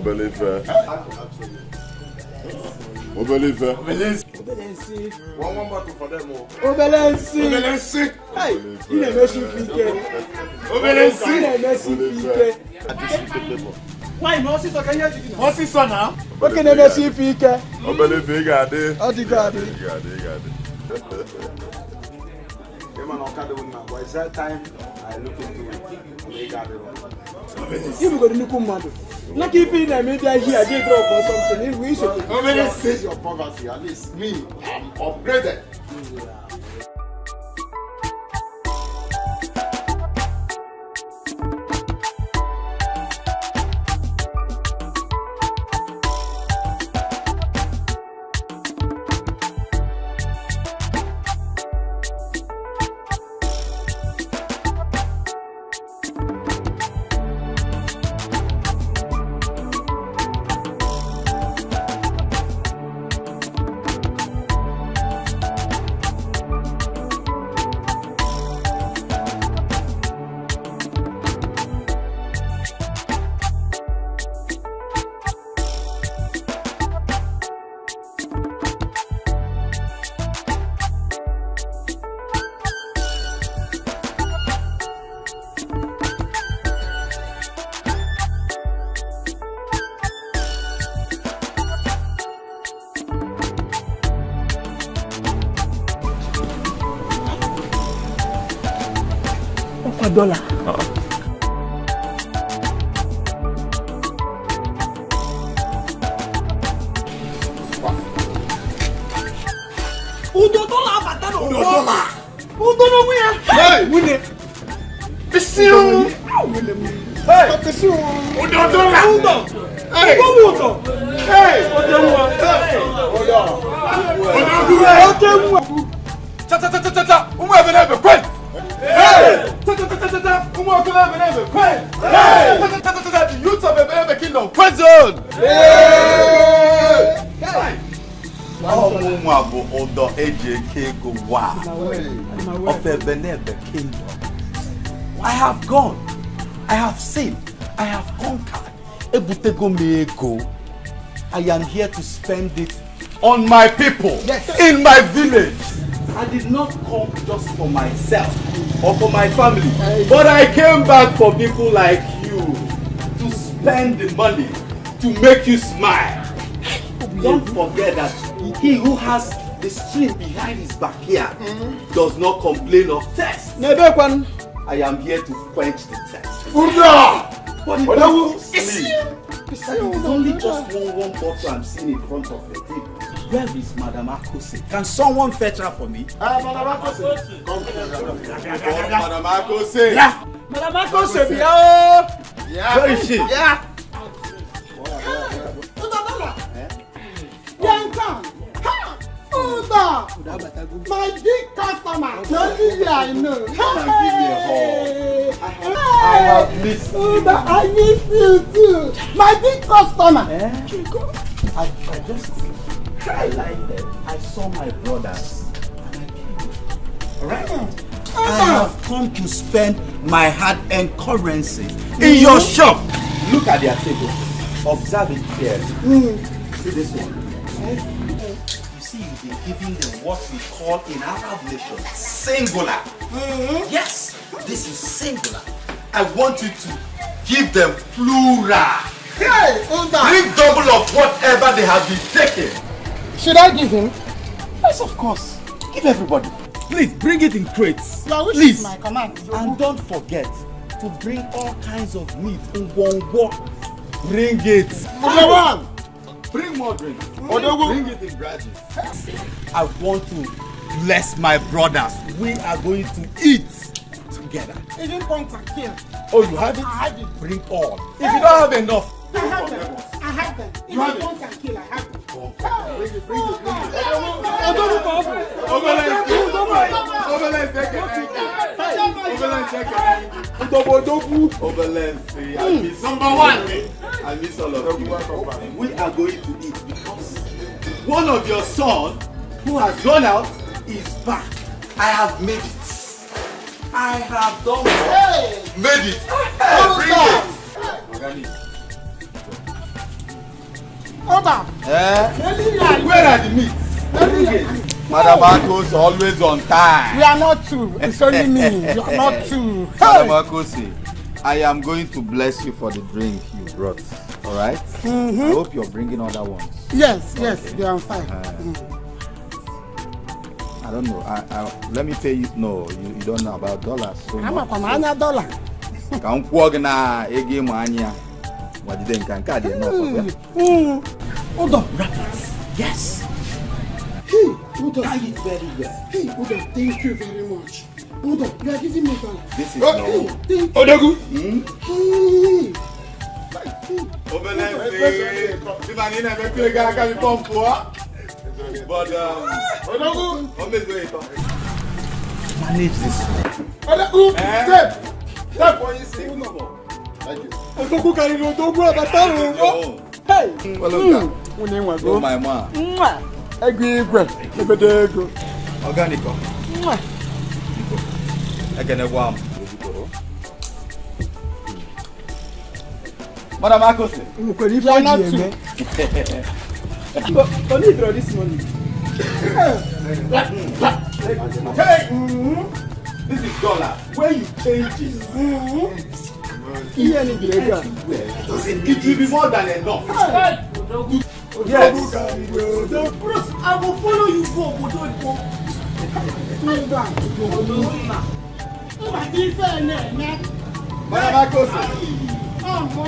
Obelife. Obelife. Obelensi. One bottle for them all. Obelensi. Obelensi. Hey, you never see Fike. Obelensi. You never see Fike. Why must you talk here? What's his son now? Okay, never see Fike. Obelife got it. Oh, the God. Got it. It's that time I look into it. If you go to Nukumado, not keeping the media here, they drop or something. We should. How many says your poverty? At least me, I'm upgraded. $1. Hey! The youth of a kingdom, prison! I have gone, I have seen, I have conquered. I am here to spend it on my people, in my village. I did not come just for myself or for my family, but I came back for people like you to spend the money to make you smile. Don't forget that he who has the stream behind his backyard does not complain of thirst. I am here to quench the thirst. But it doesn't sleep. It is only just one bottle I'm seeing in front of the table. Where is Madam Akose? Can someone fetch her for me? Madam Akose. Come, Madam Akose. Yeah. Madam Akose, yeah. Where is she? Yeah. My big customer. The only way I know. I have missed you. I miss you too. My big customer. I saw my brothers and I came. Alright? I have come to spend my hard-earned currency in your shop. Look at their table. Observe it here. See this one. You see, you've been giving them what we call in our nation singular. Yes, this is singular. I want you to give them plural. Hey, bring double of whatever they have been taking. Should I give him? Yes, of course. Give everybody. Please bring it in crates. Your wish is my command. And don't forget to bring all kinds of meat in one walk. Bring it. Bring more drink. Bring it in gradually. I want to bless my brothers. We are going to eat together. Even point and kill. Oh, you have it? I have it. Bring all. If you don't have enough, I have them. I have them. Even point and kill, I have them. Bring it. Number one. I miss all of you. We are going to eat because one of your sons who has gone out is back. I have made it. I have done it. Made it. Bring it. Oba. Where are the meats? Madam Akos always on time. We are not two. It's only me. You are not two. Madam Akosi, I am going to bless you for the drink you brought. All right? I hope you're bringing other ones. Yes, they are on fire. I don't know. Let me pay you. No, you don't know about dollars. So I'm a commander dollar. Can walk na ege mania. What did they can carry enough? Hold on. Wrap it. Yes. Hey, hold on. Tie it very well. Hey, hold on. Thank you very much. Hold on. You are giving me dollar. This is no. Odogu. Hey. But manage this. Odogu. Step for you see. Thank you. Odogu carry Odogu abataro. Hey. Oh my man. Organico. Madam Akose. You are not two. Can you draw this money? This is dollar. Where you change it, it will be more than enough. Yes. I will follow you go. Madam Akose.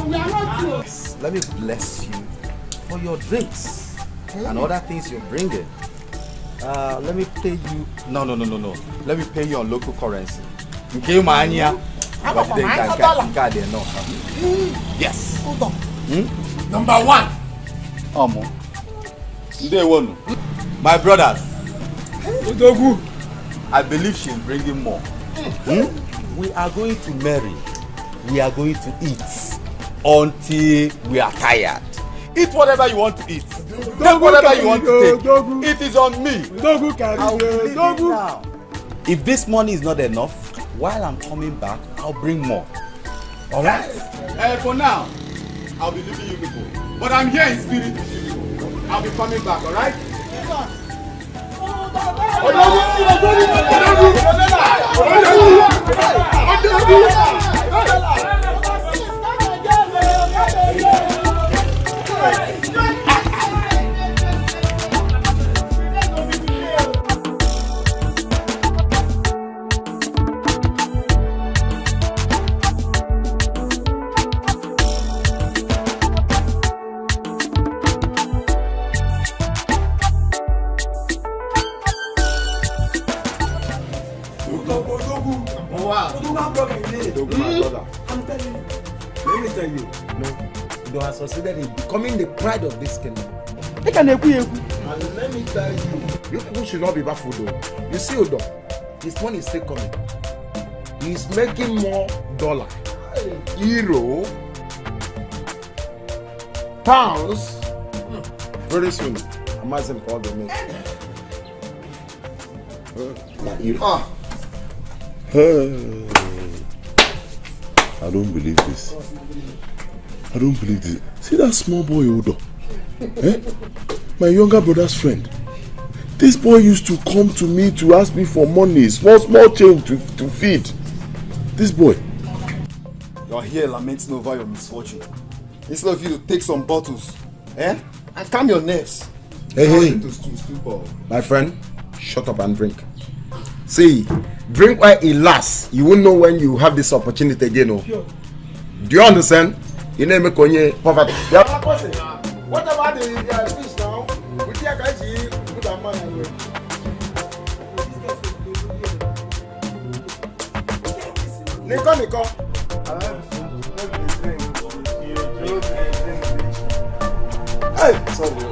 We are not two. Let me bless you for your drinks and other things you're bringing. Let me pay you. No. Let me pay you on local currency. Okay, mania. Yes. Hold on. Number one. Day one. My brothers. Odogu. I believe she's bringing more. We are going to marry. We are going to eat until we are tired. Eat whatever you want to eat. Take whatever you want to take. It is on me. I'll leave it now. If this money is not enough, while I'm coming back, I'll bring more. Alright? For now, I'll be leaving you people. But I'm here in spirit with you people. I'll be coming back, alright? You are succeeded in becoming the pride of this kingdom. And let me tell you people should not be baffled though. You see Odo, his money is still coming. He's making more dollar, euro, pounds. Very soon, Amazon call them. I don't believe this. I don't believe this. See that small boy, Odo? My younger brother's friend. This boy used to come to me to ask me for money, small change to feed. This boy. You are here lamenting over your misfortune. Instead of you to take some bottles, and calm your nerves. Hey, my friend, shut up and drink. See, drink while it lasts. You won't know when you have this opportunity again. Oh. Sure. Do you understand? You name it Konye poverty. What about the fish now? We take a put our money. Nico. Hey, sorry.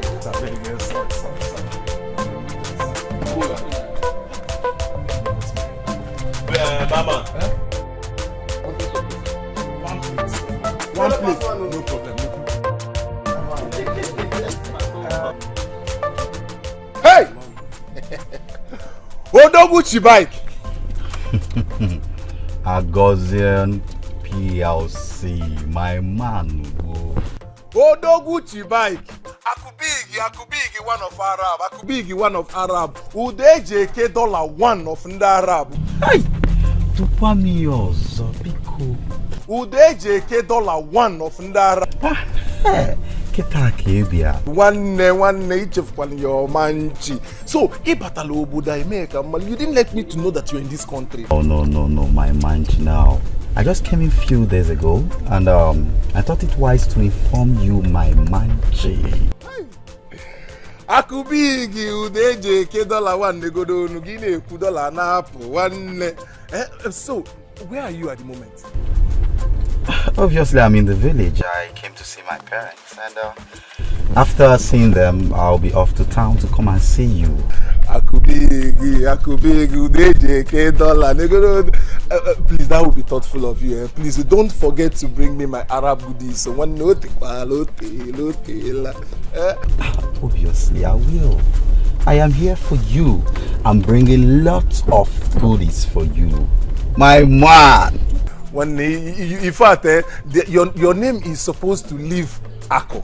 Mama. One plate. No problem. Hey! Odogu bike. Agozian PLC, my man. Odogu bike. Akubigi, one of Arab. Akubigi, one of Arab. Udejeke dollar one of Arab. Hey, Tupami Zobiko. Udejeke dollar one of Arab. One each of one your manchi. So, Ibatalo Buddha you didn't let me to know that you're in this country. Oh no, my manchi now. I just came in a few days ago and I thought it wise to inform you, my manchi. Akubigi udejeke dollar one negodo nugine kudola napo one. So, where are you at the moment? Obviously, I'm in the village. I came to see my parents, and after seeing them, I'll be off to town to come and see you. Akubigi, udejeke dollar. Please, that would be thoughtful of you. Please, don't forget to bring me my Arab goodies. So one note, Obviously, I will. I am here for you. I'm bringing lots of goodies for you, my man. When in fact, your name is supposed to leave Ako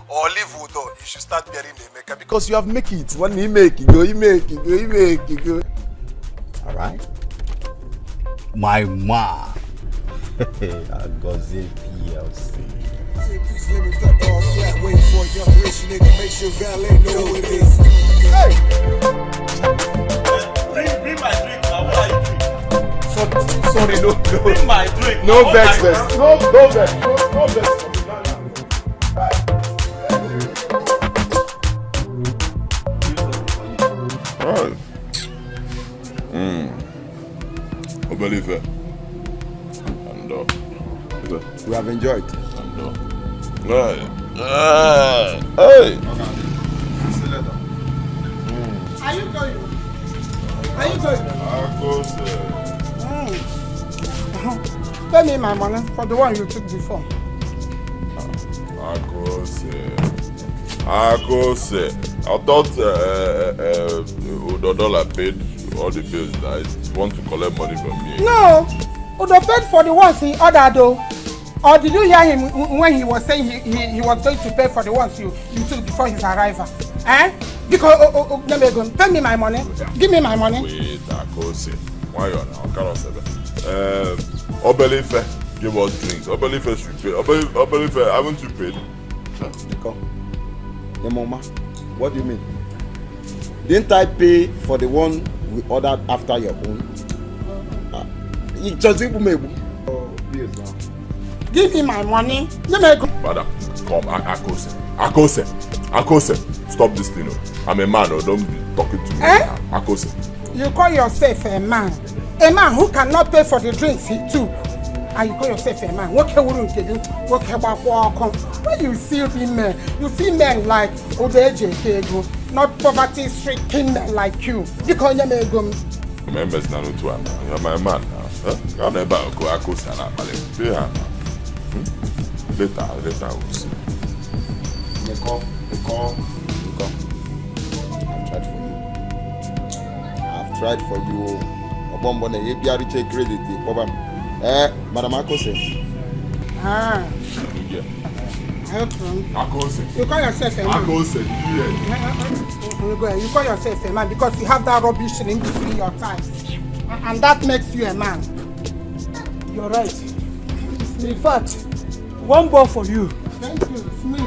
or leave Udo. You should start bearing the maker because you have make it. When he make it, go. All right, my man. Agoze PLC. Wait for young rich nigga. Make sure valet know what it is. Hey, bring my drink now. What are you doing? Sorry, no. Bring my drink. No vex. No vex. No vex. Right. Obelife. And we have enjoyed. And right. Hey. Are you going? Pay me my money for the one you took before. Akose. I thought Udodola paid all the bills. I want to collect money from me. No, Udo paid for the ones he ordered though. Or did you hear him when he was saying he was going to pay for the ones you took before his arrival? Because pay me my money. Give me my money. Wait, Akose. Why you now? Cannot say that. Obelife, give us drinks. Obelife should pay. Obelife, haven't you paid? Etiko. Hey, Mama, what do you mean? Didn't I pay for the one we ordered after your own? Give me my money. Brother, come, Akose, stop this thing. I'm a man, don't be talking to me. Akose. You call yourself a man? A man who cannot pay for the drinks he took. And you call yourself a man? What can we do? What can we do? When you see men like Udejeke, not poverty-stricken men like you. You call them a gum. Members now too. You're my man now. I'll never go Akose and I'll later we'll see. I've tried for you. Obombone ebia reach credit problem. Madam Akose. Yeah. Akose. You call yourself a man. Akose, You call yourself a man because you have that rubbish in between your thighs. And that makes you a man. You're right. In fact, one ball for you. Thank you. It's me.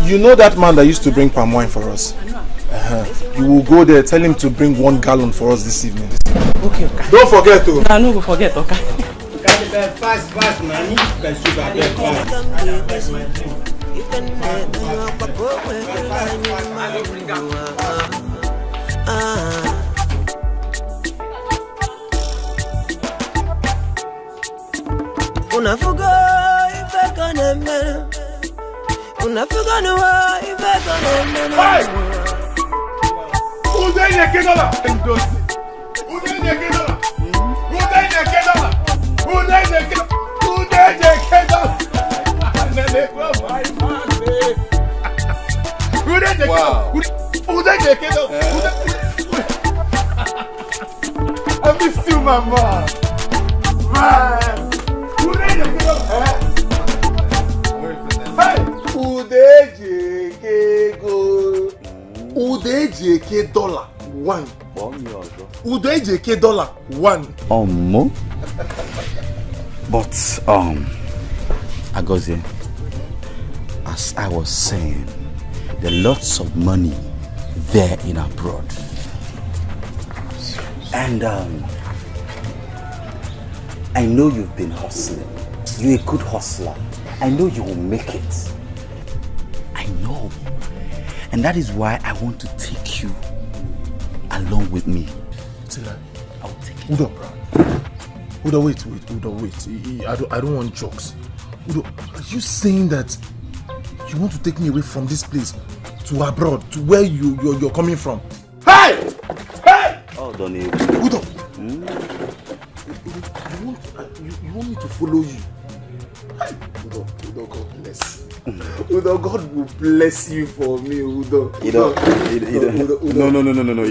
You know that man that used to bring palm wine for us? You will go there, tell him to bring 1 gallon for us this evening. Okay. Don't forget to. No, I no go forget, okay. Fast, man. Unafuga ifeka nemene. Unafuga nuwa ifeka nemene. Udenye kedola. Udenye kedola. Udenye kedola. Udenye kedola. Udenye kedola. Nene kwa my man. Udenye kedola. Udenye kedola. I miss you, my man. Man. Udenye kedola. Hey. Udenye kego. Udenye dollar 1. Udenye dollar 1. More? But Agozie, as I was saying, there are lots of money there in abroad. And I know you've been hustling. You're a good hustler. I know you will make it. I know. And that is why I want to take you along with me. Tila, I'll take you. Udo, wait. I don't want jokes. Udo, are you saying that you want to take me away from this place to abroad, to where you're coming from? Hey! Oh, don't you? Udo! You want me to follow you? Udo, God bless. Udo, God will bless you for me, Udo. No, you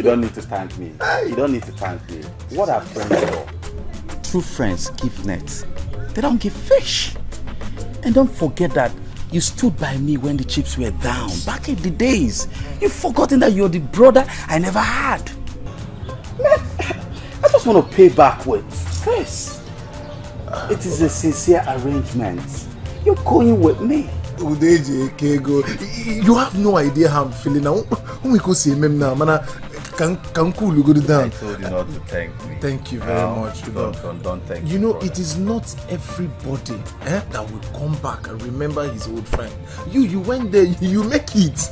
don't need to thank me. You don't need to thank me. What are friends for? True friends give nets. They don't give fish. And don't forget that you stood by me when the chips were down. Back in the days. You've forgotten that you're the brother I never had. Man, I just want to pay back with first. It is a sincere arrangement. You're going with me. Udeje Kego, you have no idea how I'm feeling now. When we go see him now, man, can cool you go down. I told you not to thank me. Thank you very much. Don't thank me. You know, it is not everybody that will come back and remember his old friend. You went there, you make it.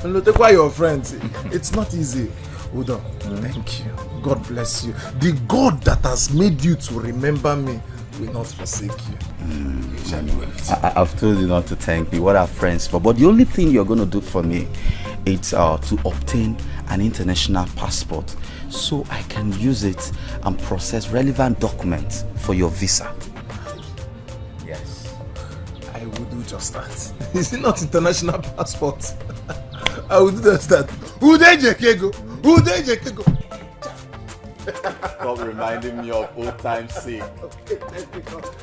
Look why your friends. It's not easy. Udo, thank you. God bless you. The God that has made you to remember me will not forsake you. I've told you not to thank me. What are friends for? But the only thing you're going to do for me is to obtain an international passport so I can use it and process relevant documents for your visa. Yes. I will do just that. Is it not international passport? I will do just that. Udeje Kego. Stop reminding me of old times sake.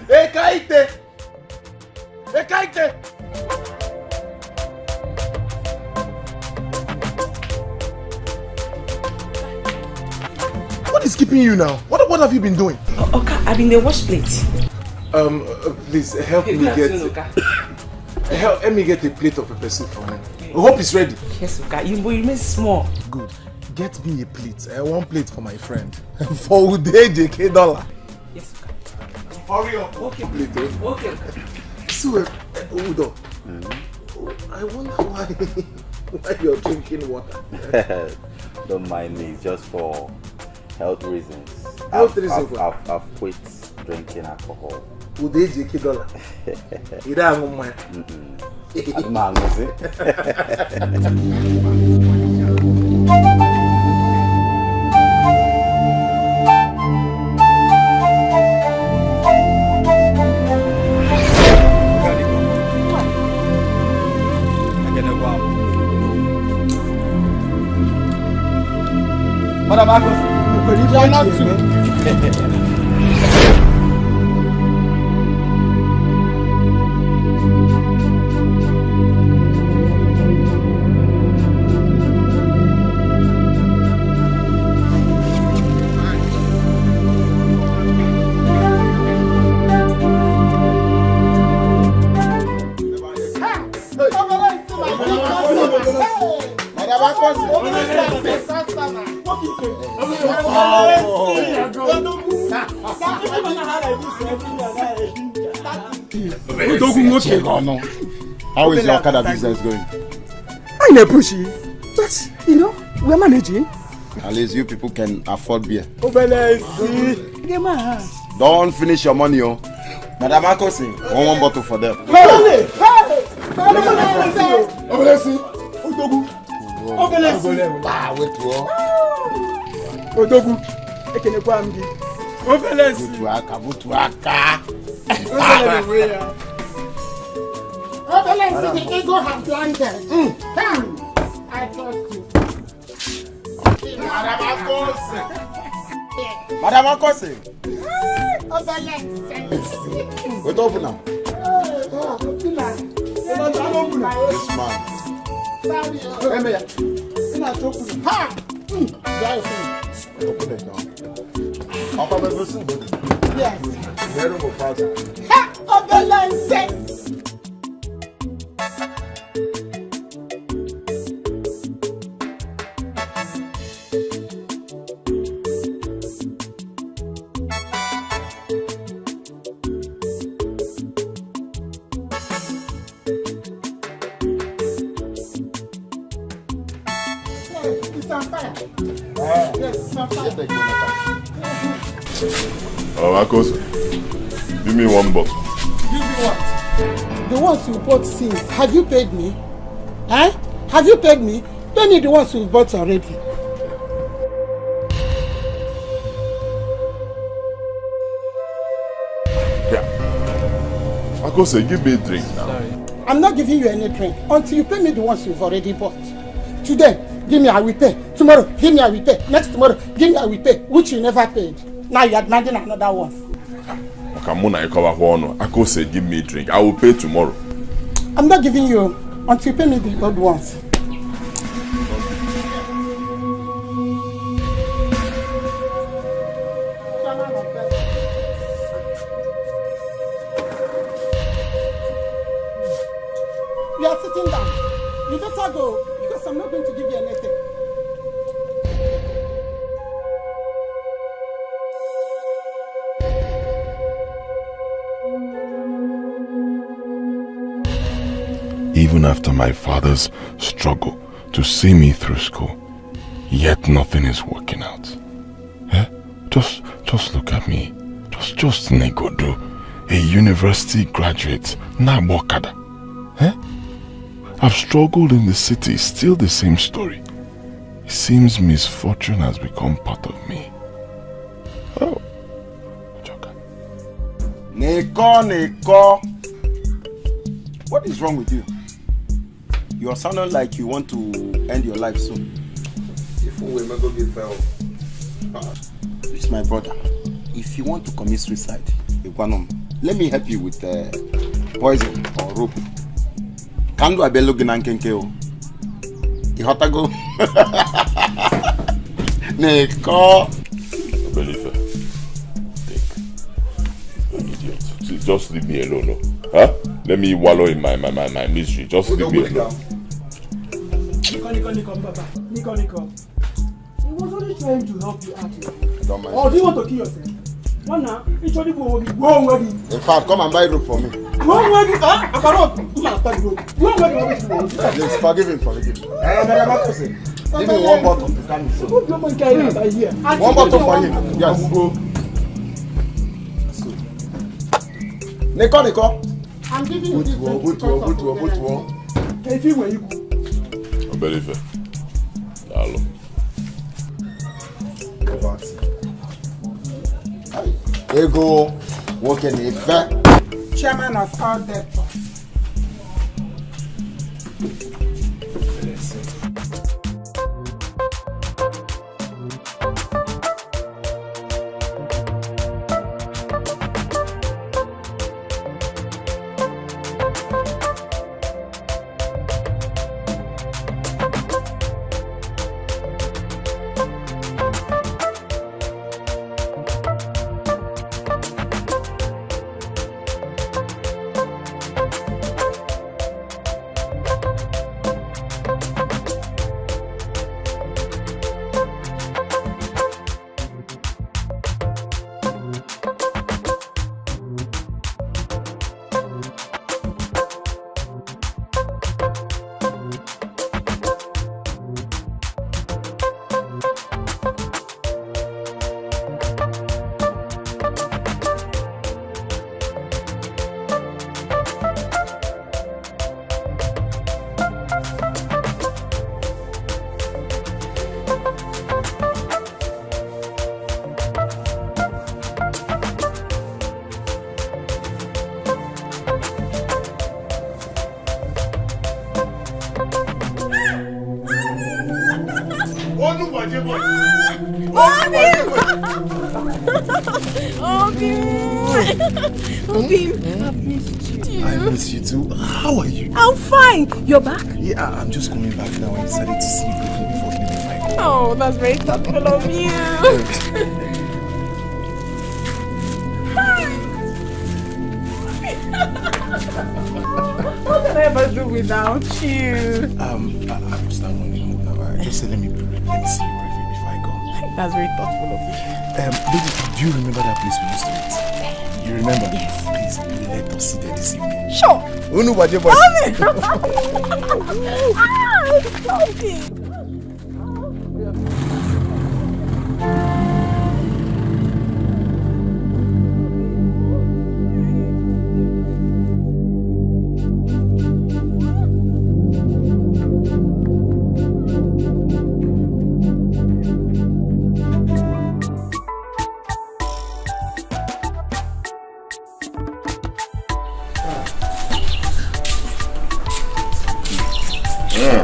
Hey, Kaite! What is keeping you now? What have you been doing? Okay, I've been the wash plate. Please help me get a plate of pepper soup for me. I hope it's ready. Yes, okay. You remain small. Good. Get me a plate. One plate for my friend. For Udeje dollar. Yes, okay. Hurry up. Okay. Plate. Okay. So, Udo, I wonder why you're drinking water. Don't mind me, just for health reasons. I've quit drinking alcohol. Udeje dollar. You don't mind. Madam Agos, you are not too. Madam Agos, How is your Okada business going? I know pushy, but you know we're managing. At least you people can afford beer. Don't finish your money, oh. Madam Akosi, one bottle for them. The ego has blinded. Come, I trust you. Madam Akosi. Wait, open now. This man. Open it now. Yes. Oh, Akos, give me one bottle. Give me what? The ones you bought since. Have you paid me? Eh? Have you paid me? Pay me the ones you bought already. Yeah. Akos, give me a drink now. Sorry. I'm not giving you any drink until you pay me the ones you've already bought. Today, give me I will pay. Tomorrow, give me I will pay. Next tomorrow, give me I will pay. Which you never paid. Now you're demanding another one. Akos, give me a drink. I will pay tomorrow. I'm not giving you until you pay me the old ones. You are sitting down. You better go because I'm not going to give you anything. Even after my father's struggle to see me through school, yet nothing is working out. Eh? Just look at me. Just Negodo, a university graduate, Nabokada. Eh? I've struggled in the city, still the same story. It seems misfortune has become part of me. Oh. Neko. What is wrong with you? You are sounding like you want to end your life soon. If we go get fell. It's my brother. If you want to commit suicide, let me help you with poison or rope. Can do a bello ginankeo? You have to go. Neko. Believe idiot. Just leave me alone, no? Huh? Let me wallow in my misery. Just leave me alone. Nico, Papa. Nico. He was only trying to help you out here. Don't mind. Or do you want to kill yourself? One now, go away. In fact, come and buy rope for me. Go away. I cannot. Go away. Please, forgive him. Give me one bottle to calm him. One bottle for him. Yes. Nico. I'm giving you this drink. Good. Can you where you go? I believe it. Hello. Ego, working in fact. Chairman of all debtors. I miss you too. How are you? I'm fine. You're back? Yeah, I'm just coming back now. I decided to see you before leaving my home. Oh, that's very thoughtful of you. What can I ever do without you? I'm starting running home now. Just let me see you briefly before I go. That's very thoughtful of you. Baby, do you remember that place we used to meet? You remember? Yes. Please, let us sit there this evening. Sure. Unu baje boy.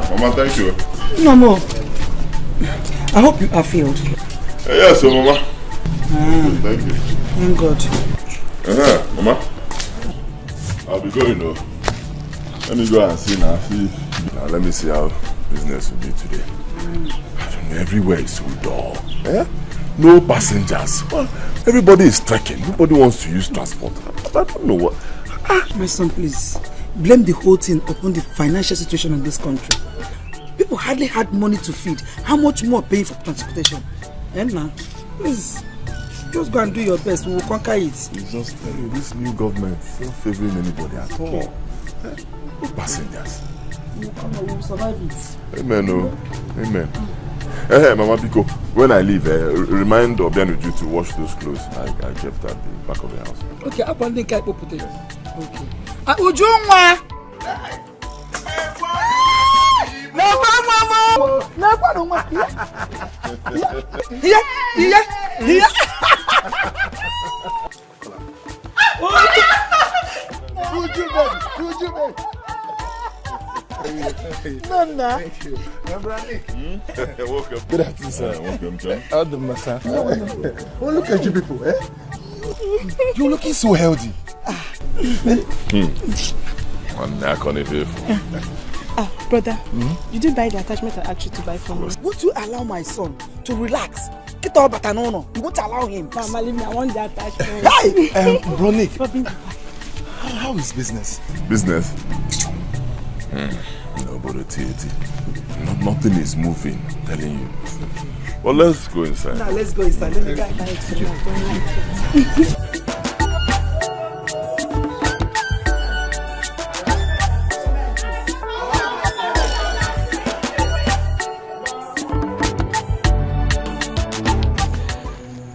Mama, thank you. No more. I hope you are filled. Yes, so Mama. Thank you. Thank God. Mama. I'll be going though. Let me go and see now. Now let me see how business will be today. I don't know, everywhere is so dull. No passengers. Well, everybody is trekking. Nobody wants to use transport. I don't know what. My son, please. Blame the whole thing upon the financial situation in this country. People hardly had money to feed. How much more paying for transportation? And now, please, just go and do your best. We will conquer it. It's just this new government is not favoring anybody at all. No passengers. We will survive it. Amen. Oh. Amen. Hey, Mama Biko, when I leave, remind Obianuju to wash those clothes I kept at the back of the house. Okay, up on the guy potato. Okay. Ujungwa! Nana. Thank you. Welcome. Good afternoon, sir. Welcome, John. How the master? Oh, look at you people, eh? You're looking so healthy. Brother, you didn't buy the attachment I asked you to buy for me. Won't you allow my son to relax? Get up, but no. You won't allow him. Mama, leave me. I want the attachment. Hey! Bronik, how is business? Business? No, but nothing is moving, I'm telling you. Well, let's go inside. Now, let's go inside. Let me get back to you.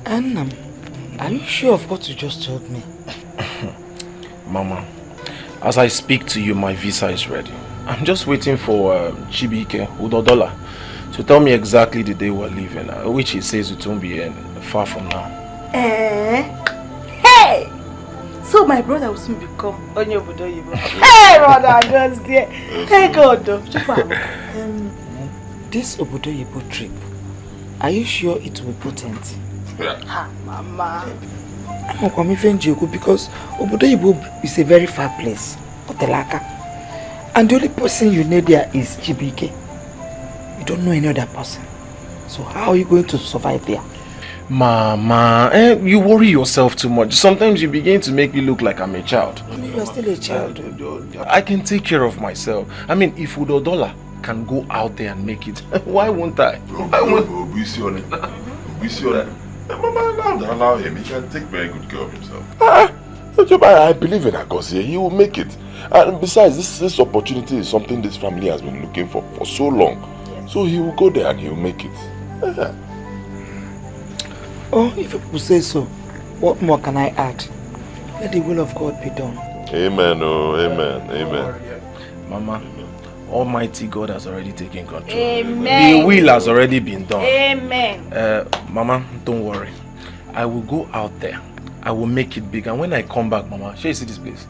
Annam, are you sure of what you just told me? Mama, as I speak to you, my visa is ready. I'm just waiting for Chibike, Udodola, to tell me exactly the day we're leaving, which he says it won't be far from now. Hey! So my brother will soon become Onye Obodoyibo. Hey, brother, just there. Hey, God. This Obodoyibo trip, are you sure it will be potent? Mama. I'm coming from Jogo because Obodoyibo is a very far place. Otelaka. And the only person you know there is Chibike. You don't know any other person. So how are you going to survive there? Mama, you worry yourself too much. Sometimes you begin to make me look like I'm a child. You're still a child. I can take care of myself. I mean, if Udodola can go out there and make it, why won't I? Mama, allow him. He can take very good care of himself. I believe in Agosie. He will make it. And besides, this opportunity is something this family has been looking for so long. Yes. So he will go there and he will make it. Oh, if people say so, what more can I add? Let the will of God be done. Amen. Oh, amen. Amen. Mama, Almighty God has already taken control. Amen. The will has already been done. Amen. Mama, don't worry. I will go out there. I will make it big. And when I come back, Mama, shall you see this place?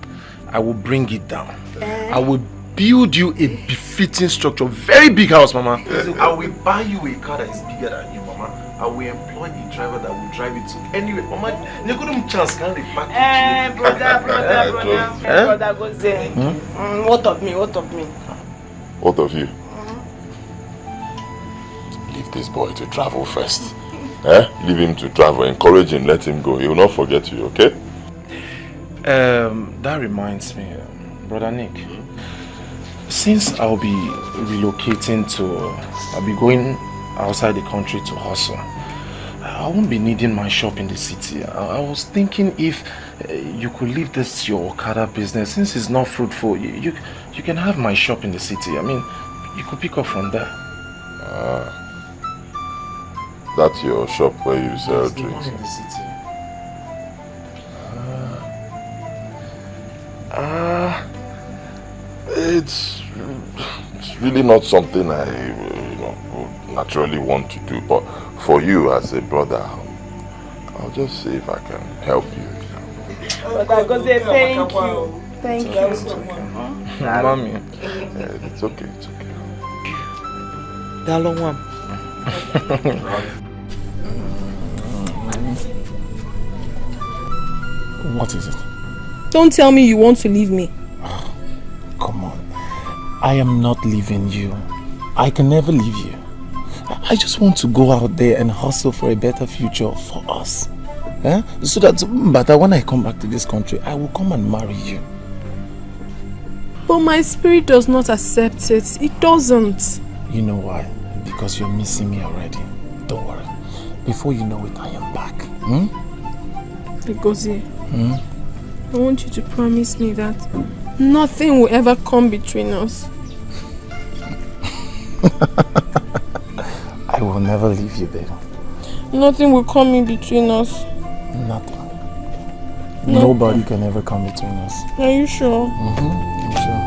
I will bring it down. I will build you a befitting structure, very big house, Mama. I will buy you a car that is bigger than you, Mama. I will employ a driver that will drive it to anyway. Mama, you couldn't chance can repackage. Brother goes there. What of me? What of you? Leave this boy to travel first. Leave him to travel. Encourage him, let him go. He will not forget you, okay? That reminds me, Brother Nick. Since I'll be relocating I'll be going outside the country to hustle. I won't be needing my shop in the city. I was thinking if you could leave this your Okada business, since it's not fruitful, you can have my shop in the city. I mean, you could pick up from there. That's your shop where you sell drinks? In the city. It's really not something I would naturally want to do, but for you as a brother, I'll just see if I can help you. Brother Goze, thank you. Thank you. Mommy. It's okay, it's okay. What is it? Don't tell me you want to leave me. Come on. I am not leaving you. I can never leave you. I just want to go out there and hustle for a better future for us. So that when I come back to this country, I will come and marry you. But my spirit does not accept it. It doesn't. You know why? Because you're missing me already. Don't worry. Before you know it, I am back. Gozie, I want you to promise me that nothing will ever come between us. I will never leave you, baby. Nothing will come in between us. Nothing. Nobody can ever come between us. Are you sure? I'm sure.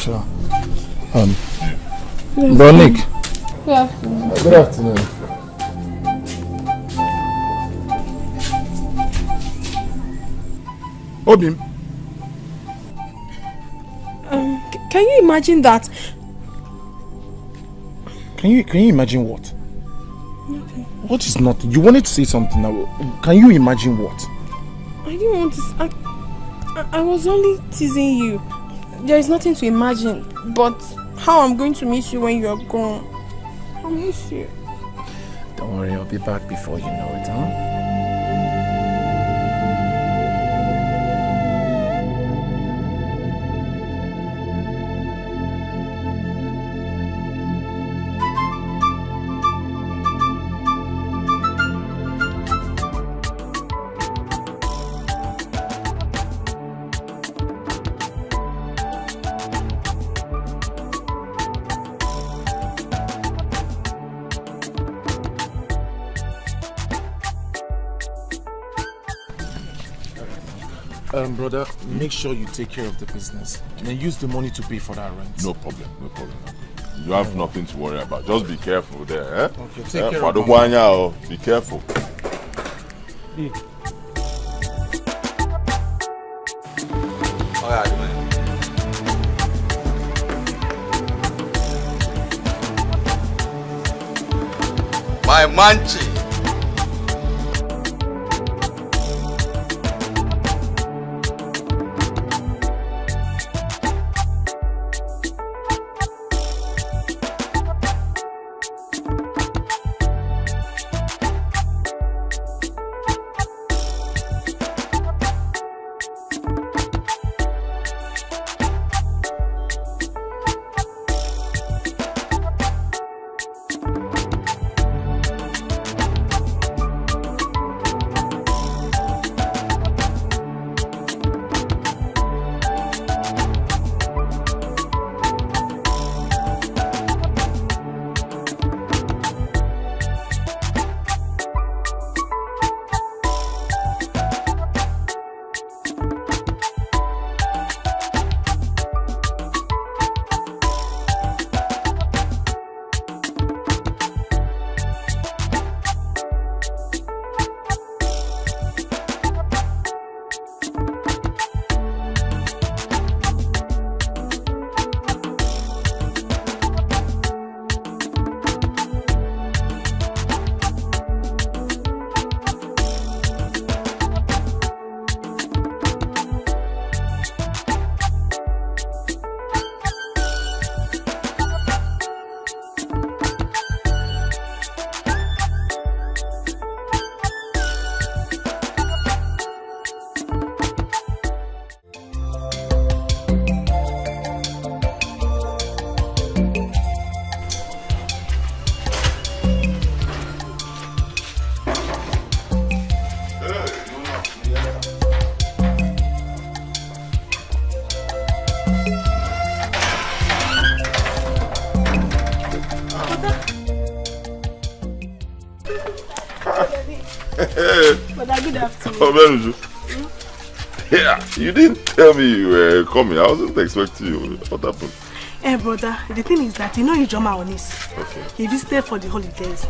Sure. Bro Nick. Good afternoon. Good afternoon. Obim. Can you imagine that? Can you imagine what? Nothing. What is nothing? You wanted to say something now. Can you imagine what? I didn't want to. I was only teasing you. There is nothing to imagine, but how I'm going to miss you when you are gone. I'll miss you. Don't worry, I'll be back before you know it, brother, make sure you take care of the business and then use the money to pay for that rent. No problem, no problem. You have nothing to worry about. Just be careful there, Okay, take care of it. Be careful. My manchi. Brother, good afternoon. Oh, yeah, you didn't tell me you were coming. I wasn't expecting you. What happened? Hey, brother, the thing is that you know Ijoma Onis. Okay. He visited for the holidays.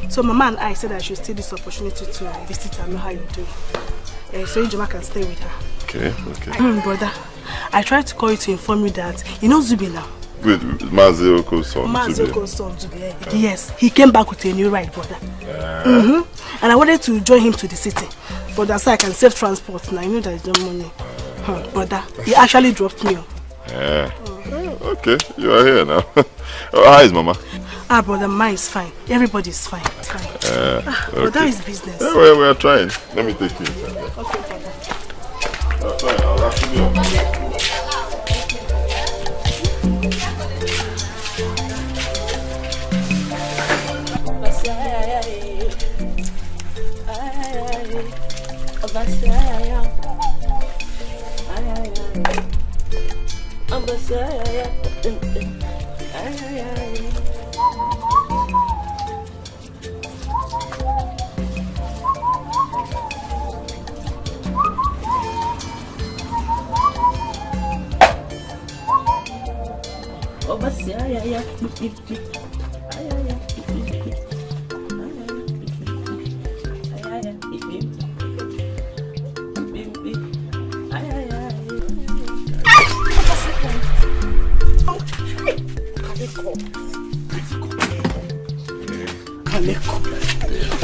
So Mama and I said I should take this opportunity to visit her, know how you do. So Ijoma can stay with her. Okay, okay. Brother, I tried to call you to inform you that you know Zubi now. Wait, Mazioko's son. Mazioko's son, Zubi. Yes, he came back with a new ride, brother. And I wanted to join him to the city. But that's why I can save transport now. I know there is no money. Brother, he actually dropped me off. Yeah. Okay, you are here now. How is Mama? Brother, mine is fine. Everybody's fine. It's fine. But that is business. Yeah, we are trying. Let me take you inside. Okay, brother. That's fine. I'll have to be up.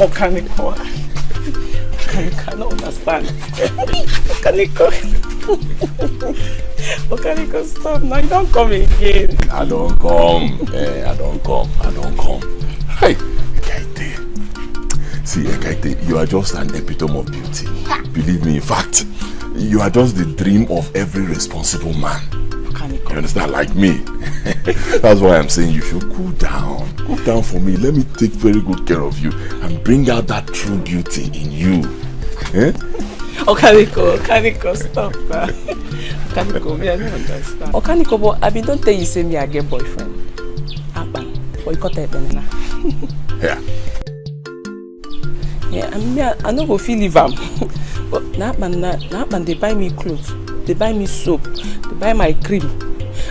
Okaniko. I cannot understand. Okaniko, stop now. You don't come again. I don't come. I don't come. Hey, Ekaite. See, Ekaite, you are just an epitome of beauty. Believe me, in fact, you are just the dream of every responsible man. You understand? Like me. That's why I'm saying you should cool down. Cool down for me. Let me take very good care of you and bring out that true beauty in you. Eh? Okaniko, stop now. Okaniko, me, I don't understand. Okaniko, but I don't tell you say me I get boyfriend. For you cut it, yeah. Yeah, I no go feel leave am. But that man, they buy me clothes, they buy me soap, they buy my cream.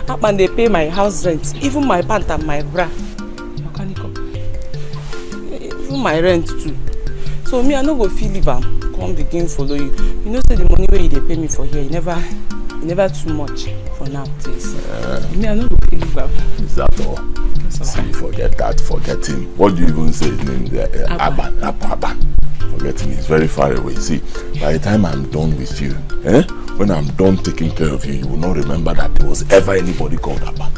That man, they pay my house rent, even my pant and my bra. Okaniko, even my rent too. So me, I no go feel leave am. Come begin follow you. You know, say the money where they pay me for here, you never too much for now, please. Me, I no go feel leave am. Is that all? See, forget that. Forget him. What do you even say his name there? Aban. Forget him. He's very far away. See, by the time I'm done with you, when I'm done taking care of you, you will not remember that there was ever anybody called Aban.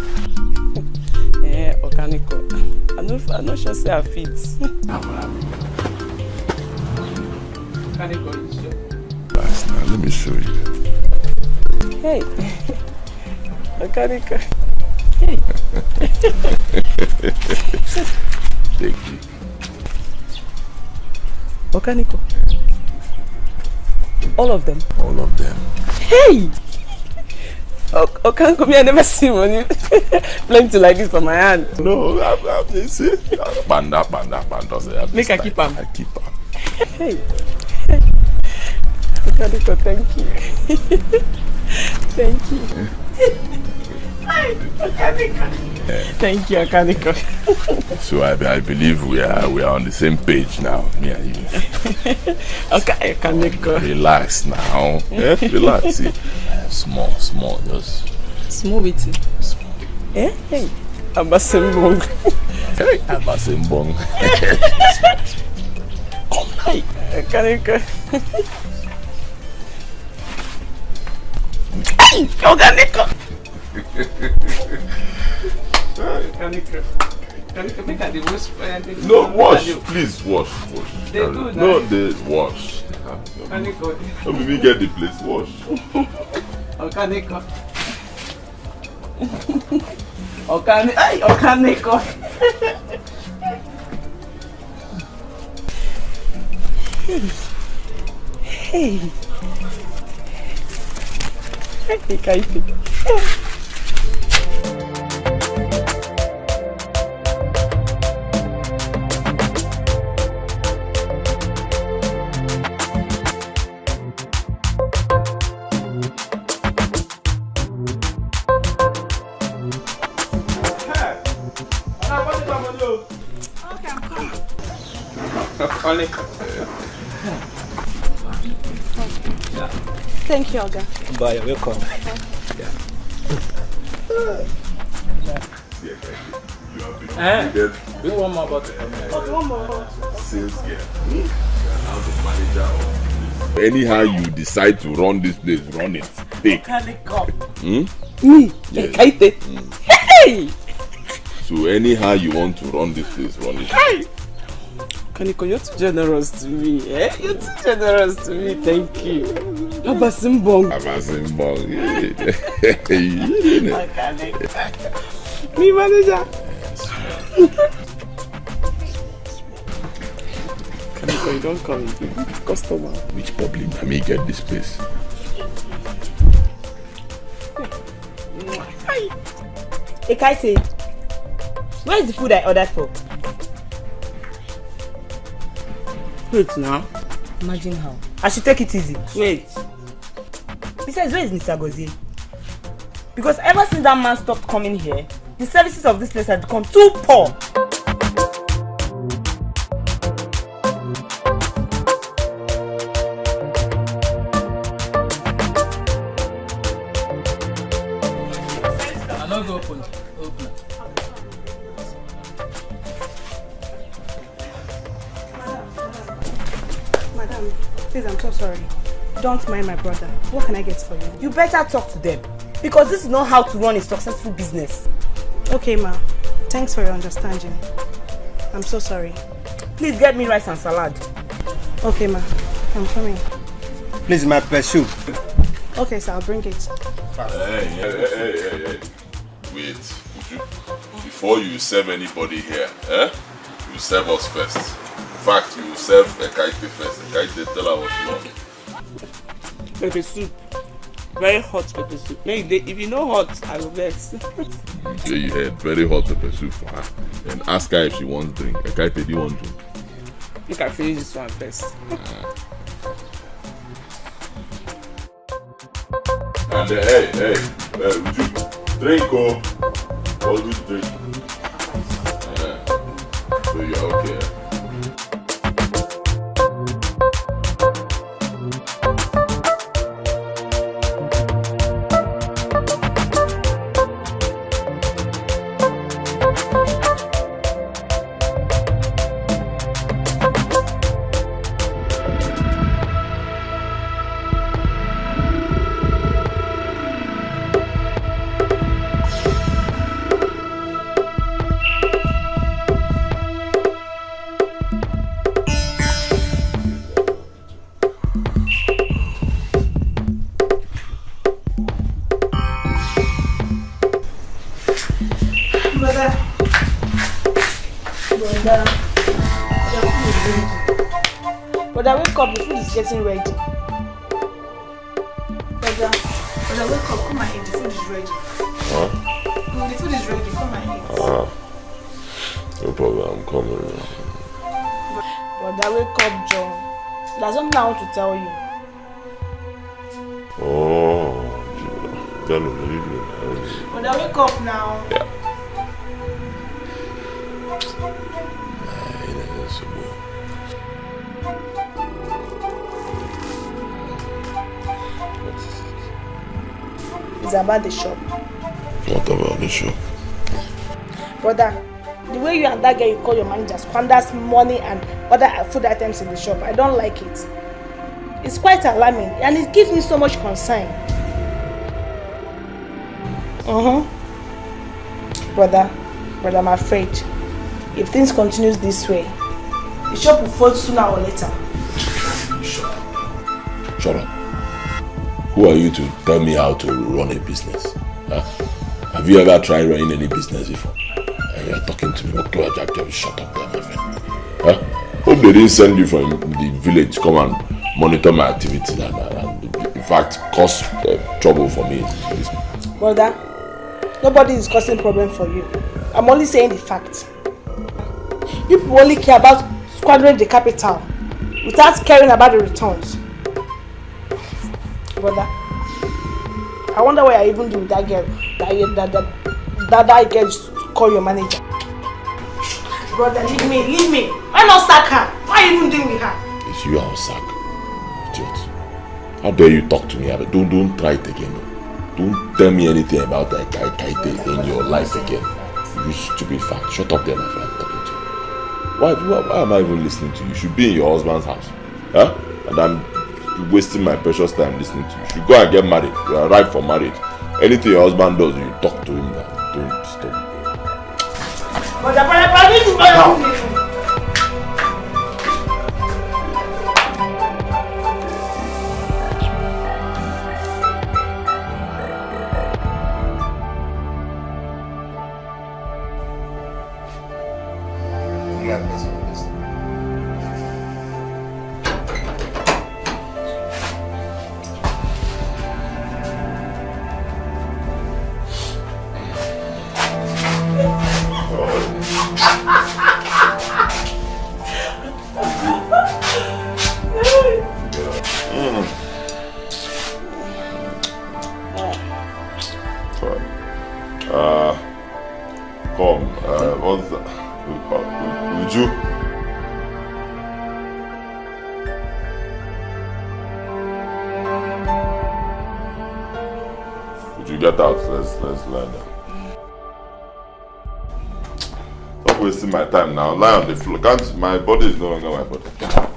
Okaniko. I'm not sure say I fit. Okaniko, you sure? Nice. Now let me show you. Hey. Okaniko. Hey. Thank you. Okaniko. All of them? All of them. Hey! Okaniko, me, I never see money plenty like this from my hand. No, I'm see. Banda. Make I keep them. I keep them. Hey. Okaniko, thank you. Thank you. Hi, Okaniko. Thank you, Okaniko. So I believe we are on the same page now, me and you. Okay, Okaniko. Relax now. Relax. See, small, just small with you. Small. Hey, Abasimbong. Hey, Abasimbong. Come now. Hey, Okaniko. Hey, Okaniko. No, wash. Please wash. No, they wash. Let me get the place. Wash. Okaniko. Okaniko. Hey. Hey, Kaifi. Thank you, Oga. Bye, you're welcome. We want more about it. One more. Sales girl. Now the manager. Anyhow you decide to run this place, run it. Take. Me? Yes. Hey! So anyhow you want to run this place, run it. Hey! Kaniko, you're too generous to me, eh? You're too generous to me, thank you. Abasimbong. Me manager. Kaniko, you don't come with customer. Which public let me get this place? Ekaite, where is the food I ordered for? Wait now. Imagine how. I should take it easy. Wait. Besides, where is Mr. Gozie? Because ever since that man stopped coming here, the services of this place have become too poor. I'm not going to open. Madam, please, I'm so sorry. Don't mind my brother. What can I get for you? You better talk to them. Because this is not how to run a successful business. Okay, ma. Thanks for your understanding. I'm so sorry. Please get me rice and salad. Okay, ma. I'm coming. Please, my pursuit. Okay, so I'll bring it. Hey. Wait. Before you serve anybody here, you serve us first. In fact, you serve Ekaite first. Ekaite, tell her what you want. Pepper soup. Very hot pepper soup. If you know hot, I will vex. Okay, you had very hot pepper soup for her. And ask her if she wants drink. Ekaite, do you want drink? I think I finish this one first. And hey, would you drink or what do you drink? So you're okay. Brother, wake up, the food is getting ready. Brother, wake up, come and eat, the food is ready. Huh? No, the food is ready, come and eat. No problem, I'm coming. Brother, wake up, John. There's something I want to tell you. Oh, tell me. Brother, wake up now. Yeah. It's about the shop. What about the shop? Brother, the way you and that girl you call your manager squanders money and other food items in the shop, I don't like it. It's quite alarming and it gives me so much concern. Brother, I'm afraid if things continues this way, the shop will fall sooner or later. Shut up. Who are you to tell me how to run a business? Huh? Have you ever tried running any business before? And you're talking to me, okay, shut up there, my friend. Huh? Hope they didn't send you from the village to come and monitor my activities and in fact, cause trouble for me. Brother, nobody is causing problem for you. I'm only saying the fact. You people only care about squandering the capital without caring about the returns. Brother, I wonder what I even do with that girl. That girl call your manager. Brother, leave me, leave me. Why not sack her? What are you even doing with her? It's you I'll sack. Idiot. How dare you talk to me? Don't try it again. Don't tell me anything about Kaite in your life again. You stupid fat. Shut up there, my friend. I'm talking to you. Why am I even listening to you? You should be in your husband's house. Huh? And I'm wasting my precious time listening to you. You should go and get married. You are ripe for marriage. Anything your husband does, you talk to him now. Don't stop. Get out, let's lie down. Stop wasting my time now. Lie on the floor. My body is no longer my body. Get out.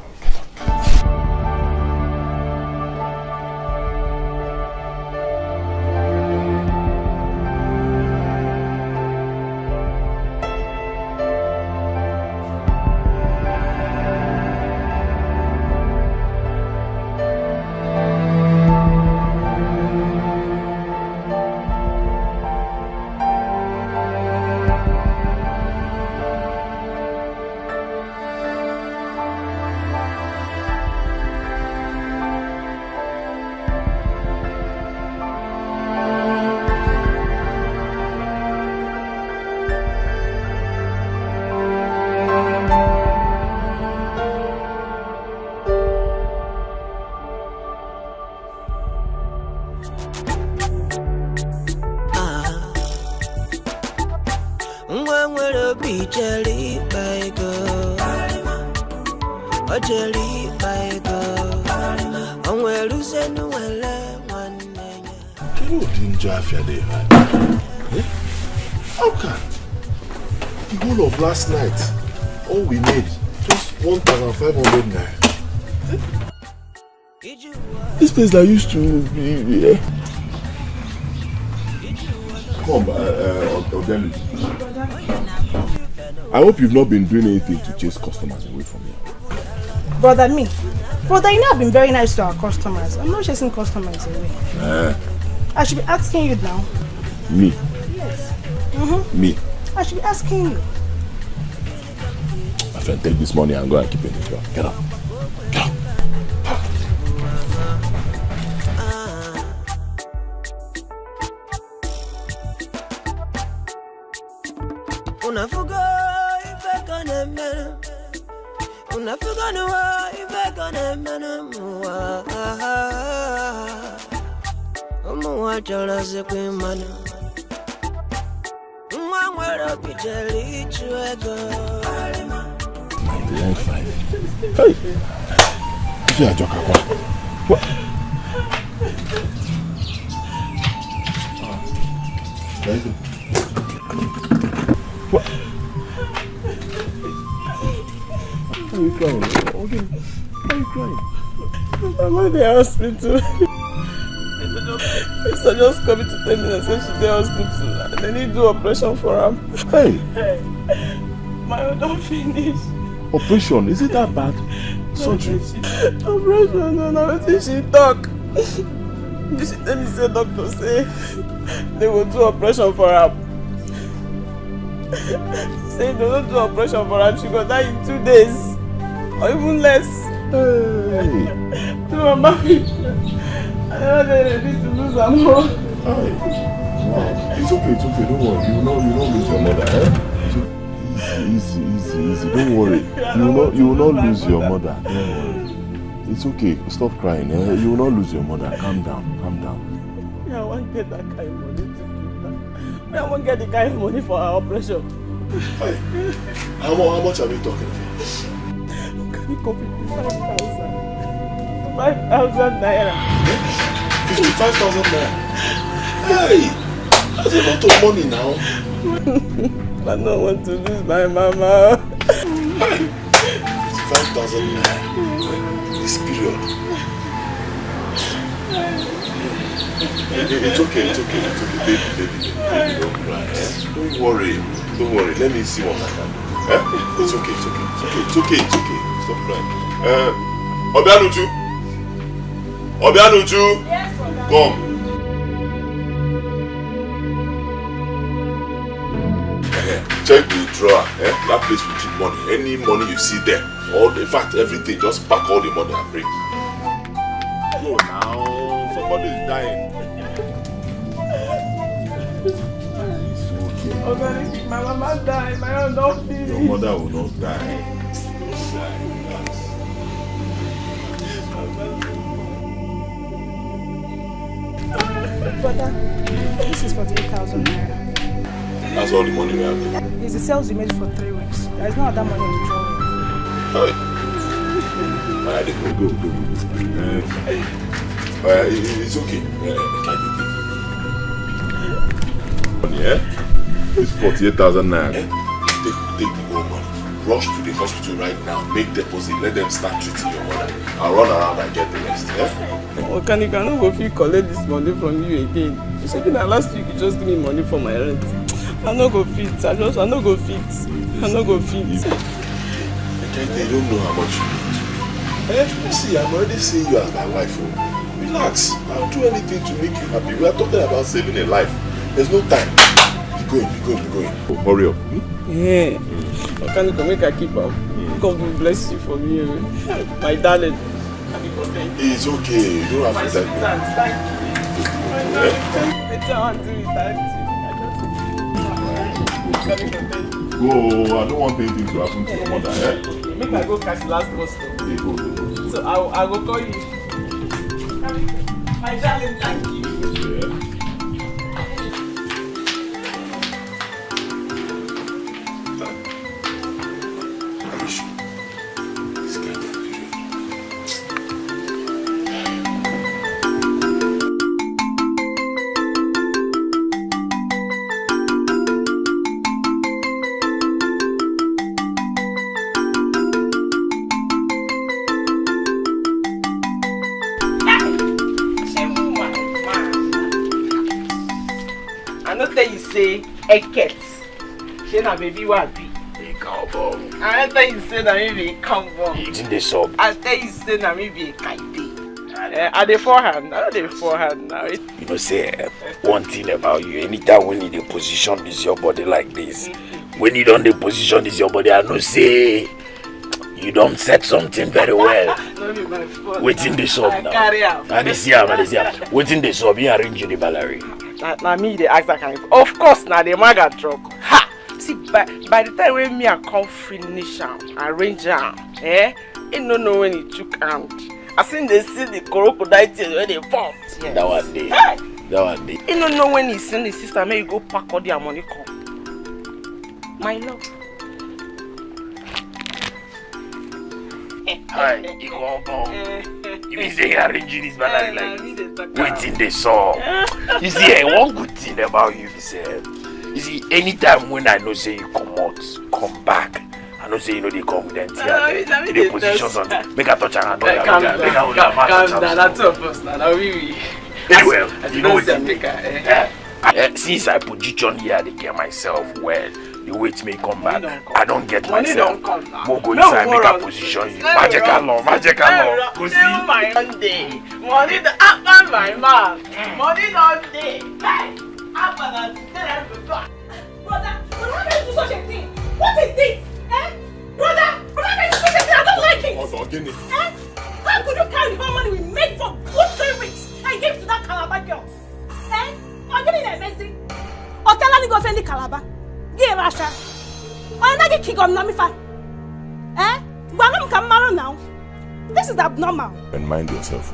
Last night, all we made just 1,500 naira. This place that used to be. Come, Odeli. I hope you've not been doing anything to chase customers away from here. Brother, you know I've been very nice to our customers. I'm not chasing customers away. I should be asking you now. Me? Yes. Me? I should be asking you. My friend, take this money and go and keep it in the car. Get up. Get up. Hey! If you are joking, what? What? Why are you crying? Why are you crying? I'm at the hospital. So just coming to tell me that she's at the hospital and they need to do operation for her. Hey! My order finished. Operation? Is it that bad? Surgery? Operation? No, what did she talk? She tell me, say doctor say they will do operation for her. Say they will do operation for her, she will die in 2 days. Or even less. Hey! So Mama, I never ready to lose her more. Hey! Wow. It's okay, don't worry. You will not lose your mother, eh? Easy. Don't worry. You will not lose your mother. Don't worry. It's okay. Stop crying. Eh? You will not lose your mother. Calm down. Yeah, I won't get that kind of money to give her. I won't get the kind of money for her operation. Hi. How much are we talking about? Can you copy 5,000? 5,000 naira. 55,000 naira? Hey! That's a lot of money now. I don't want to lose my mama. 55,000 naira. This period. It's okay. Baby, don't cry. Eh? Don't worry. Let me see what I can do. Eh? It's okay. Stop crying. Obianuju. Yes, come. Check the drawer. That place will keep money. Any money you see there, in fact, everything, just pack all the money and bring. Oh, now somebody is dying. Okay, my mama died. My own don't feel. Your mother will not die. Brother, this is 48,000 naira. That's all the money we have. It's the sales you made for 3 weeks. There is no other money in the drawer. Go. It's okay. Yeah? It's 48,000 naira. Take the whole money. Rush to the hospital right now. Make deposit. Let them start treating your mother. I'll run around and get the rest. Yeah? Can you not go collect this money from you again? You said that last week you just give me money for my rent. I'm not go fit. I'm not go fit. They don't know how much you need. See, I'm already seeing you as my wife. Relax. I'll do anything to make you happy. We are talking about saving a life. There's no time. Be going. Oh, hurry up. Yeah. Can you make a keep up? God will bless you for me. My darling. It's okay. You don't have to thank me. It's all to be thanked. Go. I don't want anything to happen to your mother. Make I go catch the last bus stop. Okay, go. So I will call you. My darling, thank you. Yeah. Eket. She na baby what be? Hey, cowboy. I tell you say na me be cowboy. Eating the sub. I tell you say na me be kaide. At the forehand, I the forehand now. You know, say one thing about you. Anytime when you dey position this your body like this, when you don't dey position this your body, I know say you don't set something very well. Waiting the sub now. And this year, waiting the sub, you arrange the ballery. Now me the ask that kind. Of course, now the maga truck. Ha! See, by the time when me I come finish arrange you no know when he took out. I seen they see the crocodile tears when they formed. Yes. That one day. You don't know when he send his sister, may you go pack all their money come. My love. Hi, you be saying arranging this balance like waiting the song. You see, one good thing about you is, you see, anytime when I know say you come back, I know say you know they come with them tears. They position something. Make a touch and a calm down, that's all first now. We. Anyway, you know what? Since I position here, they get myself well. The wait may come back. I don't get myself. More go inside, make a position you. Magical law. Go see. My Monday. Money the up on my mouth. Money don't day. Hey, up on brother, how can you do such a thing? What is this? Brother, how can you do such a thing? I don't like it. How could you carry the whole money we made for good 3 weeks and give to that Calabar girl? I'm getting that messy. Or tell her to go send the Calabar. Give Rasha. I'm not king of Namifa. Now. This is abnormal. And mind yourself.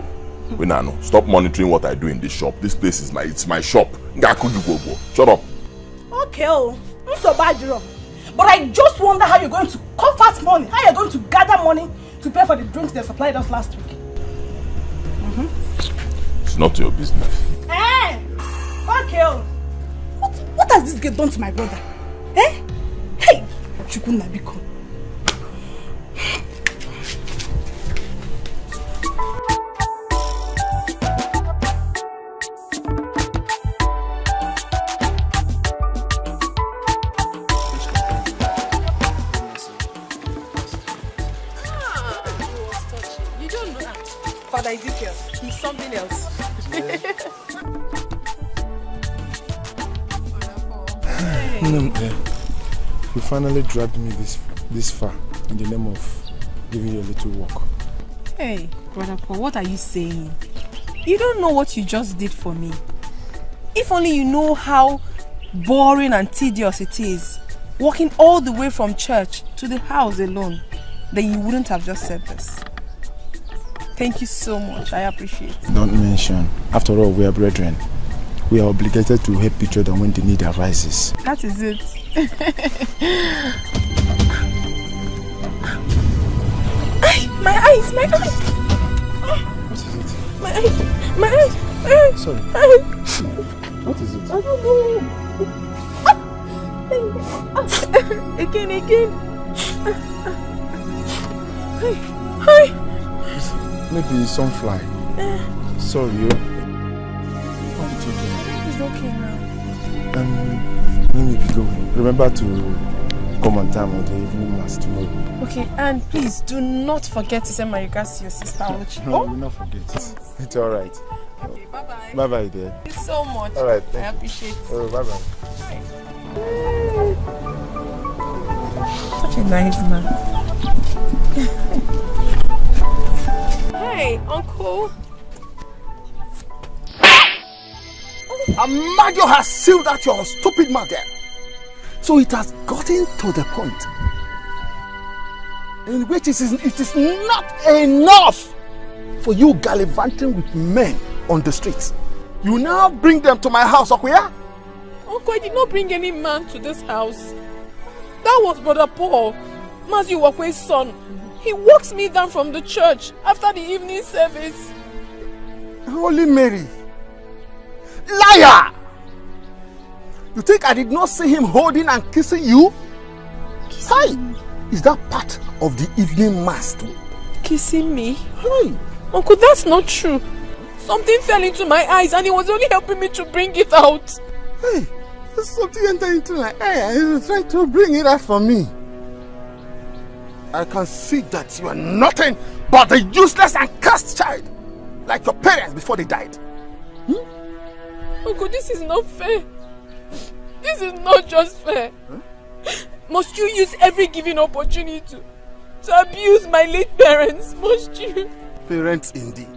Winano, stop monitoring what I do in this shop. This place is my shop. Shut up. Okay, I'm so bad, But I just wonder how you're going to comfort money, how you're going to gather money to pay for the drinks they supplied us last week. It's not your business. Eh? Okay. What has this girl done to my brother? Eh? Hey! Chukuna Biko. Father Ezekiel, he's something else. You finally dragged me this far in the name of giving you a little walk. Hey, Brother Paul, what are you saying? You don't know what you just did for me. If only you know how boring and tedious it is, walking all the way from church to the house alone, then you wouldn't have just said this. Thank you so much. I appreciate it. Don't mention. After all, we are brethren. We are obligated to help each other when the need arises. That is it. My eyes! My eyes! What is it? My eyes! My eyes! Sorry. What is it? I don't know. Again. Hi. Maybe some fly. Sorry. It's okay now. Let me go. Remember to come on time at the evening mass tomorrow. Okay, and please do not forget to send my regards to your sister Ochi. No, I will not forget it. It's alright. Okay, bye-bye. Bye-bye, dear. Thank you so much. Alright, I appreciate it. Oh, bye-bye. Such a nice man. Hey, Uncle. Amadio has sealed out your stupid mouth there. So it has gotten to the point in which it is not enough for you gallivanting with men on the streets. You now bring them to my house, Okuya? Uncle, I did not bring any man to this house. That was Brother Paul, Matthew Wakwe's son. He walks me down from the church after the evening service. Holy Mary. Liar! You think I did not see him holding and kissing you? Hi! Is that part of the evening mass too? Kissing me? Hi! Uncle, that's not true. Something fell into my eyes and he was only helping me to bring it out. Hey! Something entered into my eye and he was trying to bring it out for me. I can see that you are nothing but a useless and cursed child, like your parents before they died. Uncle, this is not fair. This is not just fair. Must you use every given opportunity to abuse my late parents? Must you? Parents indeed.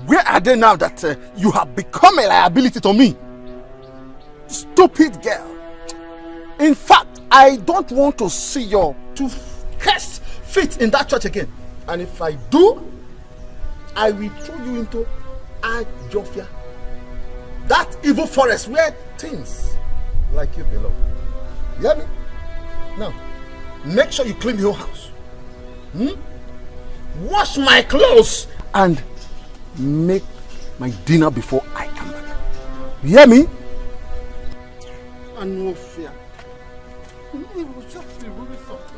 Where are they now that you have become a liability to me? Stupid girl. In fact, I don't want to see your two cursed feet in that church again. And if I do, I will throw you into Ajofia. That evil forest where things like you belong. You hear me? Now, make sure you clean the whole house. Wash my clothes and make my dinner before I come back. You hear me? And no fear. We will just be moving something.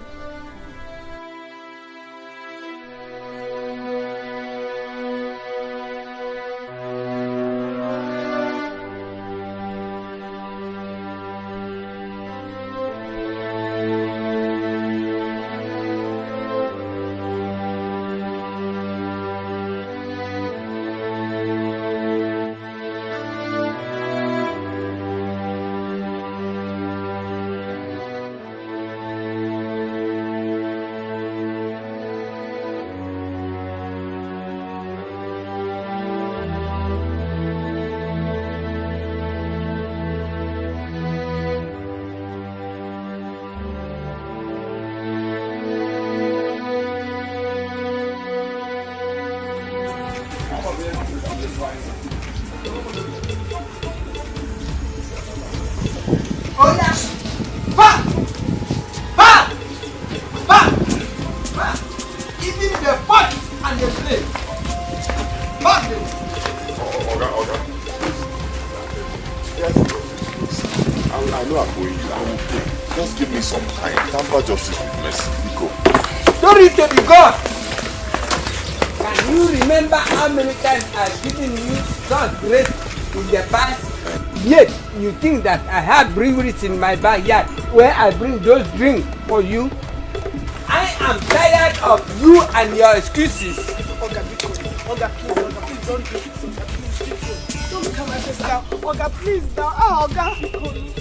Monday. Monday. Oga. Yes. I know I'm going. I will pay. Just give me some time. Tamper justice with mercy. Etiko. Glory to be God. Can you remember how many times I've given you such grace in the past? Yet you think that I have breweries in my backyard where I bring those drinks for you? I am tired of you and your excuses. Oga, please don't do this. Don't look at my face now. Oga, please now. Oh, Oga.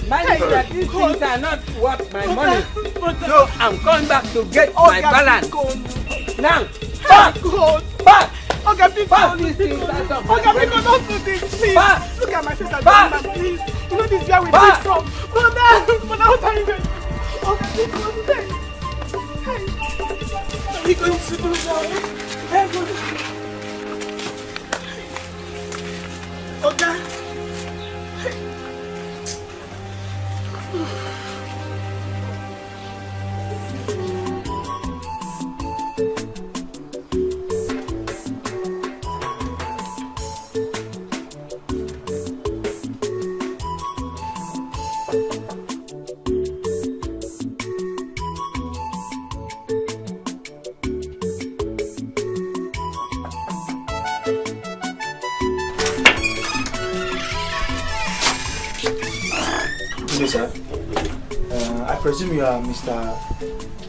Manage that these things are not worth my money. So I'm coming back to get my balance. Now, back! Oga, please don't do this. Oga, please don't do this, please. Look at my face and please. You know this is where we came from. Brother, what are you doing? Oga, please don't do this. What are you going to do now? Oga. Sir, I presume you are Mr.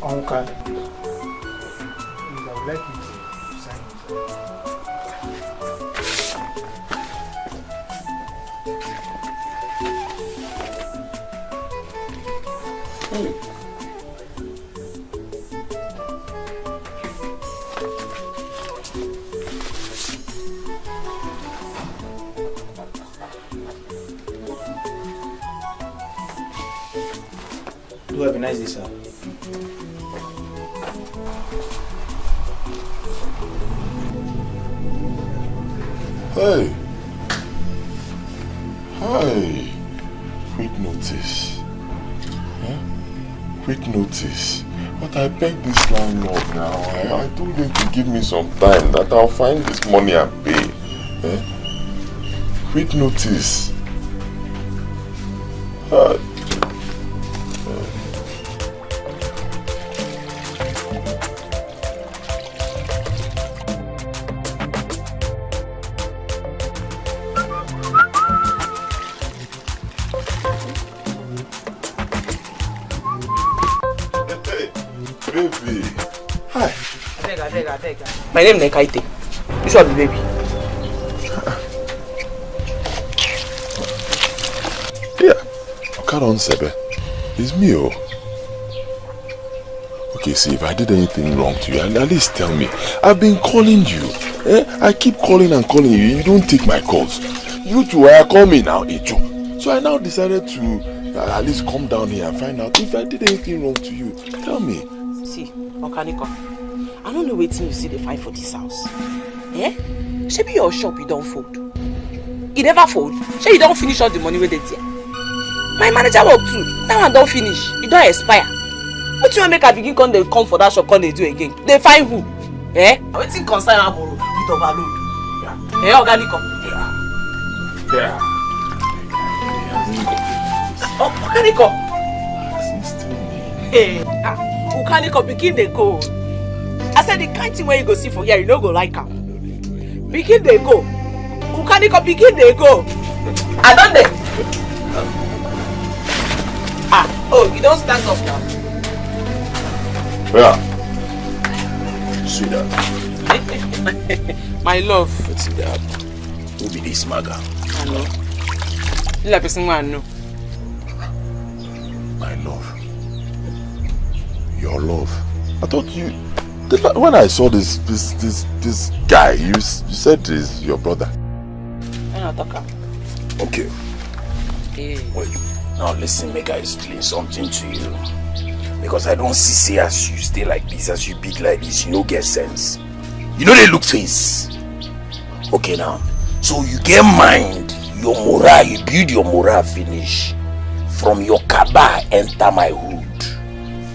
Onka. I would like you to sign Do have a nice day, sir. Hey. Hi. Quick notice. Huh? Quick notice. But I begged this landlord now. I told him to give me some time that I'll find this money and pay. Eh? Quick notice. Baby. Hi. I beg. My name is Nekaite. This one be baby. Yeah. Karon Sebe. It's me, oh. Okay, see, if I did anything wrong to you, at least tell me. I've been calling you. I keep calling and calling you. You don't take my calls. You two are calling me now, Ejo. So I now decided to at least come down here and find out if I did anything wrong to you. Tell me. See, Okaniko, I don't know waiting you see the fight for this house. Eh? Maybe your shop you don't fold. You never fold. Say you don't finish all the money with it there. My manager work too. Now I don't finish. It don't expire. What you want make I begin come for that shop come they do again? They find who? Eh? Waiting concern Amoro. It overload. Yeah. Eh, Okaniko? Yeah. Oh, Okaniko. Hey, Okaniko, begin they go. I said the kind thing where you go see for here, you don't go like her. Begin they go. Okaniko, begin they go. I don't they. Oh, you don't stand up now. Yeah. Sweetheart. My love. What's that? Who be this maga? I know. You like person I know. My love. Your love. I thought you. When I saw this guy, you said this your brother. Okay. Hey. Wait. Now listen, make I explain something to you. Because I don't see as you stay like this, as you big like this, you no get sense. You know they look face. Okay now. So you get mind, your morale, you build your morale finish. From your kaba enter my hood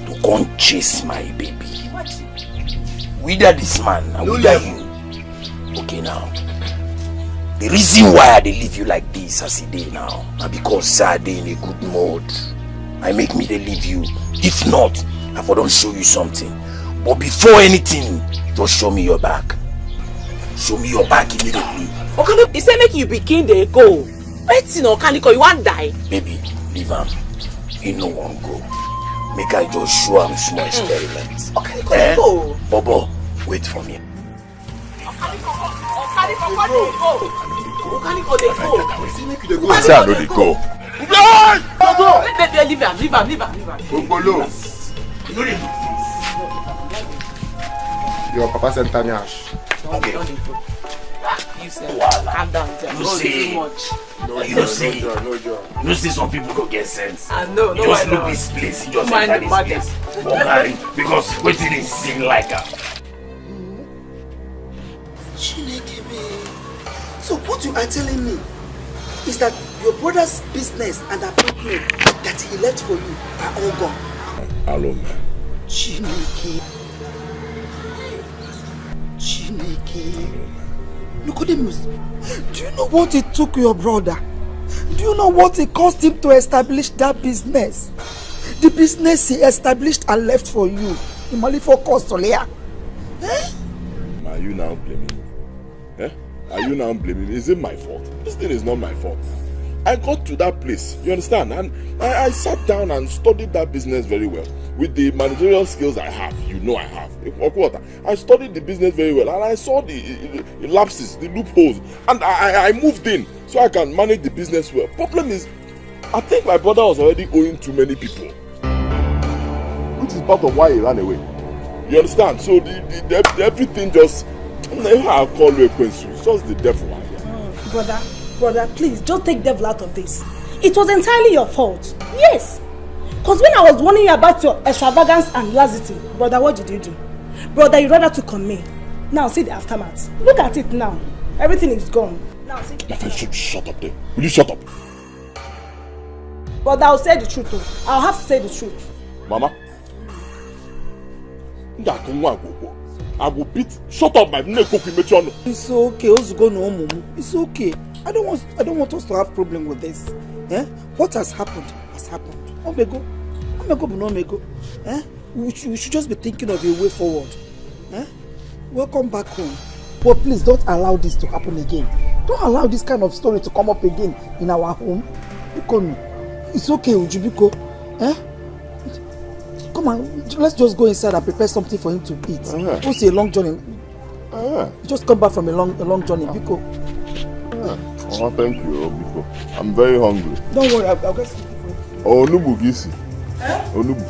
to come chase my baby. Whether this man and whether you, Okay now. The reason why I dey leave you like this as a day now, na because I dey in a good mood. I make me dey leave you. If not, I for don't show you something. But before anything, just show me your back. Show me your back immediately. Okay, he say make you begin dey go. Wait, no, Kaniko, you want die? Baby, leave him. He no one go. Make I just show him small experiment. Okay, go. Bobo, wait for me. I say I know the go. Leave him. Your papa sent Tanyash. Okay. You say, calm down. You say, too much. You see some people go get sense. I know. You just look this place. You just enter this place. Because waiting is sing like a. So what you are telling me is that your brother's business and apartment that he left for you are all gone? Hello, man. Chineke. Nicodemus, do you know what it took your brother? Do you know what it cost him to establish that business? The business he established and left for you. Imali for cost, Olia. Are you now blaming me? Eh? Are you now blaming me? Is it my fault? This thing is not my fault. I got to that place, you understand? And I sat down and studied that business very well. With the managerial skills I have, you know I have. I studied the business very well and I saw the lapses, the loopholes. And I moved in so I can manage the business well. Problem is, I think my brother was already owing too many people. Which is part of why he ran away. You understand? So the everything just... I'll call you a coincidence. It's just the devil. Brother, please, just take devil out of this. It was entirely your fault. Yes. Because when I was warning you about your extravagance and lassity, brother, what did you do? Brother, you rather took on me. Now see the aftermath. Look at it now. Everything is gone. Now see. My friend, shut up there. Will you shut up? Brother, I'll say the truth too. I'll have to say the truth. Mama? I will beat. Shut up, my neck. It's okay. It's okay. I don't want us to have problem with this. Eh? What has happened has happened. Omego. Eh? We should just be thinking of a way forward. Eh? Welcome back home. But please don't allow this to happen again. Don't allow this kind of story to come up again in our home. It's okay, Ujibiko. Eh? Come on, let's just go inside and prepare something for him to eat. It's a long journey. Just come back from a long journey, Biko. Oh, thank you, Biko. I'm very hungry. Don't worry, I'll get something for you. Oh, Nubu Gisi. Oh, Nubu.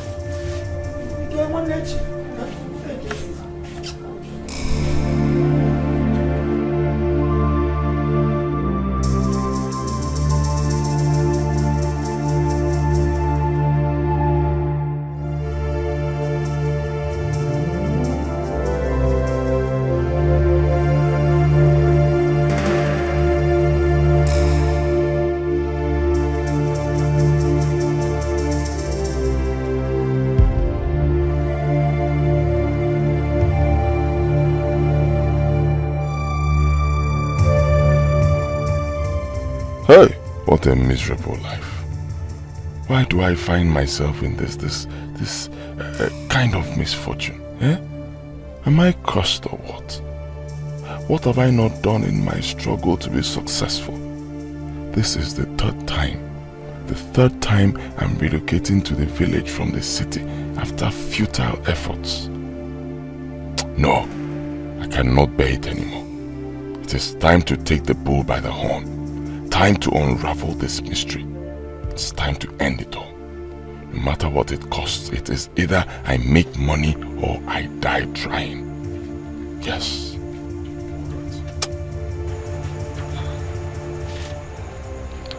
Hey, what a miserable life. Why do I find myself in this kind of misfortune? Eh? Am I cursed or what? What have I not done in my struggle to be successful? This is the third time. The third time I'm relocating to the village from the city after futile efforts. No, I cannot bear it anymore. It is time to take the bull by the horn. Time to unravel this mystery. It's time to end it all. No matter what it costs, it is either I make money or I die trying. Yes.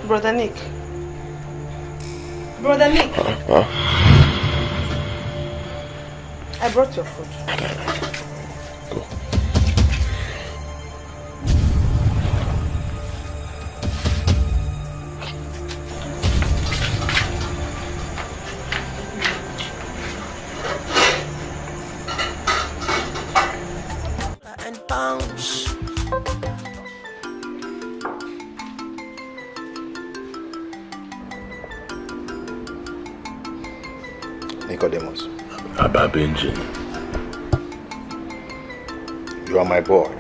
Brother Nick. Brother Nick. I brought your food. Go. And bounce. Nicodemus. Abba Benji. You are my boy.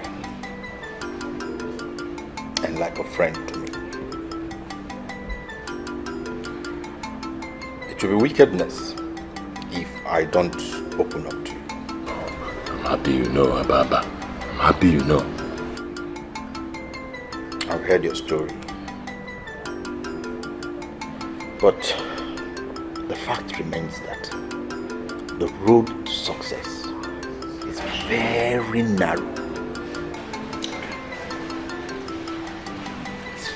And like a friend to me. It will be wickedness if I don't open up to you. I'm happy you know, Abba. I'm happy you know. I've heard your story. But the fact remains that the road to success is very narrow. It's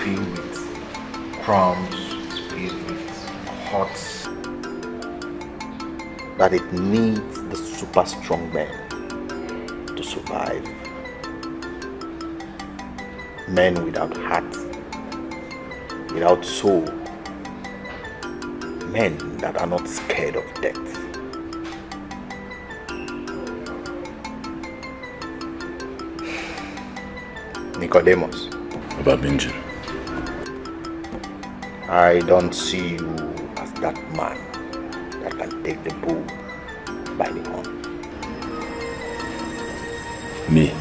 filled with crumbs, it's filled with huts, that it needs the super strong men to survive. Men without heart, without soul, men that are not scared of death. Nicodemus. Abba Benji. I don't see you as that man that can take the bull by the horn. Me?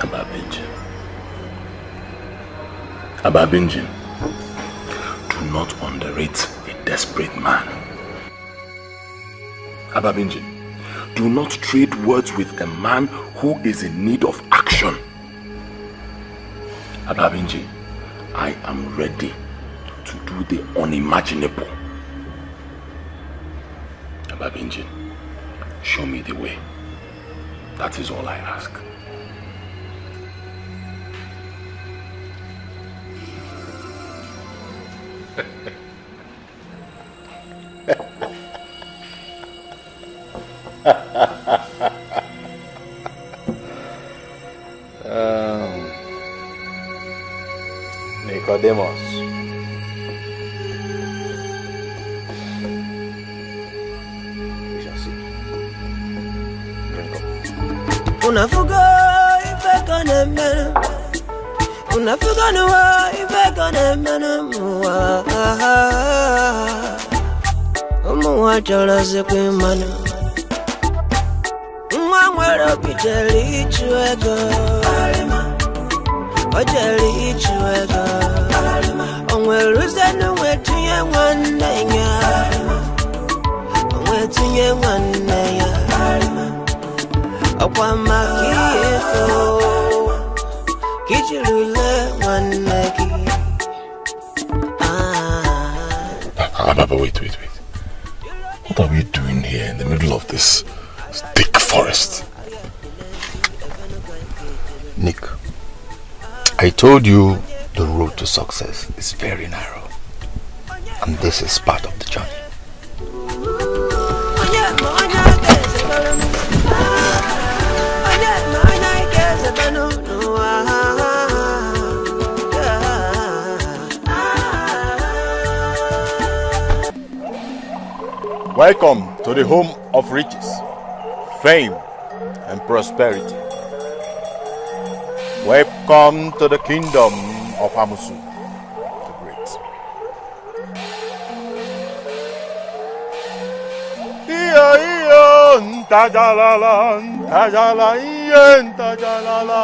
Abba Benji. Abba Benji, do not underrate a desperate man. Abba Benji, do not trade words with a man who is in need of action. Abba Benji, I am ready to do the unimaginable. Abba Benji, show me the way. That is all I ask. Nicodemus. We shall see. Drink up. Unafuga ife kone mene. Unafuga nuwa ife kone mene muwa. Umuwa chola sekwe manu. Mwangwero piteli chuego. Ojeli chuego. Onwero zenu wetuye wanenya. Wetuye wanenya. Okwa makiyeko. Kichilule waneki. Abba, wait. What are we doing here in the middle of this thick forest? Nick, I told you the road to success is very narrow. And this is part of the journey. Welcome to the home of riches, fame, and prosperity. Welcome to the kingdom of Amusu the Great. Iyo, ntajalala, ntajala, iyo, ntajalala,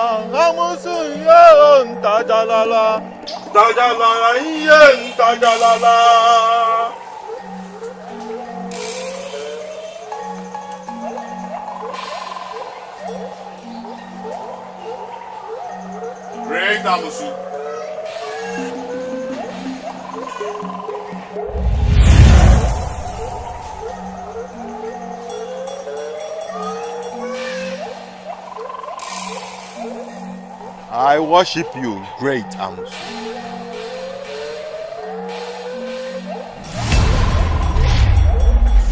Amusu, iyo, ntajalala, ntajalala, iyo, ntajalala. Great Amusu. I worship you, great Amusu.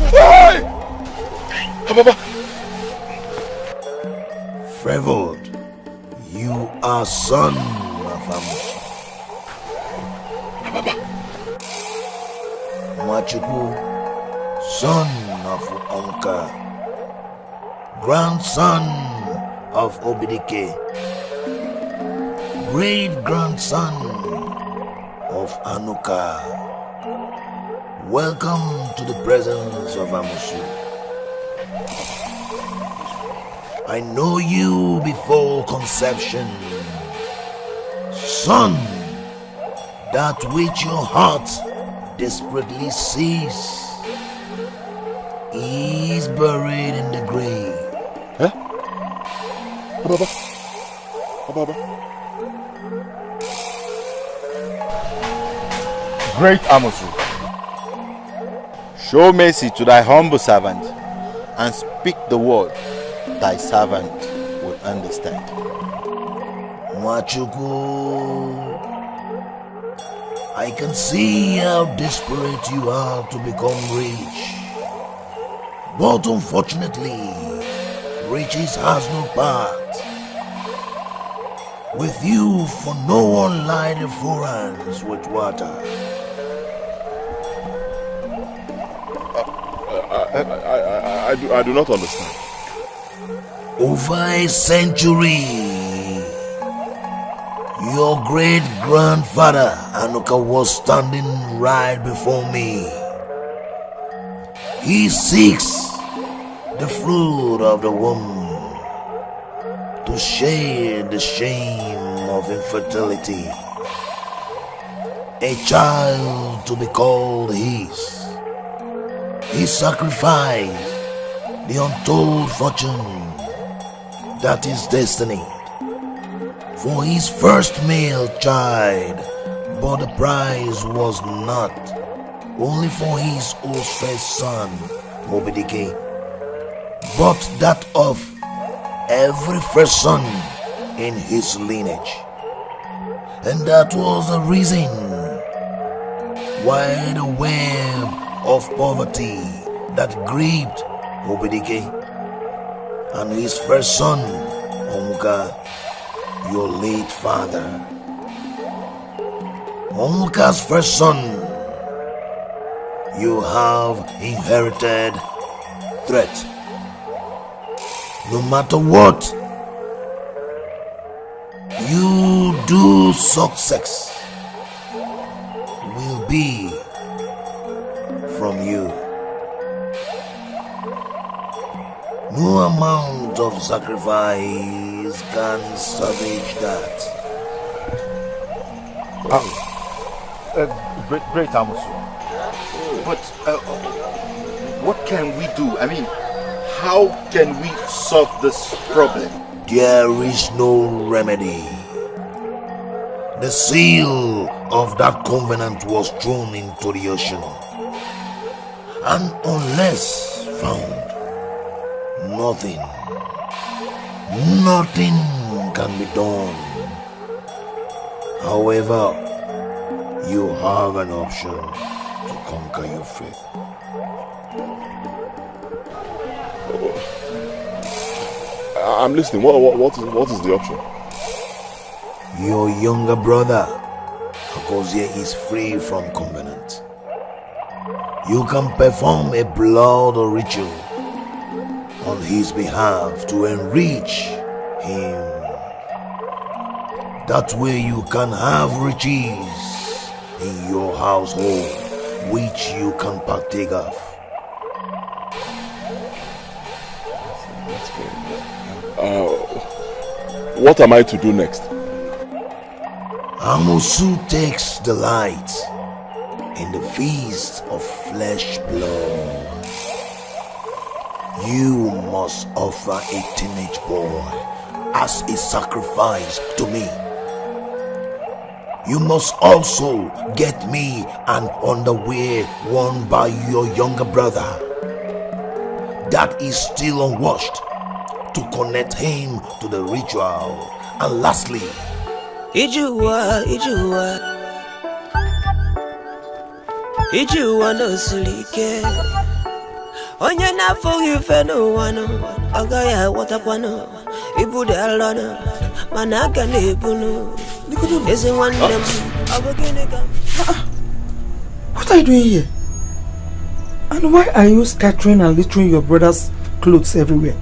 Hey! Frevold, you are son of Amusu. Mwachuku, son of Onka, grandson of Dikeh, great grandson of Anuka. welcome to the presence of Amosu. I know you before conception. Son, that which your heart desperately sees is buried in the grave. Huh? Ababa. Ababa. Great Amosu, show mercy to thy humble servant and speak the word thy servant will understand. Mwachuku, I can see how desperate you are to become rich. But unfortunately, riches has no part. With you, for no one light the forans with water. I do not understand. Over a century, your great-grandfather Anuka was standing right before me. He seeks the fruit of the womb to share the shame of infertility. A child to be called his. He sacrificed the untold fortune that is destined for his first male child, but the prize was not only for his own first son, Dikeh, but that of every first son in his lineage. And that was the reason why the web of poverty that gripped Dikeh and his first son, Omuka, your late father. Omuka's first son, you have inherited threat. No matter what you do, success will be from you. No amount of sacrifice can salvage that. Great Amosu. But what can we do? I mean, how can we solve this problem? There is no remedy. The seal of that covenant was thrown into the ocean. And unless found, nothing can be done. However, you have an option to conquer your fate. I'm listening. What is the option? Your younger brother, Akozie, is free from covenant. You can perform a blood ritual on his behalf to enrich him. That way you can have riches in your household which you can partake of. What am I to do next? Amosu takes delight in the feast of flesh blood. You must offer a teenage boy as a sacrifice to me. You must also get me an underwear worn by your younger brother that is still unwashed to connect him to the ritual. And lastly, Ijuwa no silike. Onye na forgive no one. Agaya watakwano. Ibude alona. Manaka nebunu. Is it one them? What are you doing here? And why are you scattering and littering your brother's clothes everywhere?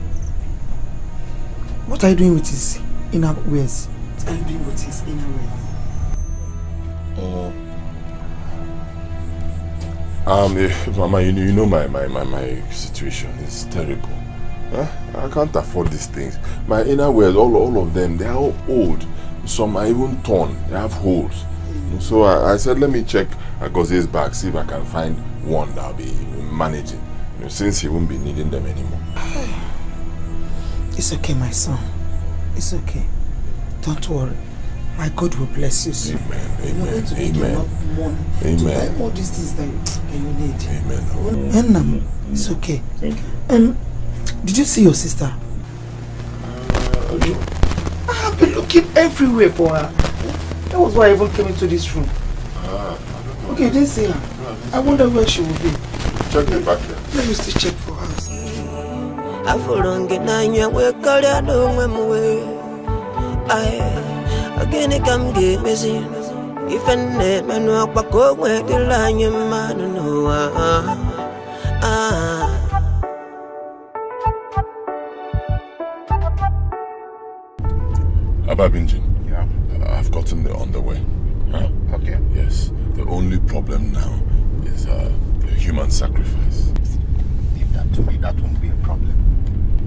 What are you doing with his inner wears? What are you doing with his inner wears? Mama, you know my situation is terrible. Huh? I can't afford these things. My inner wears, all of them, they are all old. Some are even torn. They have holes. So I said, let me check Agozie's bag, see if I can find one that I'll be managing. Since he won't be needing them anymore. It's okay, my son. It's okay. Don't worry. My God will bless you soon. Amen. You're going to make enough money to buy all these things that you need. Amen. It's okay. Did you see your sister? I have been looking everywhere for her. That was why I even came into this room. Okay, you didn't see her. I wonder where she will be. Check the back there. Let me still check for her. Again, it come get busy. If I never know what go where the line your man know. Ababinjin, yeah. I've gotten the underwear. Huh? Okay. Yes. The only problem now is the human sacrifice. Leave that to me. That won't be a problem.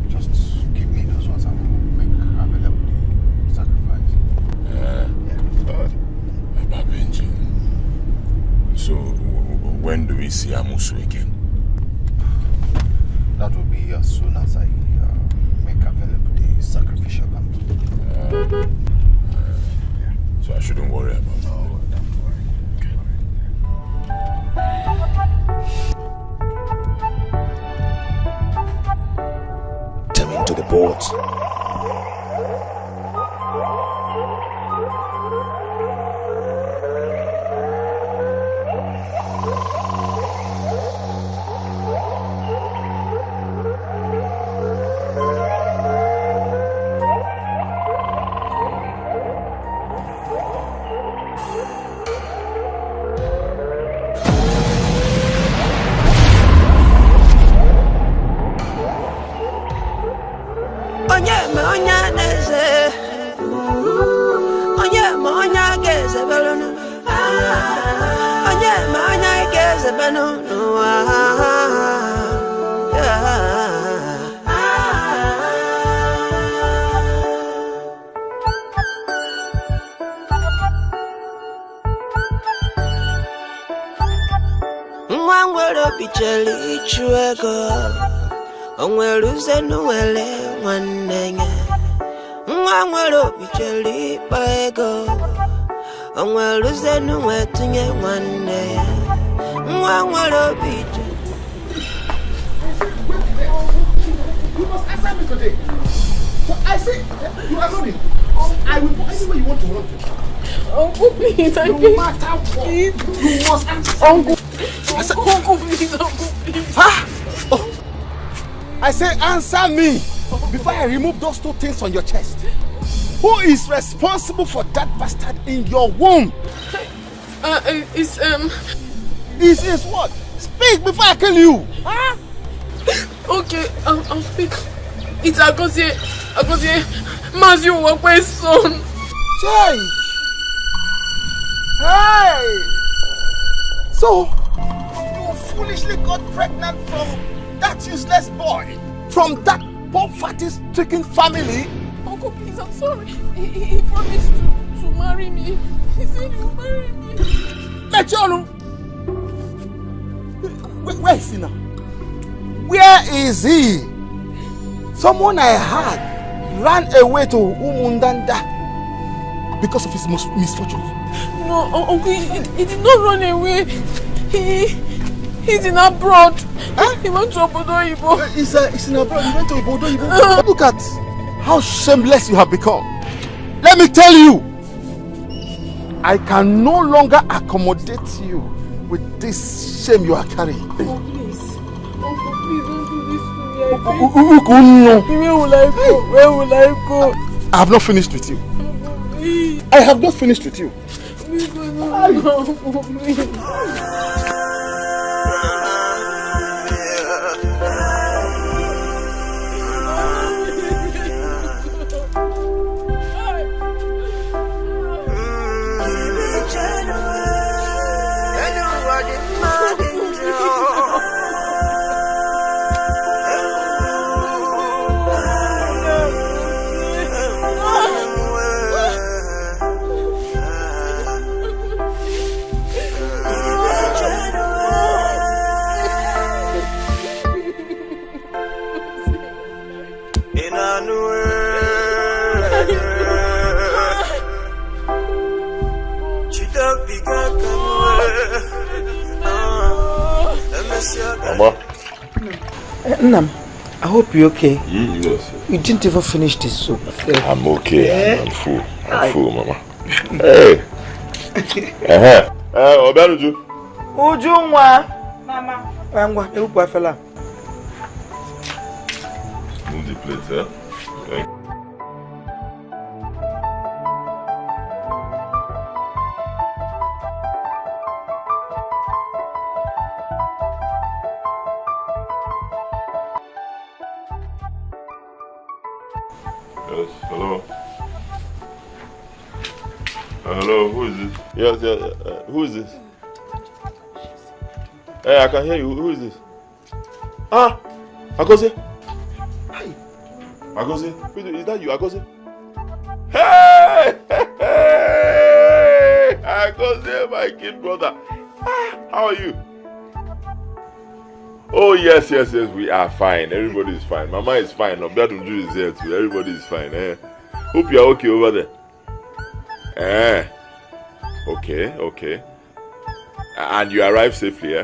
Just give me those ones and we'll make available the sacrifice. Ababinjin. So when do we see Amusu again? That will be as soon as I make available the sacrificial lamb. So I shouldn't worry about it. No, don't worry. Turning to the board. You must answer me today. So I say, you are running. I will go anywhere you want to run to. Uncle, please, I no matter what, you must answer. Uncle, Uncle, please, Uncle, please. Ah! Oh. I say, answer me before I remove those two things on your chest. Who is responsible for that bastard in your womb? It's what? Speak before I kill you. Huh? Okay, I'll speak. It's Agozie Maziu Wakwe's son. Change. Hey! So, you foolishly got pregnant from that useless boy? From that poverty-stricken family? Uncle, please, I'm sorry. He promised to marry me. He said he will marry me. Mechonu! Where is he now? Where is he? Someone I had ran away to Umundanda because of his misfortunes. No, Uncle, he did not run away. He's in abroad. Huh? He went to Obodo-Ibo. He's in abroad. He went to Obodo-Ibo. Look at how shameless you have become. Let me tell you, I can no longer accommodate you with this shame you are carrying. Oh, please. Uncle, please don't do this to me. Where will I go? Where will I go? I have not finished with you. Please. I have not finished with you. Please, please. Nam, I hope you're okay. Yes. You didn't even finish the soup. I'm okay. I'm full. I'm full, Mama. Hey. Obenuju. Ujunwa. Mama. Angwa, ebupa fella. Move the plate, huh? Okay. Yes, hello. Hello, who is this? Yes, who is this? Hey, I can hear you. Who is this? Ah, Akose. Hi. Akose, is that you, Akose? Hey, hey, Akose, my kid brother. Ah, how are you? Oh yes, we are fine. Everybody is fine. Mama is fine. Obiadunju is here too. Everybody is fine. Hope you are okay over there. Okay. And you arrived safely,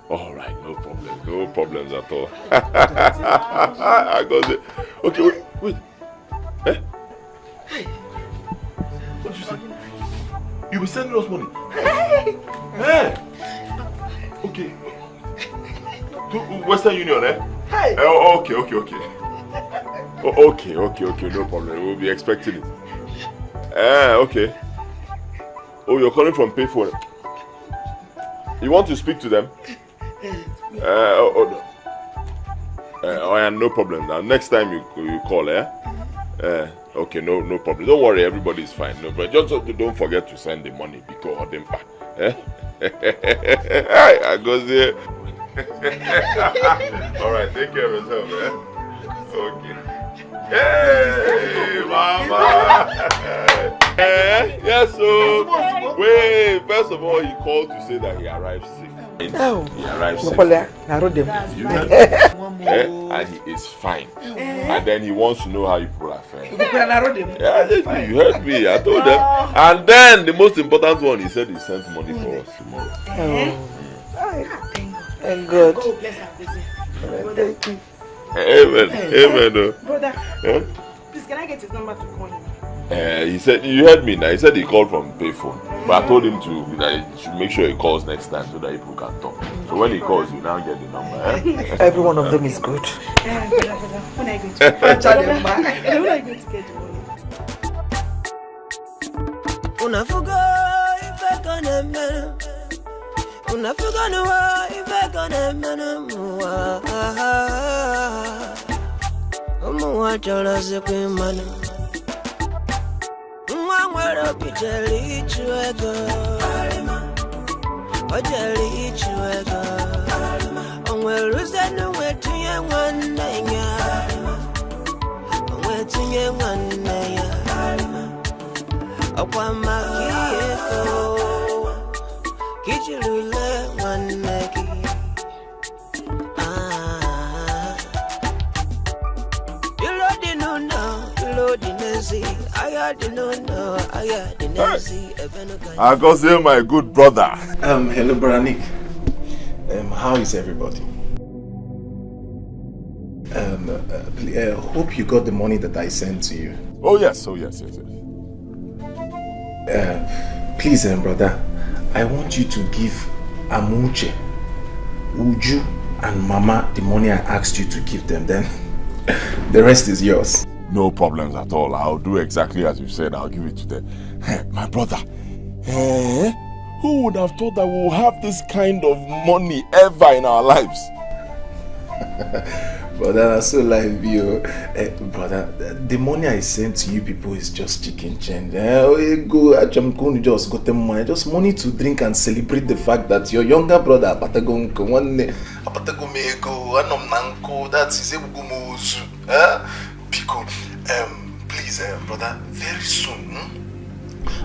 All right, no problems at all. I got it. Okay, wait. Hey. What did you say? You be sending us money. Hey. Okay. To Western Union, Hey. Okay. Okay, no problem. We'll be expecting it. Okay. Oh, you're calling from payphone. You want to speak to them? No problem. Now, next time you call, okay, no problem. Don't worry, everybody is fine. No, but just don't forget to send the money because of them. I go there. All right, take care of yourself, Okay. Hey, Mama. Yes, so wait. First of all, he called to say that he arrived safe. He arrived safe. And he is fine. And then he wants to know how you people are faring. Yeah, you heard me. I told them. And then the most important one, he said he sent money for us tomorrow. Thank God. God bless our business. Thank you. Amen. Brother, please can I get his number to call him? He said, you heard me now. He said he called from payphone. But I told him to should make sure he calls next time so that people can talk. So when he calls, you now get the number. Every one of them is good. Brother, when are you going to get the money? Unafuga ife kone mena. Unafuga nuwa ife kone mena muwa. Muwa chala zekwe mana. Mwangwero bijeli chuego. Ojeli chuego. Onwero zenu wetunye mwanenya. Wetunye mwanenya. Okwa makieko. Kichilule mwaneki. I go say my good brother. Hello, brother Nick. How is everybody? Hope you got the money that I sent to you. Oh yes. Please, brother, I want you to give Amuche, Uju, and Mama the money I asked you to give them. Then the rest is yours. No problems at all. I'll do exactly as you said. I'll give it to them. My brother, who would have thought that we'll have this kind of money ever in our lives? Brother, that's so live you. Brother, the money I sent to you people is just chicken change. Just got them money. Just money to drink and celebrate the fact that your younger brother, that is please, brother, very soon,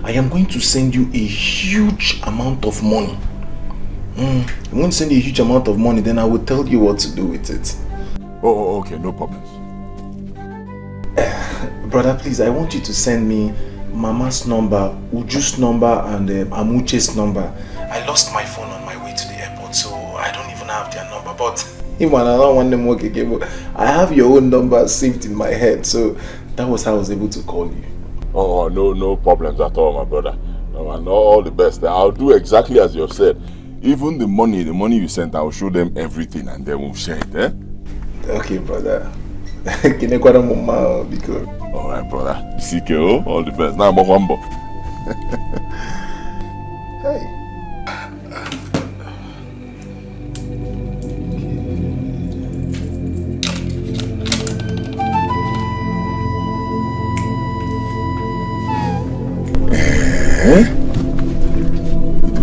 I am going to send you a huge amount of money. I'm going to send you a huge amount of money, then I will tell you what to do with it. Oh, okay, no problems. Brother, please, I want you to send me Mama's number, Uju's number, and Amuche's number. I lost my phone on my way to the airport, so I don't even have their number, but him and another one them work again. I have your own number saved in my head, so that was how I was able to call you. Oh, no problems at all, my brother. No, and all the best. I'll do exactly as you have said. Even the money you sent, I'll show them everything and then we'll share it, eh? Okay, brother. Alright, brother. Etiko, all the best. Now, Mwambo. Hey.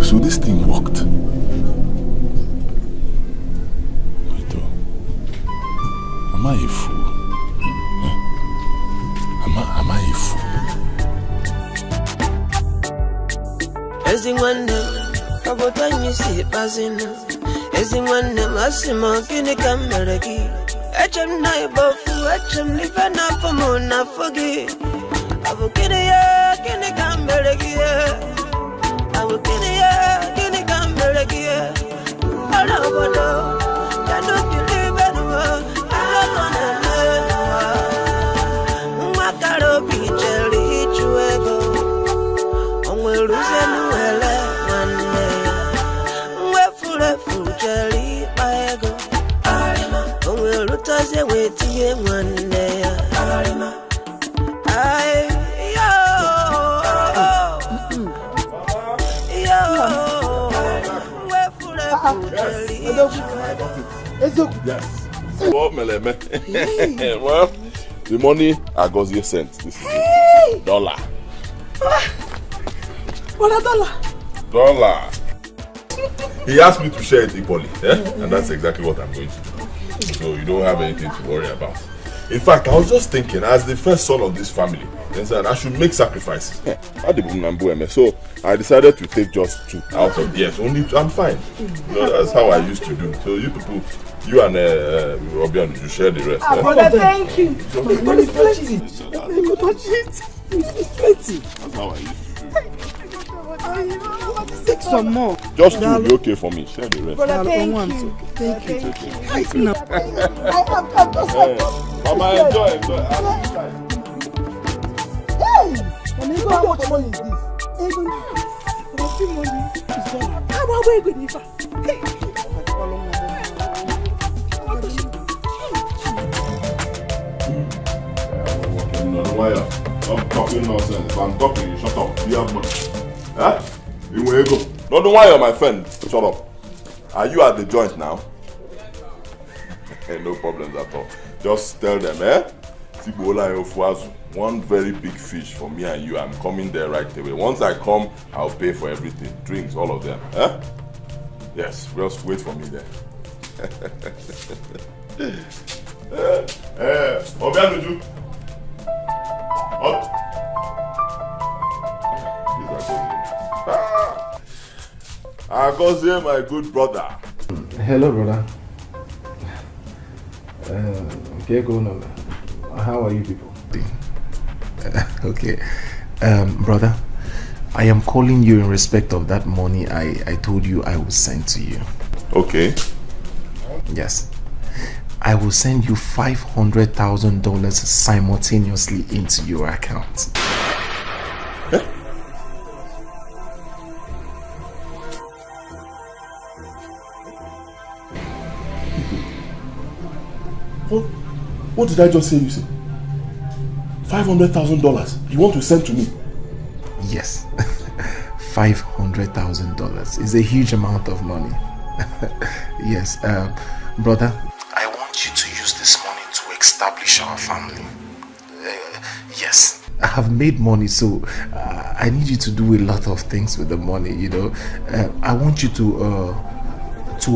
So this thing worked. Am I a fool? Am I a fool? Everyone them, you see passing. Everyone them, Asimo, Guinea Cameraki. HM Naibo, HM living up for Mona Fogi. I will get a Guinea Cameraki. I will get a Guinea Cameraki. I don't know. I don't believe anyone. I don't know. Makaro Picheli Chuego. On will lose anywhere one day. We're full of Jelly Bago. On will look us away to you one day. Yes. Well, Meleme. Well, the money Agozie sent. This is it. $1. What a dollar? $1. He asked me to share it equally, and that's exactly what I'm going to do. So you don't have anything to worry about. In fact, I was just thinking, as the first son of this family, I should make sacrifices. So I decided to take just 2 out of only 2. I'm fine. That's how I used to do. So you people, you and Robian, you share the rest. Brother, thank you. It's plenty. It's plenty. That's how I used to do. Take some more. Just 2 will be okay for me. Share the rest. Brother, thank you. Thank you. Mama, enjoy. Hey! How much money is this? Money is $1. How about we go Nifa? Hey! I'm talking nonsense. If I'm talking, you shut up. You have money. Huh? You will go. No, don't worry, my friend. Shut up. Are you at the joint now? No problems at all. Just tell them, one very big fish for me and you. I'm coming there right away. Once I come, I'll pay for everything. Drinks, all of them. Huh? Yes, just wait for me there. Obianuju. What? Agozie, my good brother. Hello, brother. Okay, go on. How are you people? Okay. Brother, I am calling you in respect of that money I told you I will send to you. Okay. Yes. I will send you $500,000 simultaneously into your account. What did I just say you said? $500,000 you want to send to me? Yes. $500,000 is a huge amount of money. Yes, brother, I want you to use this money to establish our family. Yes, I have made money, so I need you to do a lot of things with the money, you know. I want you to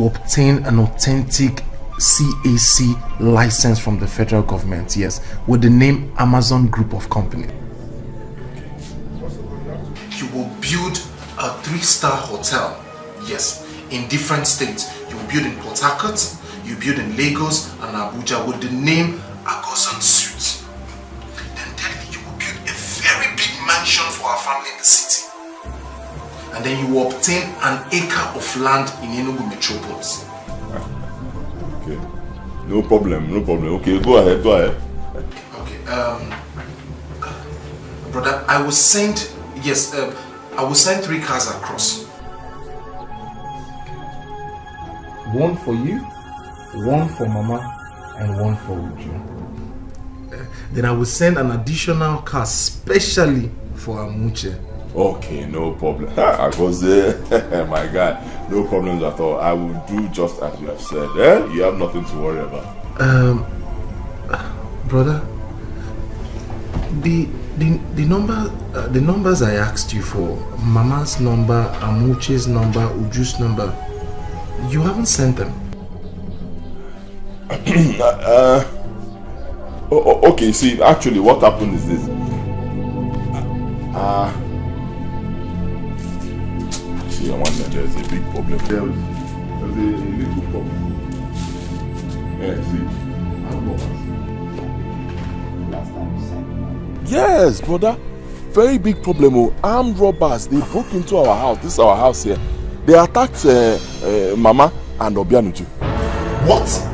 obtain an authentic CAC license from the federal government, yes, with the name Amazon Group of Company. You will build a 3-star hotel, yes, in different states. You will build in Port Harcourt, you build in Lagos and Abuja with the name Agozan Suite. Then thirdly, you will build a very big mansion for our family in the city. And then you will obtain an acre of land in Enugu Metropolis. Okay. No problem. Okay, go ahead. Okay, brother, I will send 3 cars across. One for you, one for Mama, and one for Uju. Then I will send an additional car specially for Amuche. Okay, no problem. I go there. My guy, no problems at all. I will do just as you have said. You have nothing to worry about. Brother, the numbers I asked you for, Mama's number, Amuche's number, Uju's number, you haven't sent them. Okay, see, actually what happened is this. See, I wonder there's a big problem. There's a little problem. Yeah, see. Yes, brother. Very big problem. Armed robbers, they broke into our house. This is our house here. They attacked Mama and Obianuju. What?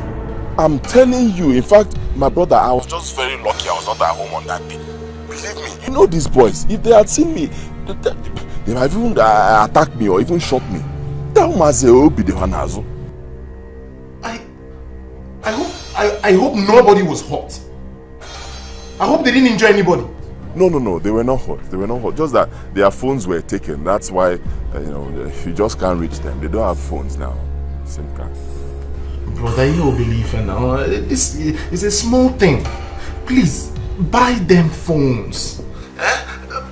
I'm telling you, in fact, my brother, I was just very lucky I was not at home on that day. Believe me, you know these boys, if they had seen me, they might even attack me or even shot me. That must be the one as well. I hope nobody was hurt. I hope they didn't injure anybody. No, they were not hurt. Just that their phones were taken. That's why, you just can't reach them. They don't have phones now. SIM card. Brother, you don't believe it now. This is a small thing. Please, buy them phones.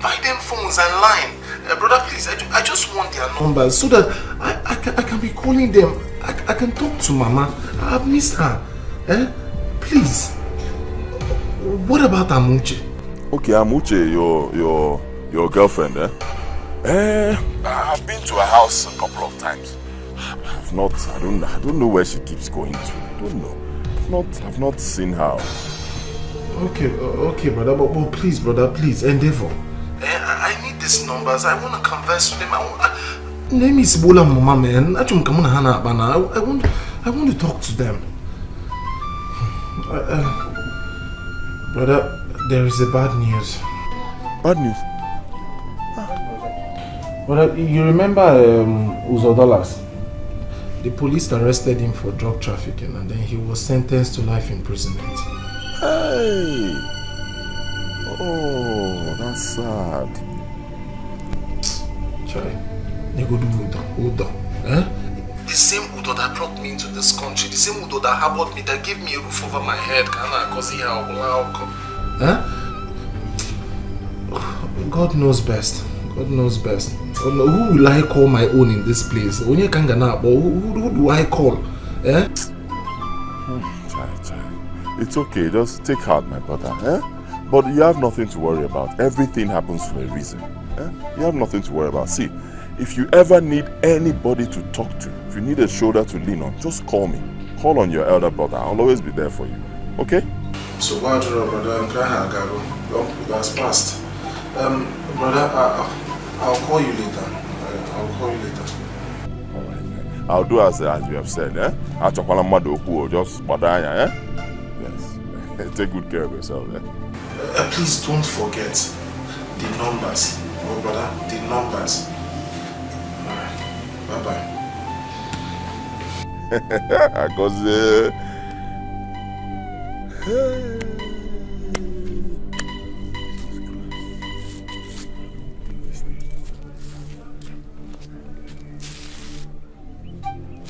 Buy them phones and line. Brother, please, I just want their numbers so that I can be calling them. I can talk to Mama. I've missed her. Please. What about Amuche? Okay, Amuche, your girlfriend, I've been to her house a couple of times. I don't know where she keeps going to. I don't know. I've not seen her. Okay, brother, but please, brother, please, endeavor. I need these numbers. I want to converse with them. Name is Bola Mama, man. I want to talk to them. Brother, there is a bad news. Bad news? Brother, you remember Uzo Dollars? The police arrested him for drug trafficking and then he was sentenced to life imprisonment. Hey! Oh, that's sad. Chai, they go do Udo. The same Udo that brought me into this country, the same Udo that harbored me, that gave me a roof over my head. God knows best. God knows best. Who will I call my own in this place? Who do I call? It's okay, just take heart, my brother. But you have nothing to worry about. Everything happens for a reason. You have nothing to worry about. See, if you ever need anybody to talk to, if you need a shoulder to lean on, just call me. Call on your elder brother. I'll always be there for you. Okay? So, brother, that's past. Brother, I'll call you later. Alright. I'll do as you have said, just badaya, Yes. Take good care of yourself, Please don't forget the numbers. Oh, brother, the numbers. Alright. Bye-bye. Because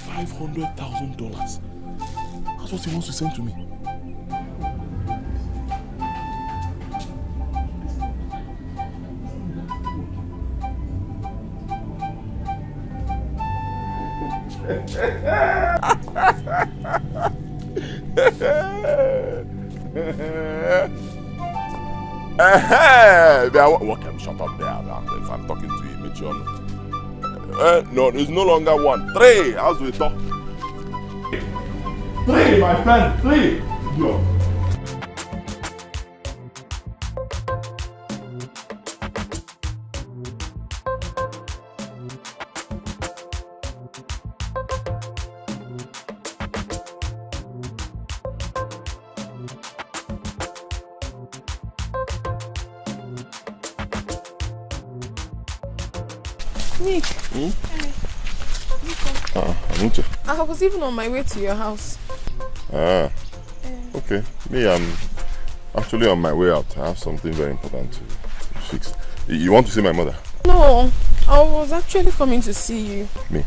$500,000. That's what he wants to send to me. Welcome, shut up there. If I'm talking to you, make sure. No, there's no longer 1. 3. How's we talk? 3, my friend. 3. Yo. Nick. I was even on my way to your house. Okay. Me, I'm actually on my way out. I have something very important to fix. You want to see my mother? No, I was actually coming to see you. Me?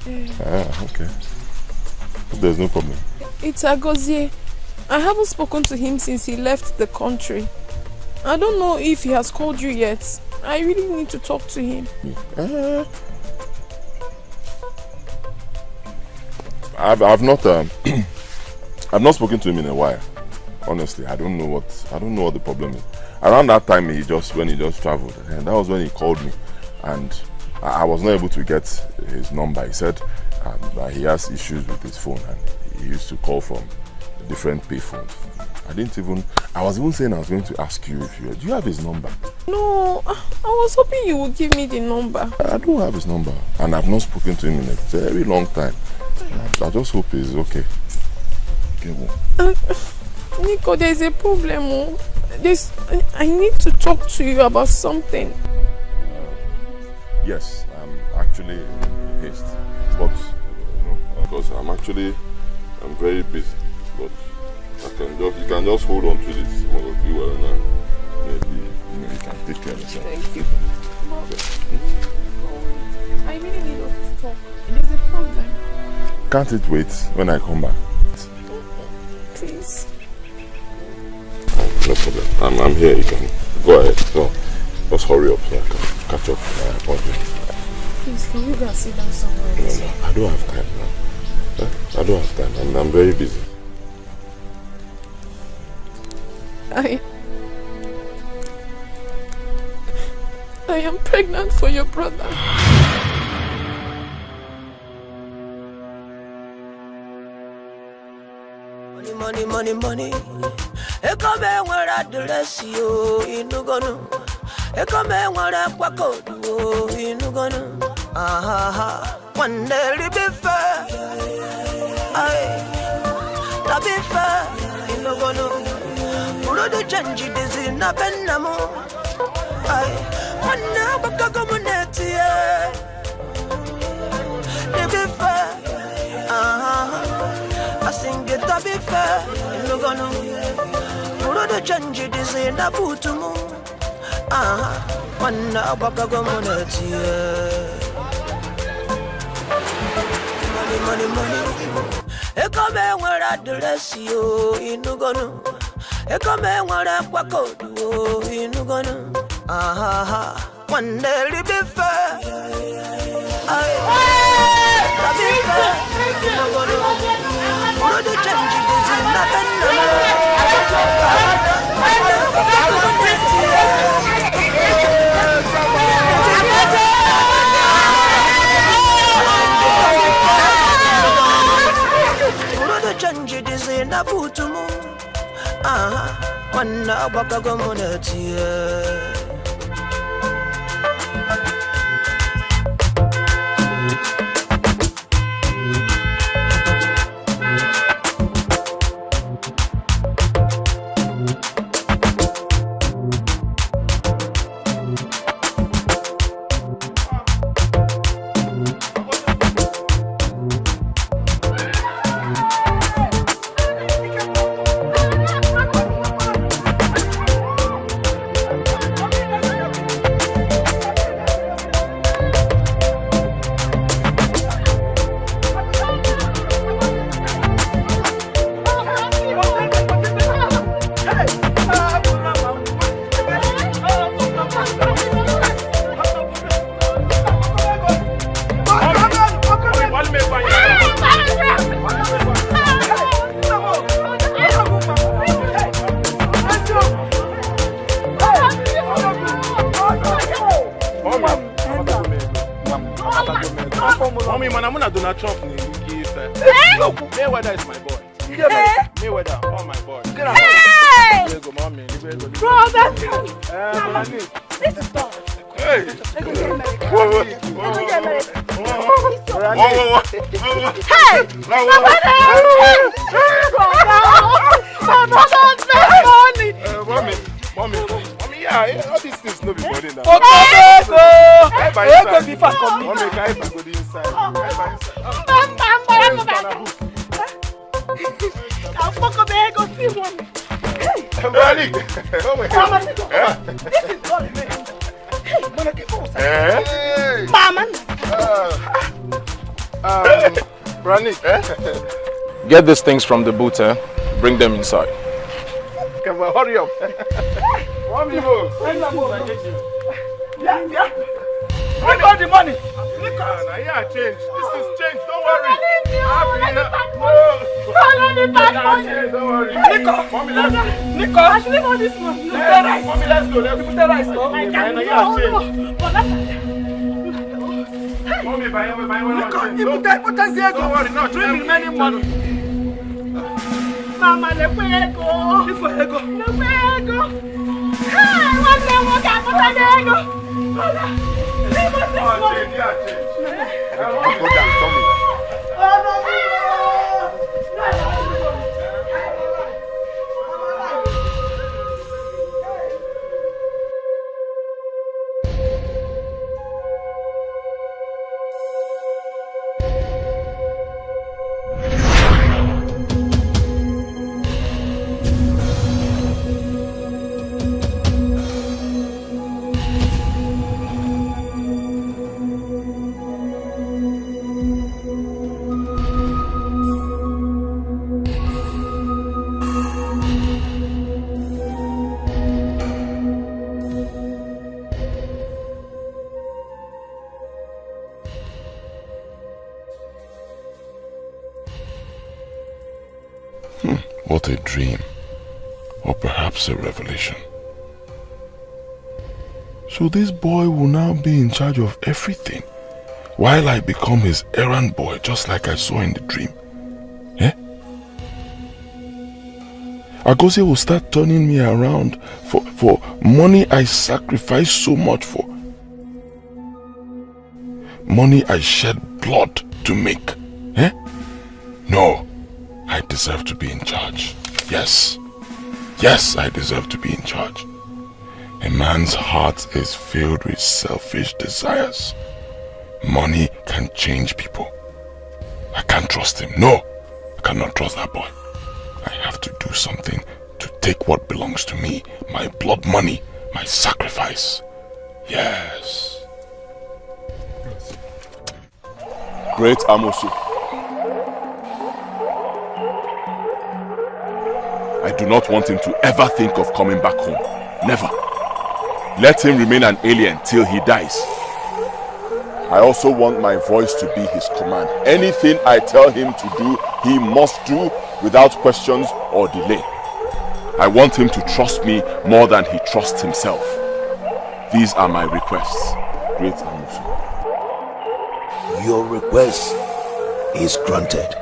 Okay. But there's no problem. It's Agozie. I haven't spoken to him since he left the country. I don't know if he has called you yet. I really need to talk to him. I've not I've not spoken to him in a while. Honestly, I don't know what the problem is. Around that time when he just traveled, and that was when he called me, and I was not able to get his number. He said that he has issues with his phone and he used to call from different pay phones. I was even saying I was going to ask you do you have his number? No, I was hoping you would give me the number. I don't have his number, and I've not spoken to him in a very long time. I just hope he's okay. Nico, there's a problem. I need to talk to you about something. Yes, I'm actually in haste, but because I'm very busy. But you can just hold on to this molecule well now. Maybe you can take care of yourself. Thank you. I really need to talk. There's a problem. Can't it wait when I come back? Please. No problem. I'm here. You can go ahead. So just hurry up so I can catch up with my appointment. Please, can you go and sit down somewhere else? No, I don't have time now. I don't have time. I'm very busy. I am pregnant for your brother. Money. Ekome wara dressio inugonu. Ekome wara kwakodu inugonu. One day be fair. Be fair inugonu. Murodo change this in a penamo. One now bakagomuneti. Be fair. I sing it to be fair. No gonna Murodo change this in a bootumu. One now bakagomuneti. Money. Ekome wara dressio inugonu. Ekome wara kwakodu inugonu. One day be fair. Be fair. Inugonu. Murodo change this in a penamo. Change this in a bootumu. One now bakagomuneti. Mommy, man, I'm gonna do not Trump. Mayweather is my boy. Mayweather, oh my boy. Hey! Brother! This is done. Hey! Whoa. Hey! My brother's money! Mommy, yeah, all these things no be money now. Hey! Hey, Get these things from the booth, eh? Bring them inside. Come on, hurry up. One minute. Yeah. Bring all the money. Yeah, change. This is change. Don't worry. Don't worry. Nico, I should leave all this money. Mommy, let's go. Let's put the rice. No, I can't. Mommy, buy one. Put us here. Don't worry. No, bring remaining money. Mama, let's go. Hey, one day, walk out. Put us there. What a dream, or perhaps a revelation. So this boy will now be in charge of everything, while I become his errand boy, just like I saw in the dream. Eh? Agozie will start turning me around for money I sacrificed so much for. Money I shed blood to make. Eh? No. I deserve to be in charge. Yes. Yes, I deserve to be in charge. A man's heart is filled with selfish desires. Money can change people. I can't trust him. No, I cannot trust that boy. I have to do something to take what belongs to me. My blood money, my sacrifice. Yes. Great Amosu. I do not want him to ever think of coming back home. Never. Let him remain an alien till he dies. I also want my voice to be his command. Anything I tell him to do, he must do without questions or delay. I want him to trust me more than he trusts himself. These are my requests. Great Amusu. Your request is granted.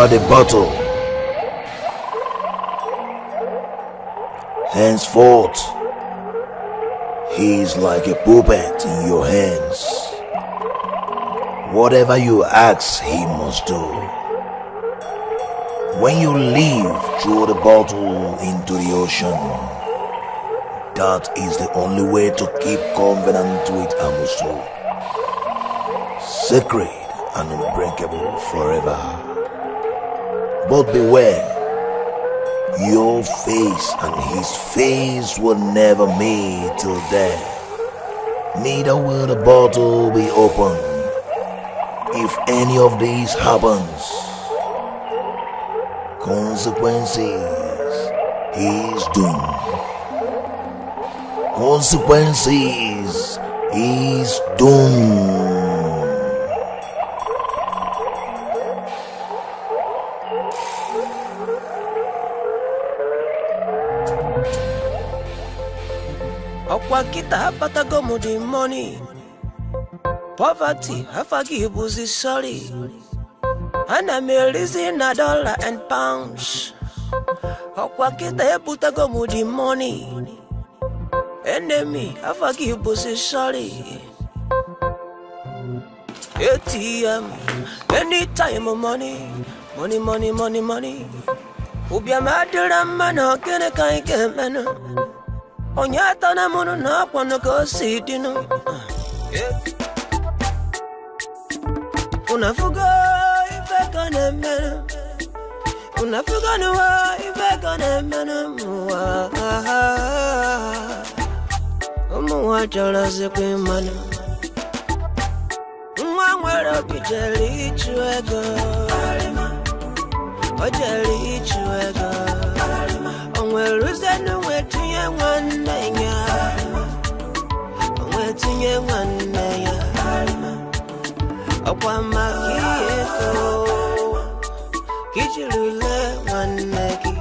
The bottle. Henceforth, he is like a puppet in your hands. Whatever you ask, he must do. When you leave, throw the bottle into the ocean. That is the only way to keep covenant with Amusu. Sacred and unbreakable forever. But beware, your face and his face will never meet till death. Neither will the bottle be opened. If any of these happens, consequences is doomed. Consequences is doomed. Okwa kita patago mo the money. Poverty, I forgive was sorry. And I'm raising a dollar and pounds. Okwa kita patago mo the money. Enemy, I forgive was sorry. ATM, anytime of money. Money, money, money, money. Ubia madura mano kene kai ke meno. Onyata na mono na kwano ko sidino. Unafuga ife kane meno. Unafuga nuwa ife kane meno. Muwa jala se kwe mano. Mwangwero kijeli chuego. Ojeli chuego. Onweruze nuwetunye wanenya. Onwetunye wanenya. Okwama kiyeko. Kichilule waneki.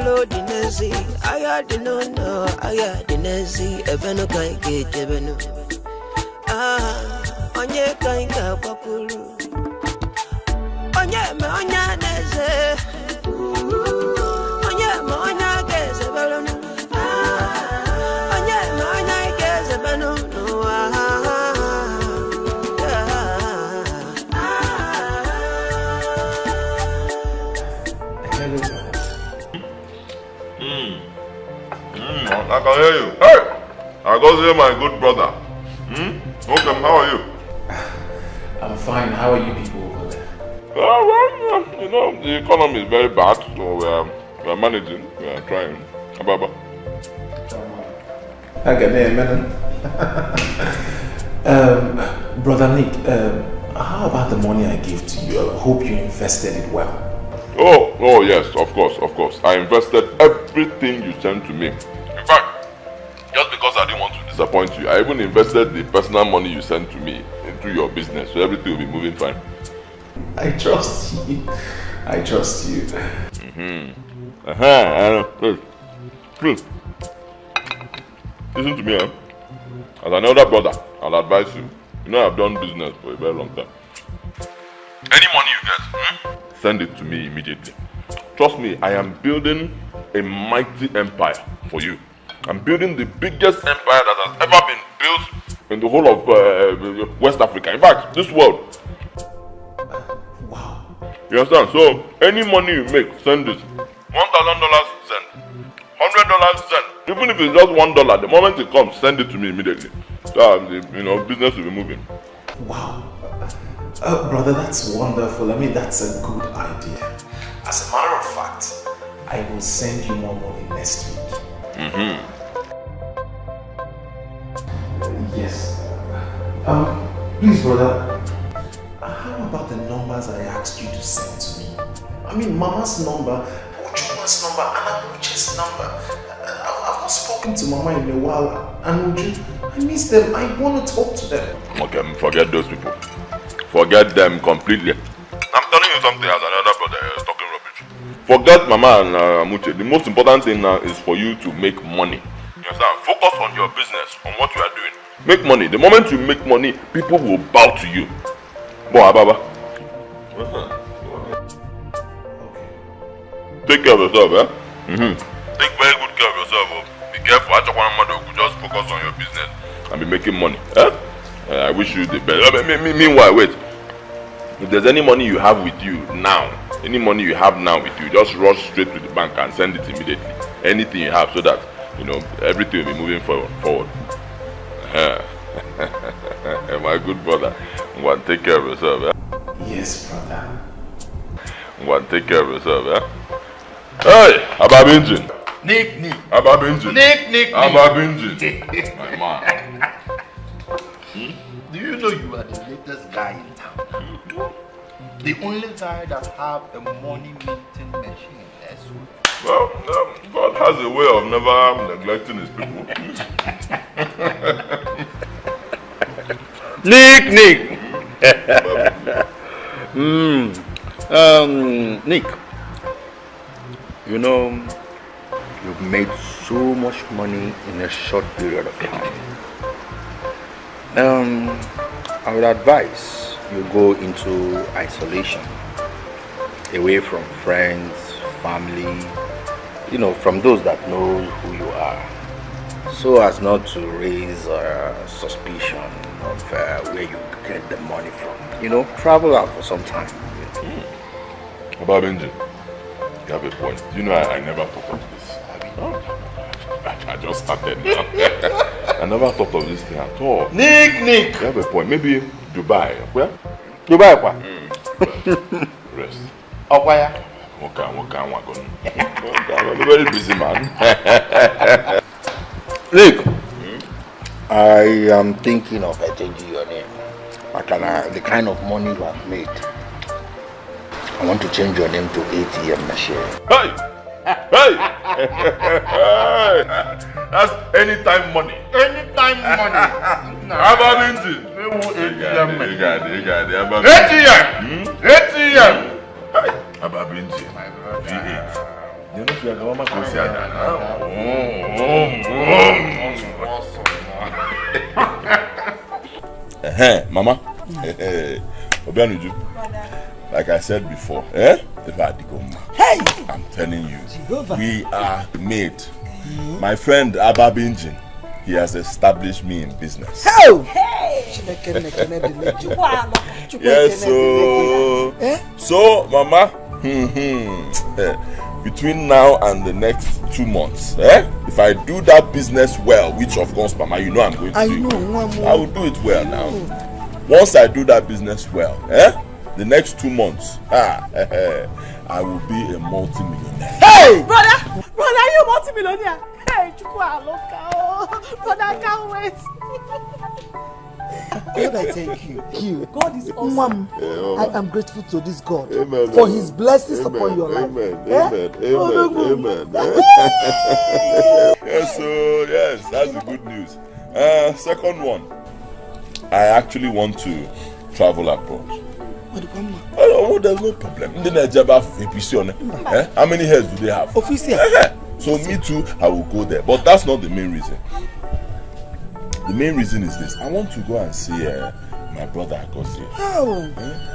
You dinezi. Aya dinono. Aya dinezi. Ebeno kaike jebeno. Onye kainga bakulu. Onye me onya neze. Onye me onya geze belonu. Onye me onya geze belonu. I can hear you. Hey! I go see my good brother. Okay, how are you? I'm fine. How are you people over there? Well, you know, the economy is very bad, so we're managing, we're trying. Ababa. Okay, man. Brother Nick, how about the money I gave to you? I hope you invested it well. Oh yes, of course. I invested everything you sent to me. In fact, just because I didn't want to disappoint you, I even invested the personal money you sent to me into your business, so everything will be moving fine. I trust you. Please. Listen to me, eh? As an elder brother, I'll advise you. You know I've done business for a very long time. Any money you get, send it to me immediately. Trust me, I am building a mighty empire for you. I'm building the biggest empire that has ever been built in the whole of West Africa. In fact, this world. Wow. You understand? So, any money you make, send it. $1,000, send. $100, send. Even if it's just $1, the moment it comes, send it to me immediately. So, business will be moving. Wow. Brother, that's wonderful. I mean, that's a good idea. As a matter of fact, I will send you more money next week. Yes. Please, brother, how about the numbers I asked you to send to me? I mean, Mama's number, Ujuma's number, and Amuche's number. I've not spoken to Mama in a while, and Uju, I miss them. I want to talk to them. Okay, forget those people. Forget them completely. I'm telling you something as another brother is talking rubbish. Forget Mama and Amuche. The most important thing now is for you to make money. You understand? Focus on your business, on what you are doing. Make money. The moment you make money, people will bow to you. Boy, Baba. Take care of yourself, eh? Take very good care of yourself. Be careful. I just focus on your business and be making money. Eh? I wish you the best. Meanwhile, wait. If there's any money you have with you now, with you, just rush straight to the bank and send it immediately. Anything you have, so that everything will be moving forward. My good brother, go and take care of yourself. Eh? Yes, brother. Go and take care of yourself. Eh? Hey, Ababinjin. Nick. Ababinjin. Nick. Ababinjin. My man. Do you know you are the latest guy in town? The only guy that have a money minting machine. That's well, God has a way of never neglecting his people. Nick. Nick, You know, you've made so much money in a short period of time. I would advise you go into isolation, away from friends, family, you know, from those that know who you are, so as not to raise suspicion of where you get the money from. You know, travel out for some time. About Benji, you have a point. You know, I never thought of this. I just started now. I never thought of this thing at all. Nick! You have a point. Maybe Dubai. Where? Dubai, what? Rest. Oh, where? I'm a very busy man. Nick, I am thinking of changing your name. The kind of money you have made, I want to change your name to ATM machine. Hey! Hey! That's anytime money. Anytime money. Ababenji. ATM. ATM. Ababenji. V8. You know if you are going to see that now. Mama. Obianuju. Like I said before, hey! I'm telling you, we are made. My friend Ababinjin, he has established me in business. Yes, so Mama, between now and the next 2 months, if I do that business well, which of course, Mama, you know I'm going to do, I will do it well now. Once I do that business well, the next 2 months, I will be a multi-millionaire. Hey! Brother, are you a multi-millionaire? Hey, brother, I can't wait. God, I thank you. God is awesome. I am grateful to this God Amen, for his blessings upon your life. Amen. Yes, that's the good news. Second one, I actually want to travel abroad. Oh, there's no problem. How many hairs do they have? So me too, I will go there. But that's not the main reason. The main reason is this. I want to go and see my brother Agozie.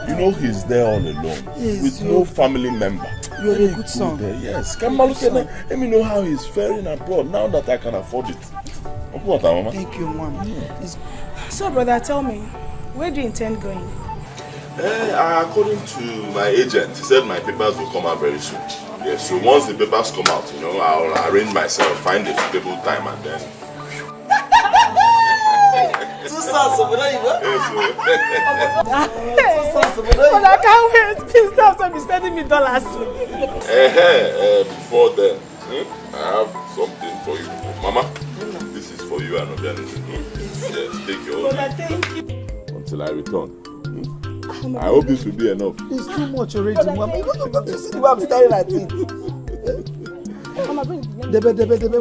You know he's there all alone with no family member. You're a good son. Yes. Let me know how he's faring abroad now that I can afford it. Thank you, Mom. So, brother, tell me, where do you intend going? According to my agent, he said my papers will come out very soon. Yes, so once the papers come out, you know, I'll arrange myself, find a suitable time, and then. But I can't wait. Please stop sending me dollars. Before then, I have something for you, Mama. This is for you and Obianuju. Yes, take your own. Thank you. Until I return. I hope this will be enough. It's too much already, Mama. You don't see the way I'm staring at it.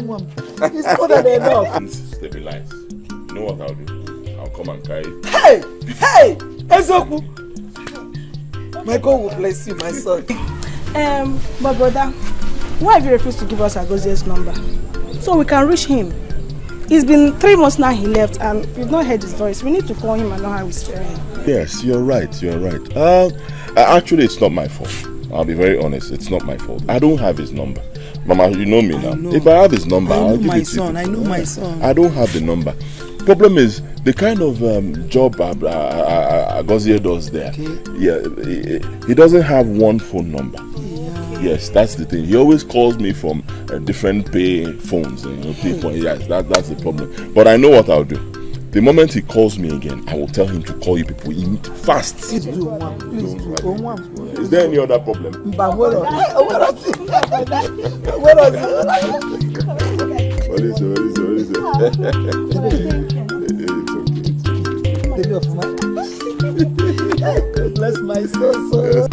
Mom. It's more than enough. Stabilize. You know what I'll do? I'll come and carry. Hey! Ezoku! My God will bless you, my son. But brother, why have you refused to give us Agozie's number? So we can reach him. It's been 3 months now he left and we've not heard his voice. We need to call him and know how he's faring. Yes, you're right. Actually, it's not my fault. I'll be very honest. It's not my fault. I don't have his number. Mama, you know me now. If I have his number, I'll give it to you. I know my son. I don't have the number. Problem is, the kind of job Agozie does there, he doesn't have one phone number. Yes, that's the thing. He always calls me from different pay phones. Yes, that's the problem. But I know what I'll do. The moment he calls me again, I will tell him to call you people fast. Please do, Mom. Please do. Is there any other problem? What is it? God bless my soul.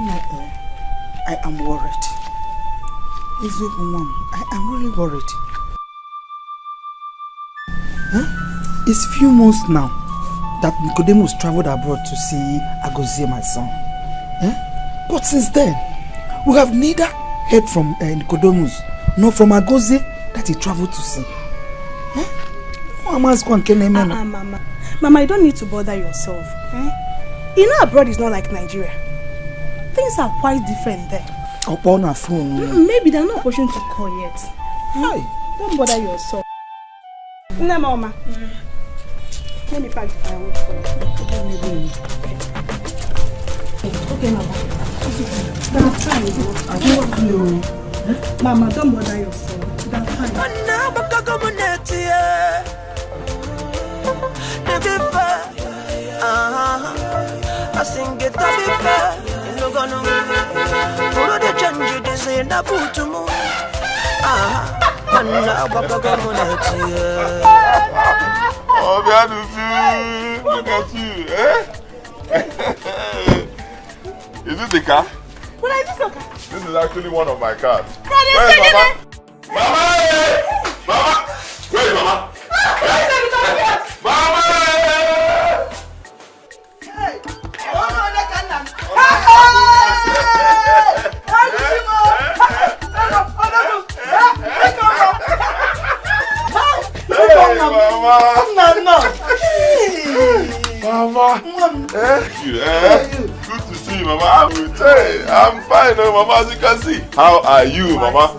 I am worried. I am really worried. Huh? It's few months now that Nicodemus traveled abroad to see Agozie, my son. Huh? But since then, we have neither heard from Nicodemus nor from Agozie that he traveled to see. Mama, you don't need to bother yourself. You know abroad is not like Nigeria. Things are quite different there. Upon a phone. Maybe they're not pushing to call yet. Don't bother yourself. No, Mama. Let me pack the firewood for you. Okay, Mama. I'm trying. I don't want you. Mama, don't bother yourself. That's fine. I sing it to be fair. You know gonna follow the change they say na put to move. Anna baka community. Oh, Bianusi, look at you, Is this the car? What is this car? This is actually one of my cars. Where's Mama? Mama! Where is Mama? Mama! Mama! Good to see you, Mama. I'm fine, Mama, as you can see. How are you, Mama?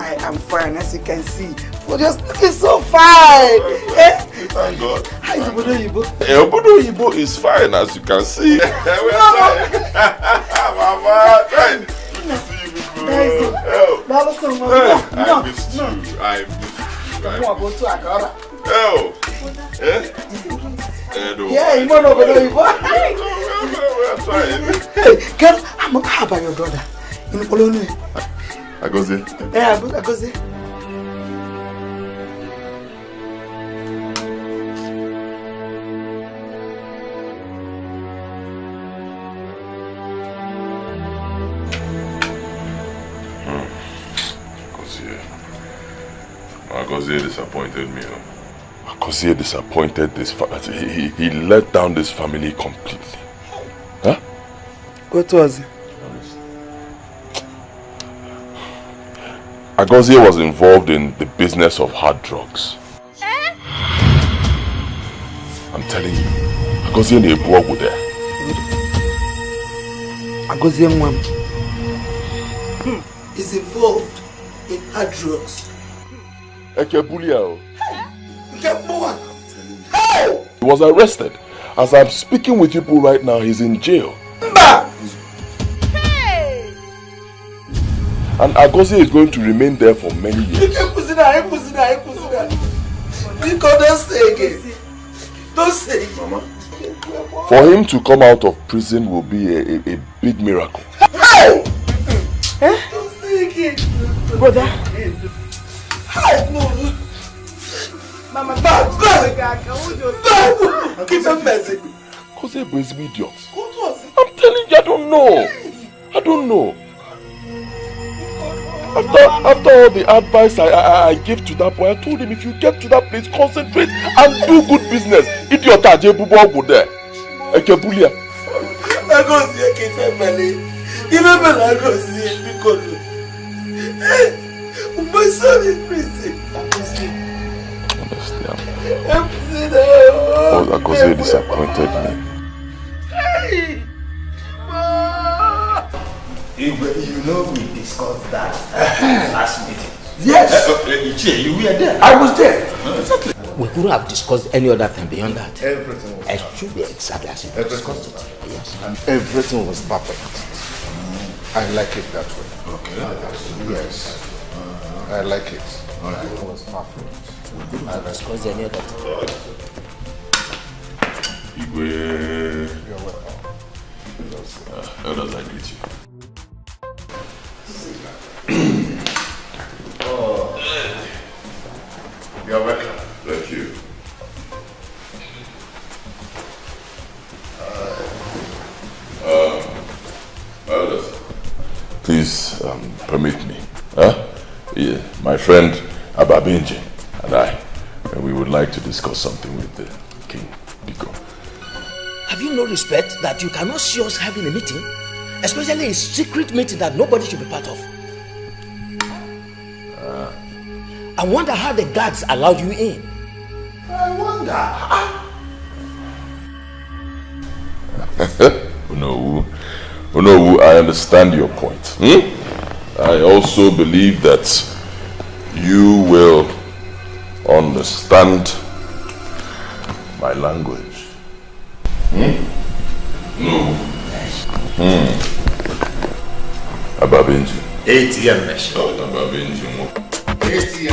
I am fine, as you can see. You're just looking so fine. Thank God. How is Obodo Oyibo? Obodo Oyibo is fine, as you can see. Mama, good to see you, people. I missed you. I missed you. Oh. Yeah, you know Obodo Oyibo. Hey, girl, how about your brother? In Cologne? Agozie. Yeah, Agozie. Agozie disappointed me. Agozie disappointed this family. He let down this family completely. Huh? What was it? Agozie was involved in the business of hard drugs. I'm telling you, Agozie and Ebu were there. Agozie is involved in hard drugs. Ekebulia. He was arrested. As I'm speaking with you people right now, he's in jail. And Agozie is going to remain there for many years. Don't say again. Don't say it, Mama. For him to come out of prison will be a big miracle. Hey! Don't say again. Brother. No. Mama, keep on messing. Agozie is an idiot. I'm telling you, I don't know. After all the advice I give to that boy, I told him if you get to that place, concentrate and do good business. Idiot Ajebubo go there. Ekebulia. Agozie Kefemele. Even when Agozie because my son is prison. Oh, Agozie disappointed me. Hey! You know we discussed that last meeting. Yes! You were there. I was there. Exactly. We couldn't have discussed any other thing beyond that. Everything was perfect. Exactly as you discussed it. Yes. And everything was perfect. I like it that way. Okay. Yes. I like it. It was perfect. We couldn't have discussed any other thing. Igwe. You're welcome. How does I greet you? You're welcome. Thank you. please permit me. Huh? Yeah, my friend Ababenji and we would like to discuss something with the king, Etiko. Have you no respect that you cannot see us having a meeting? Especially a secret meeting that nobody should be part of. I wonder how the guards allowed you in. I wonder. No, I understand your point. I also believe that you will understand my language. No. Ababenji. ATM machine. Ababenji.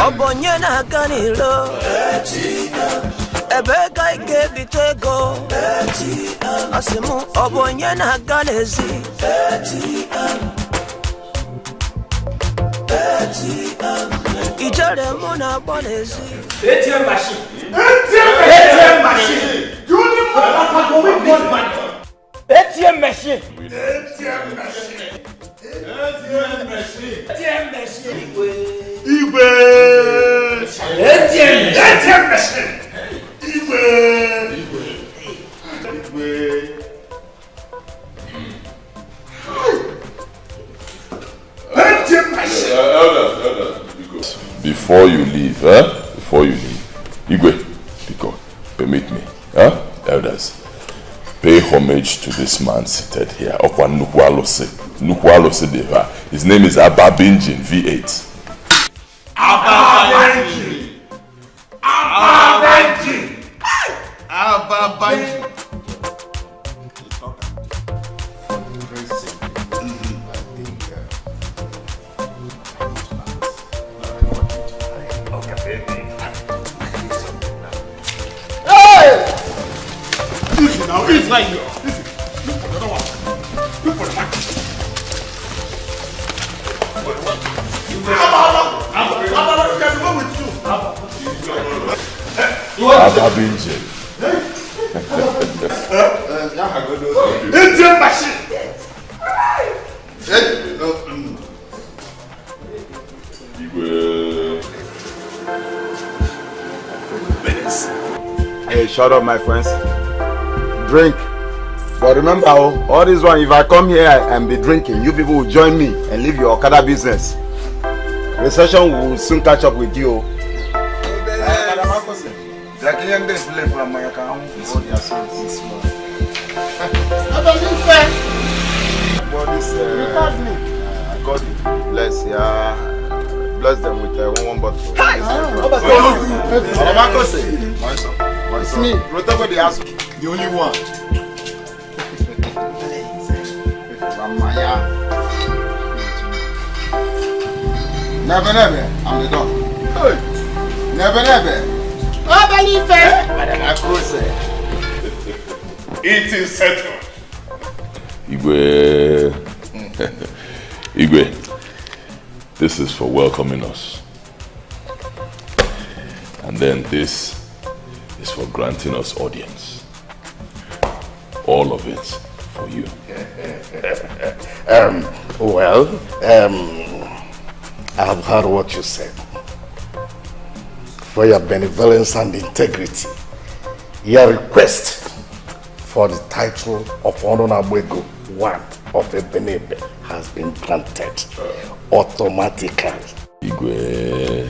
Obonye na kanilo Ebeka ike bitego Asimu obonye na galezi Ijare muna bonezi ATM machine. ATM machine. You only money. ATM machine. ATM machine. ATM machine. ATM machine. Igwe. ATM machine. Igwe. ATM machine. Elders, before you leave, Igwe, Etiko, permit me, elders, pay homage to this man seated here. His name is Ababenji V8. Ababenji. Ababenji. Listen now, it's like here. Listen, look for the other one. Look for the man. Ababenji. ATM machine. Hey, shut up, my friends. Drink. But remember, all this one, if I come here and be drinking, you people will join me and leave your Okada business. Recession will soon catch up with you. Bless them with one bottle. It's me, Rotogo the Asu. The only one. Never, I'm the dog. Never. It is settled. Igwe, this is for welcoming us. And then this is for granting us audience. All of it for you. I have heard what you said. For your benevolence and integrity, your request for the title of Honorable One of Ebenebe has been granted automatically. Igwe,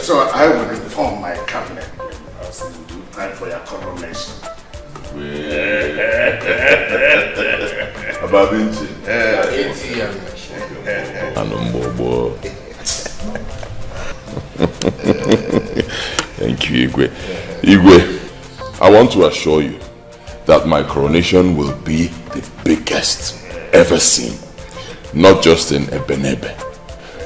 so I will inform my cabinet members in due time for your coronation. Ababenji. ATM Thank you, Igwe. Igwe, I want to assure you that my coronation will be the biggest ever seen. Not just in Ebenebe,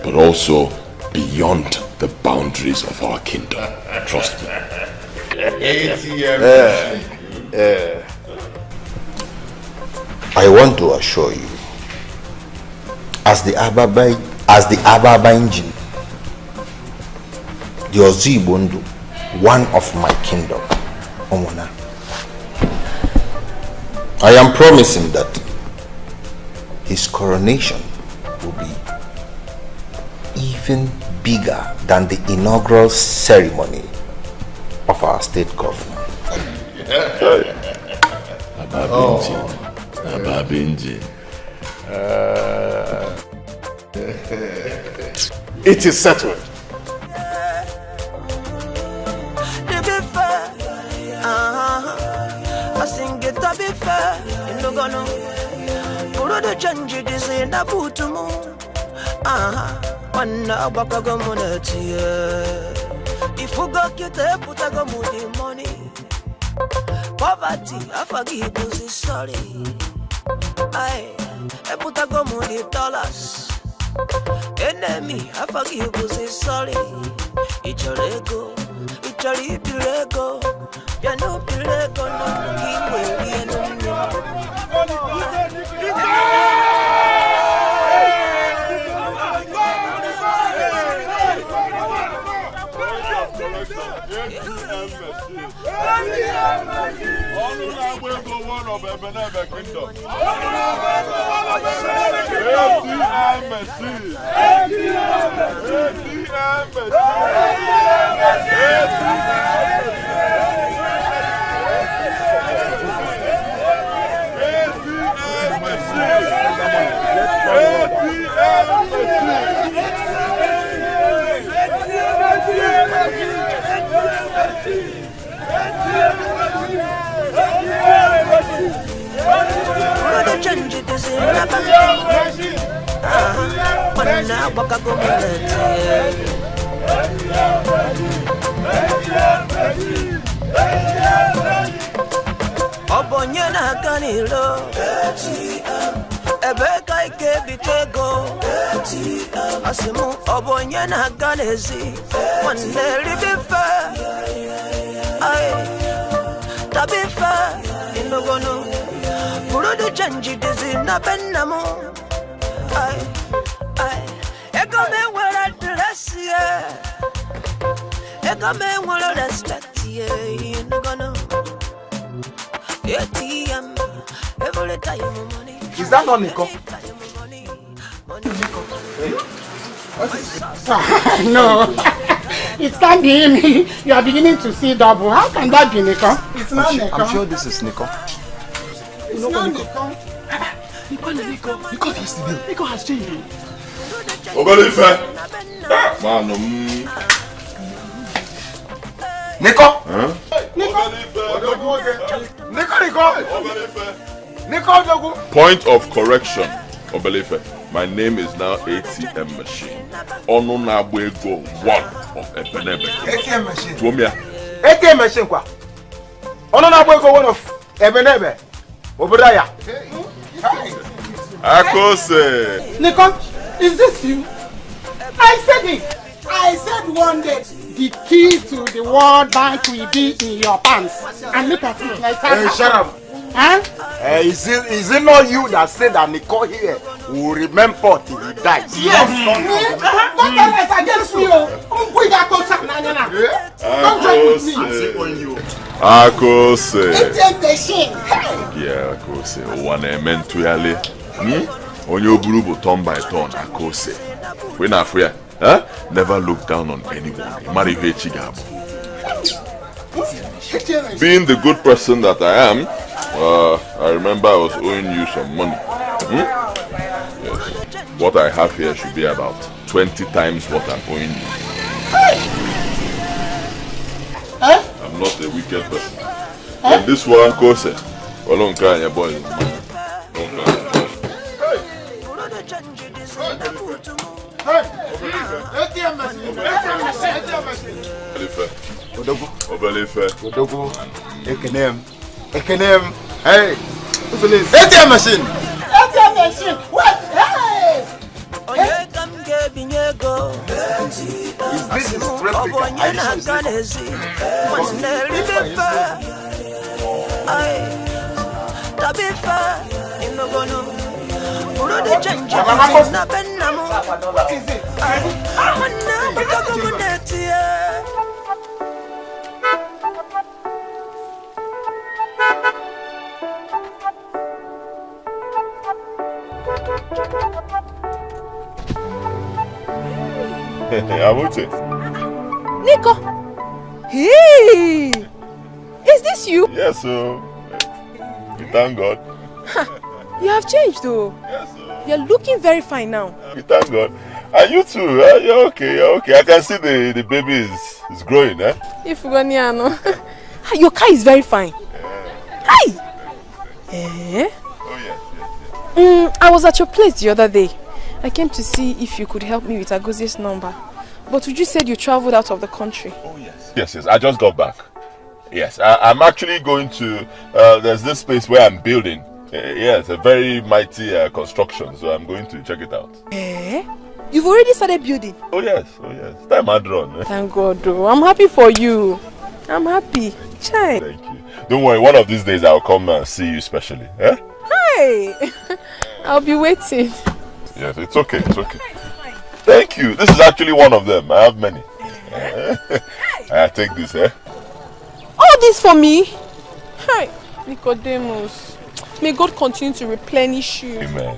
but also beyond the boundaries of our kingdom. Trust me. I want to assure you, as the Ababenji, the Ozibundu, one of my kingdom, Omona, I am promising that his coronation even bigger than the inaugural ceremony of our state governor. Ababinji. It is settled. I sing it to be fair. In the gonna put the change this in a putumu. One baka go money. If you go get a put a go money. Poverty, I forgive you, sorry. I put a go money dollars. Enemy, I forgive you, sorry. It's your ego, it's your ego. You know, Pirego, no, keep waiting. Obonyena kanilo Ebeka ike bitego Asimu obonyena ganezi One libifa Ay Tabifa Inogono Burudu chanji dizi na benamo Ay Ego me wera dress ye Ego me wera respect ye Inogono Is that not Nico? No, it can't be him. You are beginning to see double. How can that be Nico? It's not Nico. I'm sure this is Nico. It's not Nico. Nico yesterday. Nico has changed. Obalife. Nico? Huh? Nico. Point of correction, Obalife. My name is now ATM machine. Onunabwego 1 of Ebenebe. ATM machine. Tuomia. ATM machine kwa. Onunabwego 1 of Ebenebe. Obradaya. Akose. Nico, is this you? I said it. I said one day the key to the World Bank will be in your pants. And look at it like that. Hey, shut up. Huh? Is it not you that said that Nico here will remember till he dies? Yes. Don't tell us against you. Don't join with me. Akose. ATM machine. Yeah, Akose. One meant to yale. On your blue turn by turn, Akose. When I fear, never look down on anyone. Marry Chigabo. Being the good person that I am, I remember I was owing you some money. Yes. What I have here should be about 20 times what I'm owing you. I'm not a wicked person. And this one, Kose, your boy. Obalife. Ekenem. Hey. ATM machine. ATM machine. What? Hey. Is this his Amute. Nico! Hey! Is this you? Yes, so we thank God. You have changed though. Yes, you're looking very fine now. We thank God. And you too, you're okay. I can see the baby is growing, eh? Your car is very fine. Hi! Eh? Oh yes. I was at your place the other day. I came to see if you could help me with Agozie's number. But you said you traveled out of the country. Oh yes. Yes, I just got back. Yes, I'm actually going to, there's this place where I'm building. Yeah, it's a very mighty construction, so I'm going to check it out. Eh? You've already started building? Oh yes. Time I drawn. Thank God, though. I'm happy for you. I'm happy. Chai. Thank you. Don't worry, one of these days I'll come and see you specially. Eh? Hi! I'll be waiting. Yes, it's okay. Thank you. This is actually one of them. I have many. I take this, eh? All this for me? Hi, Nicodemus. May God continue to replenish you. Amen.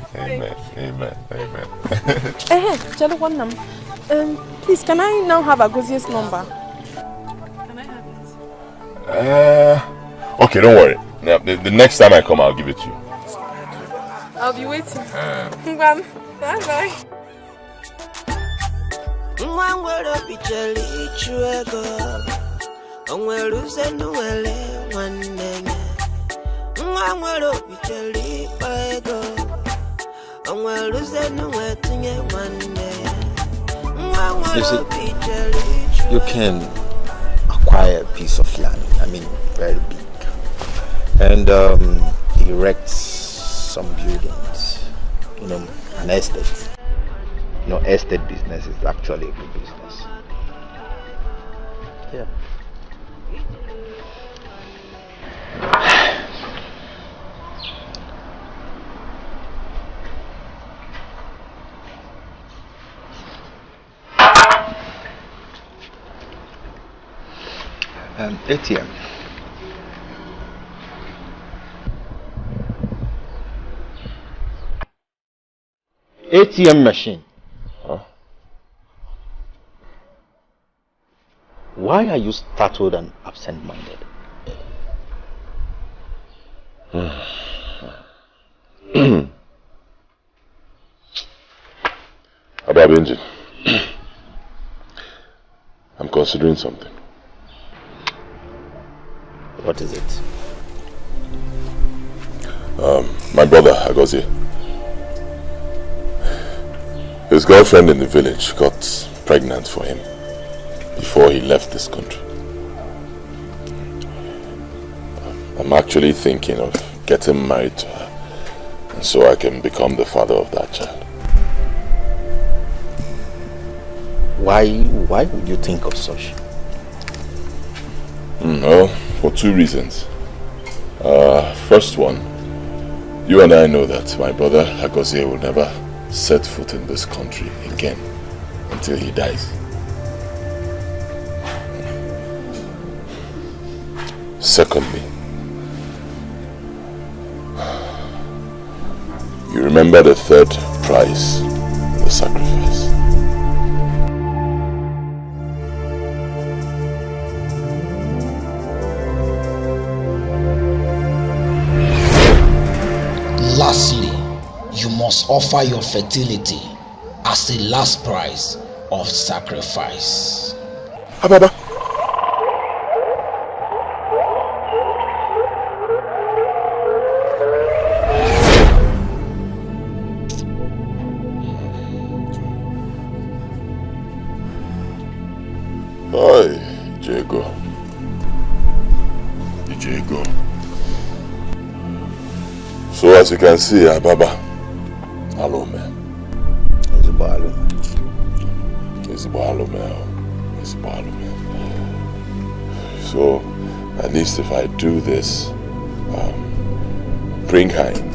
Please, can I now have Agozie's number? Can I have it? Okay, don't worry. The next time I come, I'll give it to you. I'll be waiting. Bye bye. You see, you can acquire a piece of land, I mean very big, and erect some buildings, an estate. Estate business is actually a good business. Yeah. ATM. ATM machine. Huh? Why are you startled and absent-minded? Ababenji, I'm considering something. What is it? My brother, Agozie. His girlfriend in the village got pregnant for him before he left this country. I'm actually thinking of getting married to her, and so I can become the father of that child. Why would you think of such? Well, for two reasons. First one, you and I know that my brother Agozie will never set foot in this country again until he dies. Secondly, you remember the third prize, the sacrifice. Lastly, you must offer your fertility as a last price of sacrifice. Ababa. Hi, Diego. So as you can see, Ababa, Alome. So at least if I do this, bring her in,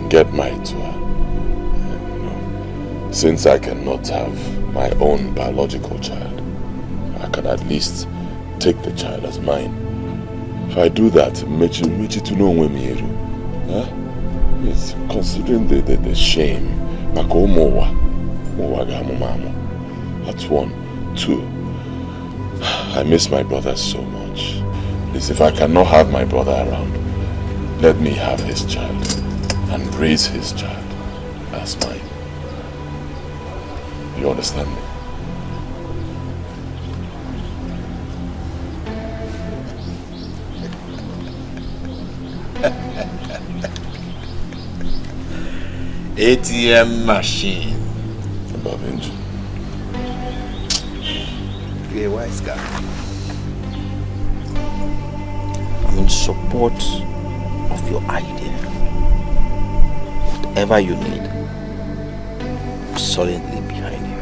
get married to her. And, since I cannot have my own biological child, I can at least take the child as mine. If I do that, Mechi to know when me, huh? It's considering the shame. That's one. 2, I miss my brother so much. Please, if I cannot have my brother around, let me have his child and raise his child as mine. You understand me? ATM machine. Above engine. You're a wise guy. I'm in support of your idea. Whatever you need, I'm solidly behind you.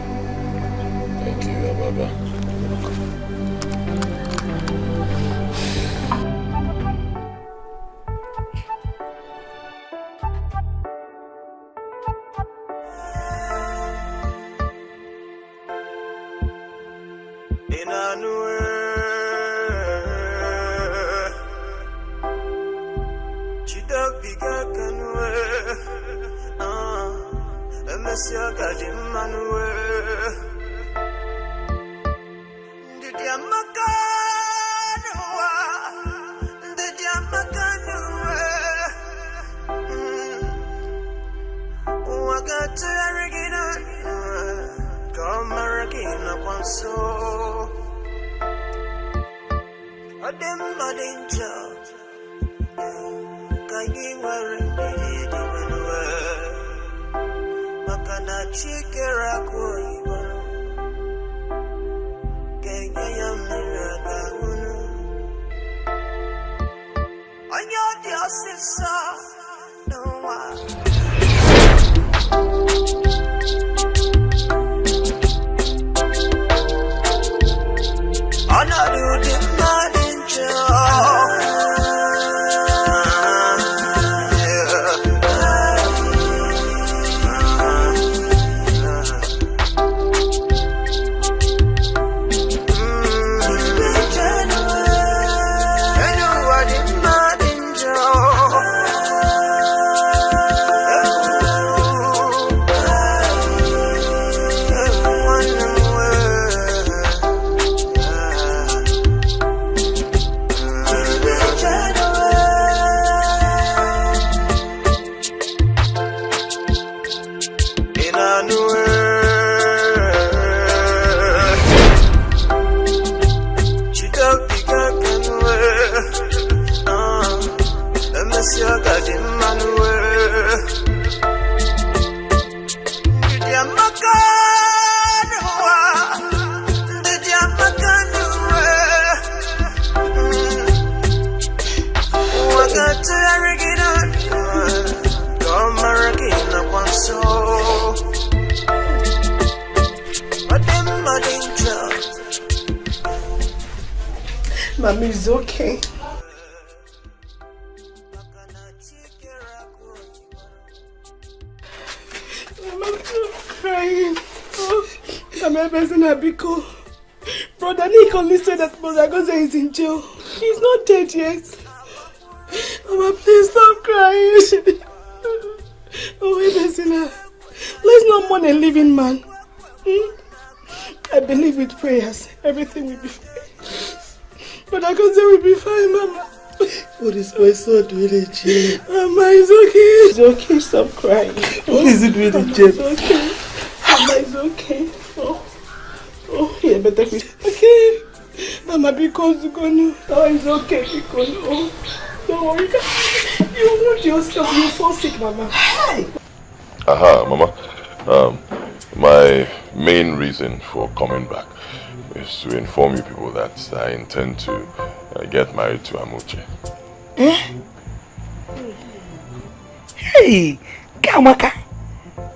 Thank you, Baba. Mommy is okay. I'm crying. Oh, I'm person Abiko. Brother Nick only said that Brother Goze is in jail. He's not dead yet. Mama, please stop crying. Oh, wait, Besina. Let's not mourn a living man. I believe with prayers, everything will be fine. Brother Goze will be fine, Mama. What is my son doing in jail? Mama, it's okay. It's okay, stop crying. What is it doing in jail? It's okay. Mama, it's okay. Oh, yeah, better be okay. Mama, because you're going to... Oh, it's okay, because... Oh, don't worry. You want yourself. You fall sick, Mama. Hey! Aha, Mama. My main reason for coming back is to inform you people that I intend to get married to Amuche. Eh? Hey, Kamaka,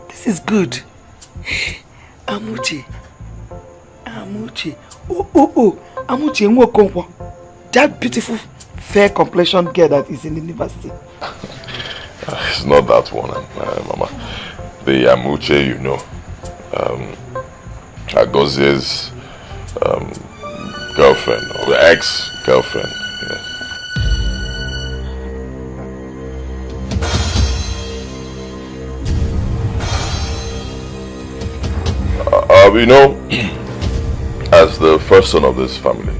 this is good. Amuche. Oh, Amuche Nwokonkwo. That beautiful, fair complexion girl that is in the university. It's not that one, Mama. The Amuche, you know. Agoze's girlfriend, or ex-girlfriend. Yes. You know, as the first son of this family,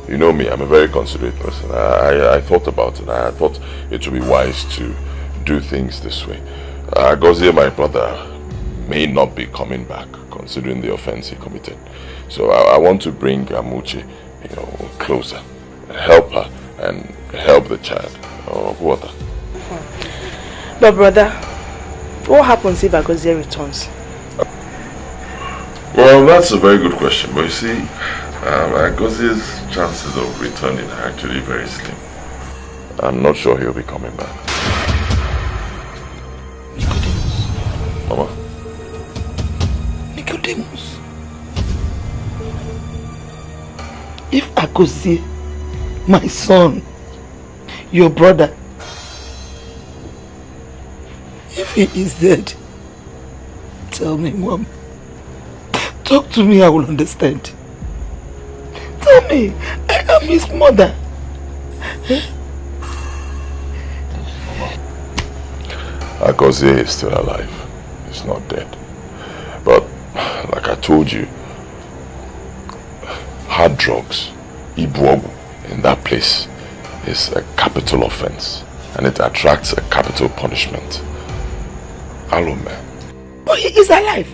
you know me, I'm a very considerate person. I thought about it. I thought it would be wise to do things this way. Gozie, my brother, may not be coming back, considering the offense he committed. So I want to bring Amuche, you know, closer, help her, and help the child. Or what? But brother, what happens if Agozie returns? Well, that's a very good question. But you see, Agozie's chances of returning are actually very slim. I'm not sure he'll be coming back. Mama? Nicodemus. If Agozie, my son, your brother, if he is dead, tell me, Mom. Talk to me, I will understand. Tell me, I am his mother. Agozie is still alive. He's not dead. But, like I told you, hard drugs, Ibuogu, in that place is a capital offense. And it attracts a capital punishment. Alome. But he is alive.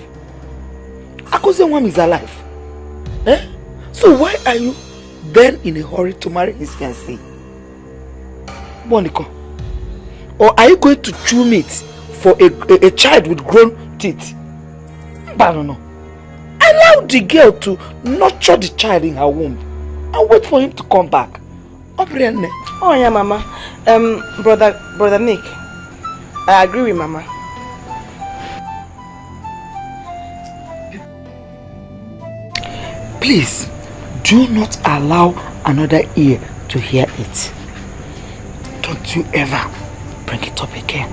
Agozie Nwam is alive. So why are you then in a hurry to marry his fiancée? Boniko. Or are you going to chew meat for a child with grown teeth? No. Allow the girl to nurture the child in her womb and wait for him to come back. Oh yeah, Mama. Brother Nick, I agree with Mama. Please, do not allow another ear to hear it. Don't you ever bring it up again.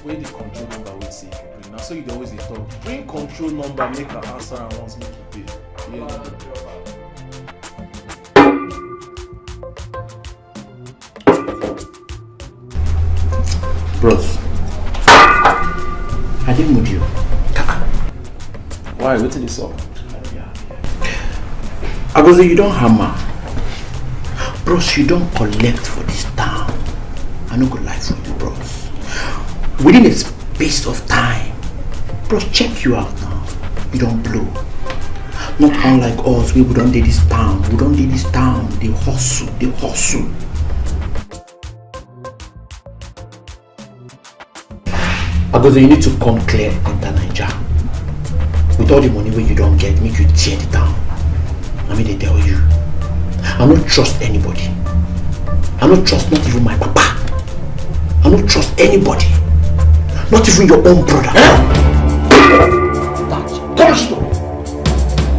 Where the control number will say now, so you always talk. Bring control number, make an answer, and once make it pay. Bros, I didn't move you. Why? What did you saw? Agozie, you don't hammer. Bros, you don't collect for this town. I no go lie for you, bros. Within a space of time, bros, check you out now. You don't blow. Not unlike us, we don't do this town. We don't do this town. They hustle. Agozie, you need to come clear enter Naija. With all the money where you don't get, make you tear the town. I mean, they tell you. I don't trust anybody. I don't trust not even my papa. I don't trust anybody. Not even your own brother. Come on, stop.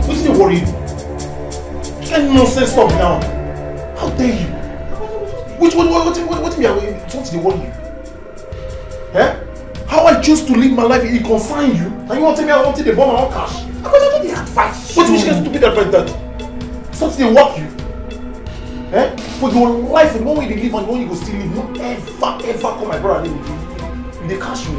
What's the worry you? Any nonsense stuff now. How dare you? What do you worry you? How I choose to live my life, it concern you? And you want to tell me I want to take the bomb and not cash? Because I don't need advice. What do you get stupid advice that? Something they work you. For your life, the one way they live and the one you go still live, don't ever call my brother and live with the cash you.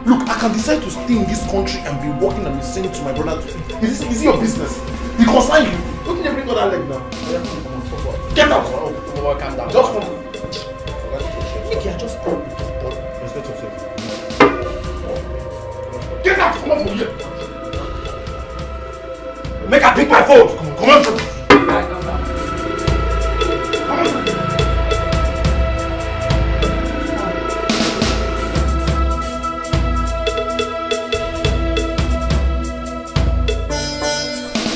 Look, I can decide to stay in this country and be working and be sending to my brother. Is it your business? It concern you. Don't you bring that leg now? Get out! Calm down. Just come. Nick, I just told you. Respect yourself. Get out! Come on from here! Make her pick my phone! Come on from here!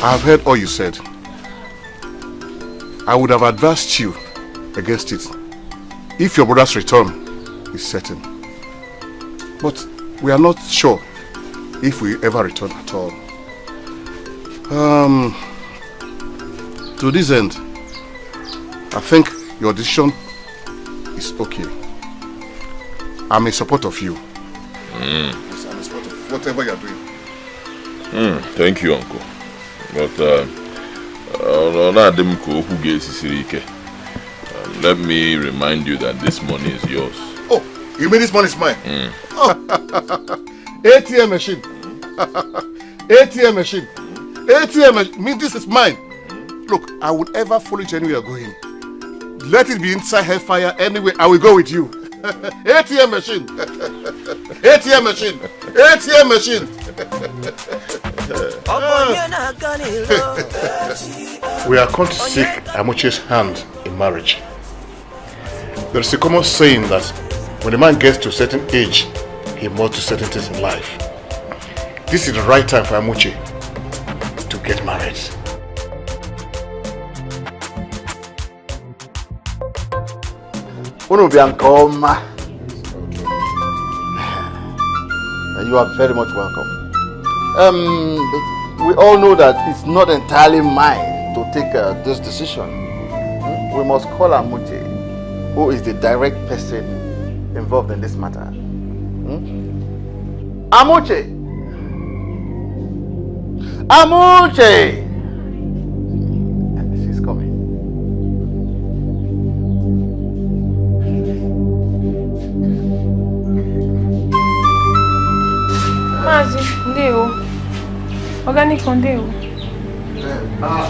I've heard all you said. I would have advised you against it if your brother's return is certain. But we are not sure if we ever return at all. To this end, I think your decision is okay. I'm in support of you. Yes, I'm in support of whatever you're doing. Thank you, Uncle. But let me remind you that this money is yours. Oh, you mean this money is mine? ATM machine. ATM machine. ATM machine. Mean this is mine. Look, I would ever follow you anywhere you're going. Let it be inside hellfire anyway. I will go with you. ATM machine. ATM machine. ATM machine. We are come to seek Amuche's hand in marriage. There is a common saying that when a man gets to a certain age, he must do certain things in life. This is the right time for Amuche to get married. You are very much welcome. We all know that it's not entirely mine to take this decision. We must call Amuche, who is the direct person involved in this matter. Amuche! Amuche! She's coming. Mazi, ndeo. Organic ndeo.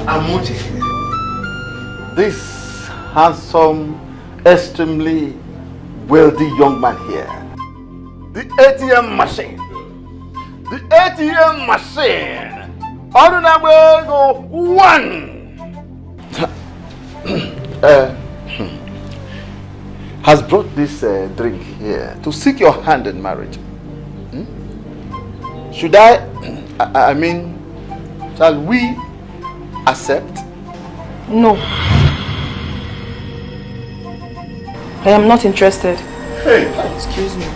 Amuche, this handsome, extremely wealthy young man here, the ATM machine. The ATM machine. Honorable go one. Has brought this drink here to seek your hand in marriage. Should I mean, shall we accept? No. I am not interested. Hey, excuse me.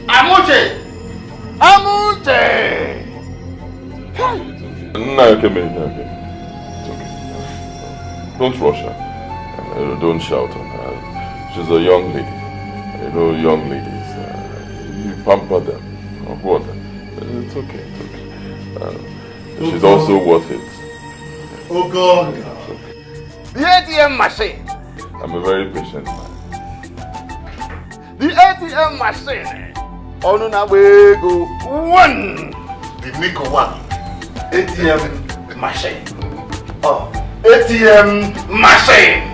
Amuche! Amuche! No, okay, mate, okay. It's okay. Don't rush her. Don't shout on her. She's a young lady. You know, young ladies, you pamper them. What? It's okay, it's okay. She's also worth it. Oh God! The ATM machine! I'm a very patient man. The ATM machine! Onunabego one! The Nico one. ATM machine. Oh, ATM machine!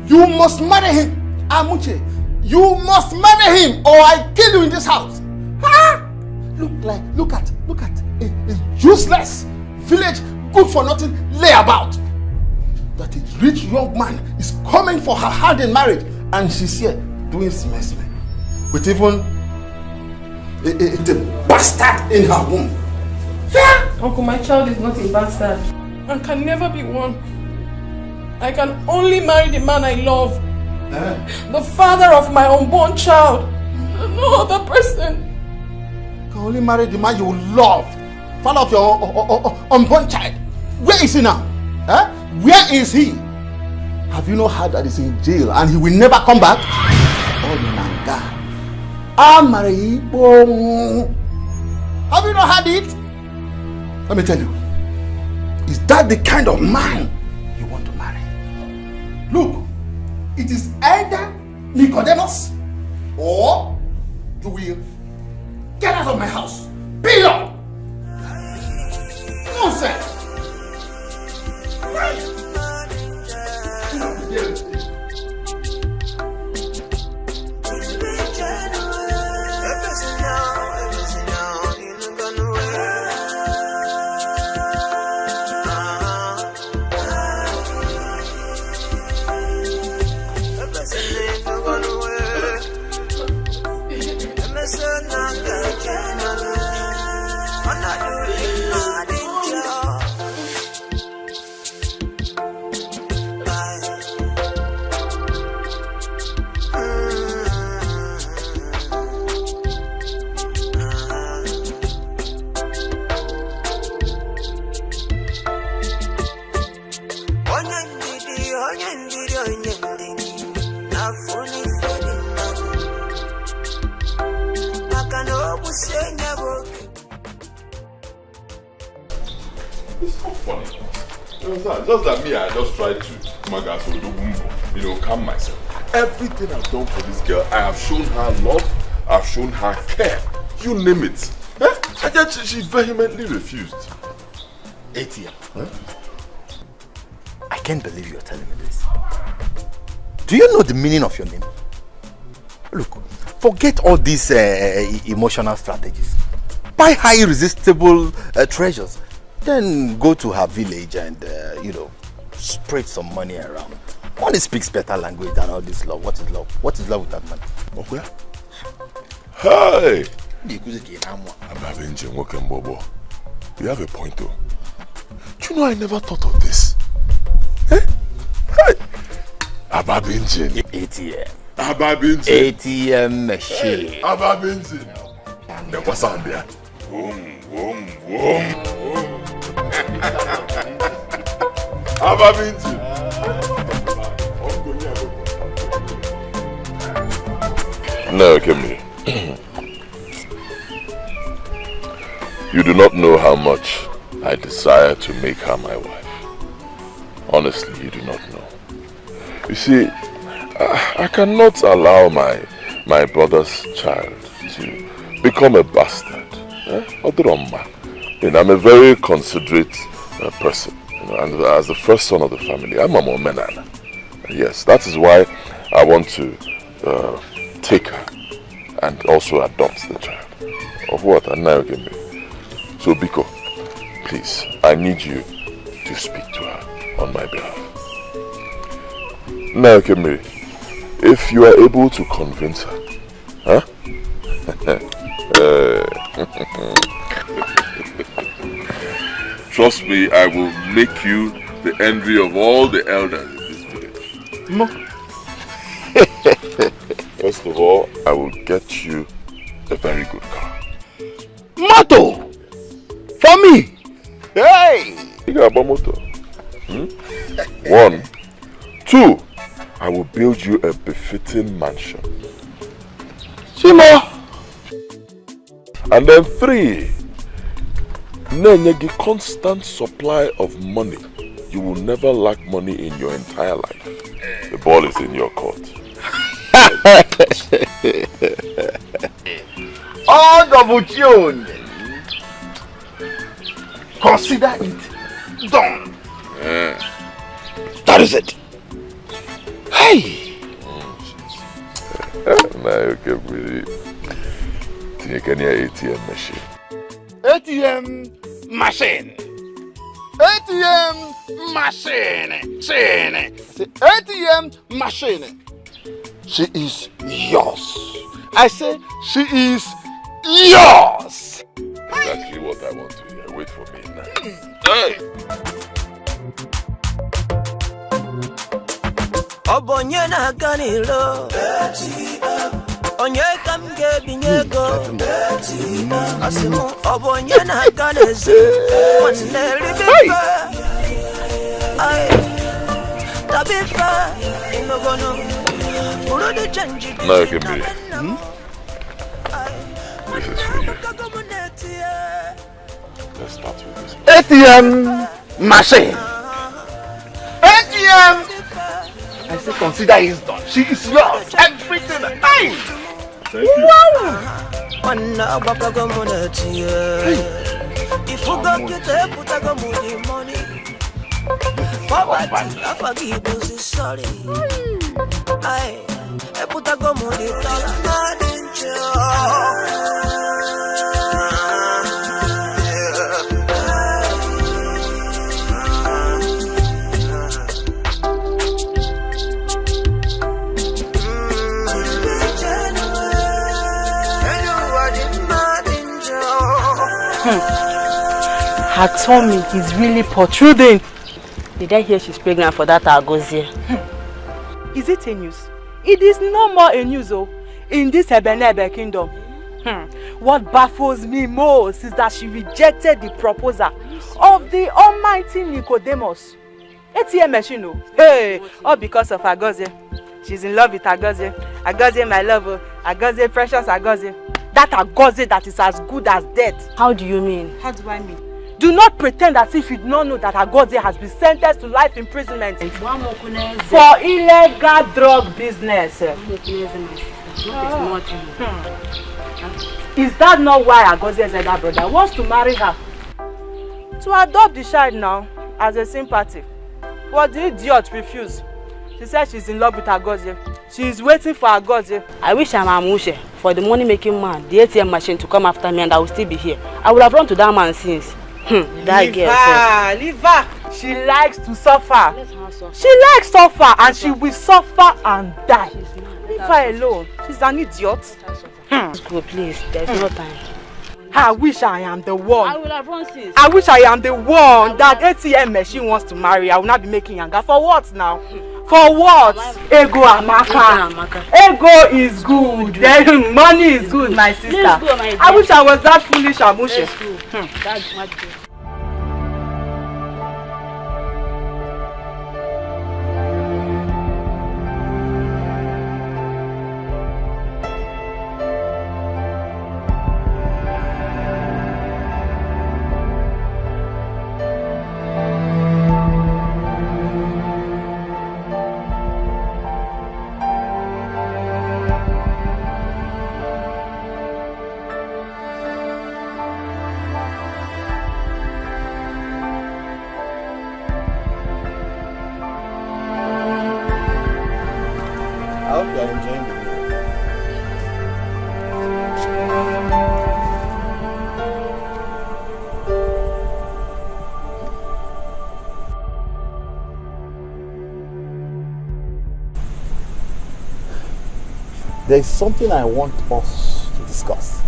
You must marry him, Amuche. You must marry him, or I kill you in this house. Huh? Look at a useless village, good for nothing layabout. That a rich young man is coming for her hand in marriage, and she's here doing smesme with even a bastard in her womb. Yeah. Uncle, my child is not a bastard and can never be one. I can only marry the man I love. The father of my unborn child. No other person. You can only marry the man you love. Father of your unborn child. Where is he now? Huh? Where is he? Have you not heard that he's in jail and he will never come back? Oh, Nanga. Have you not heard it? Let me tell you. Is that the kind of man you want Look, it is either Nicodemus or you will get out of my house. Period. Nonsense. Right. Just that me, I just tried to calm myself. Everything I've done for this girl, I have shown her love, I've shown her care. You name it. And yet she vehemently refused. Etia, I can't believe you're telling me this. Do you know the meaning of your name? Look, forget all these emotional strategies. Buy high irresistible treasures. Then go to her village and, spread some money around. Money speaks better language than all this love. What is love? What is love with that money? Okay. Hey! You have a point though. Do you know I never thought of this? Eh? Hey! Ababinjin. ATM. Ababinjin. ATM machine. Ababinjin. Then what's on there? Boom, boom, boom. Ababinjin. No, Kemi. You do not know how much I desire to make her my wife. Honestly, you do not know. You see, I cannot allow my brother's child to become a bastard. I'm a very considerate person. And as the first son of the family, I'm a Momenana. Yes, that is why I want to take her and also adopt the child. Of what? And now give me. So Biko, please, I need you to speak to her on my behalf. Now Kemiri, if you are able to convince her, huh? Trust me, I will make you the envy of all the elders in this village. No. First of all, I will get you a very good car. Moto! For me! Hey! You got a motor. 1. 2. I will build you a befitting mansion. Shimo! And then 3. Nenyegi constant supply of money. You will never lack money in your entire life. The ball is in your court. All double tune. Consider it done. That is it. Hey. Now you can really take any ATM machine. ATM machine. ATM machine. ATM machine. She is yours. I say she is yours. Exactly what I want to hear. Wait for me now. Hey. Obonye na ganilo. Onye kamge binyego. Asimu obonye na ganezi. Wanne ribifa. Ay. Tabifa. Inogono. Now you can be. This is for you. Let's start with this one. ATM machine. ATM just consider it's done. She is yours. Everything. Hey! Thank you. Wow! If you go get a put a go money. Poverty, I forgive you, sorry. I put a go money. Her tummy is really protruding. Did I hear she's pregnant for that Agozie? Is it a news? It is no more a news, oh, in this Ebenebe kingdom. What baffles me most is that she rejected the proposal of the almighty Nicodemus. ATM machine, oh. Hey, all because of Agozie. She's in love with Agozie. Agozie, my love, oh. Agozie, precious Agozie. That Agozie that is as good as dead. How do you mean? How do I mean? Do not pretend as if you do not know that Agozie has been sentenced to life imprisonment for illegal drug business. Is that not why Agozie's elder brother wants to marry her? To adopt the child now as a sympathy. But the idiot refused. She said she's in love with Agozie. She is waiting for Agozie. I wish I'm Amushe for the money-making man, the ATM machine, to come after me, and I will still be here. I would have run to that man since. That girl. Leave her. She likes to suffer. She likes suffer, and she will suffer and die. Leave her alone. She's an idiot. Let's go, please. There's no time. I wish I am the one. I will have run since. I wish I am the one that ATM machine wants to marry. I will not be making yanga. For what now? For what? Ego Amaka. Ego is good. Then money is good, my sister. I wish I was that foolish, Amushe. That's what good. There's something I want us to discuss.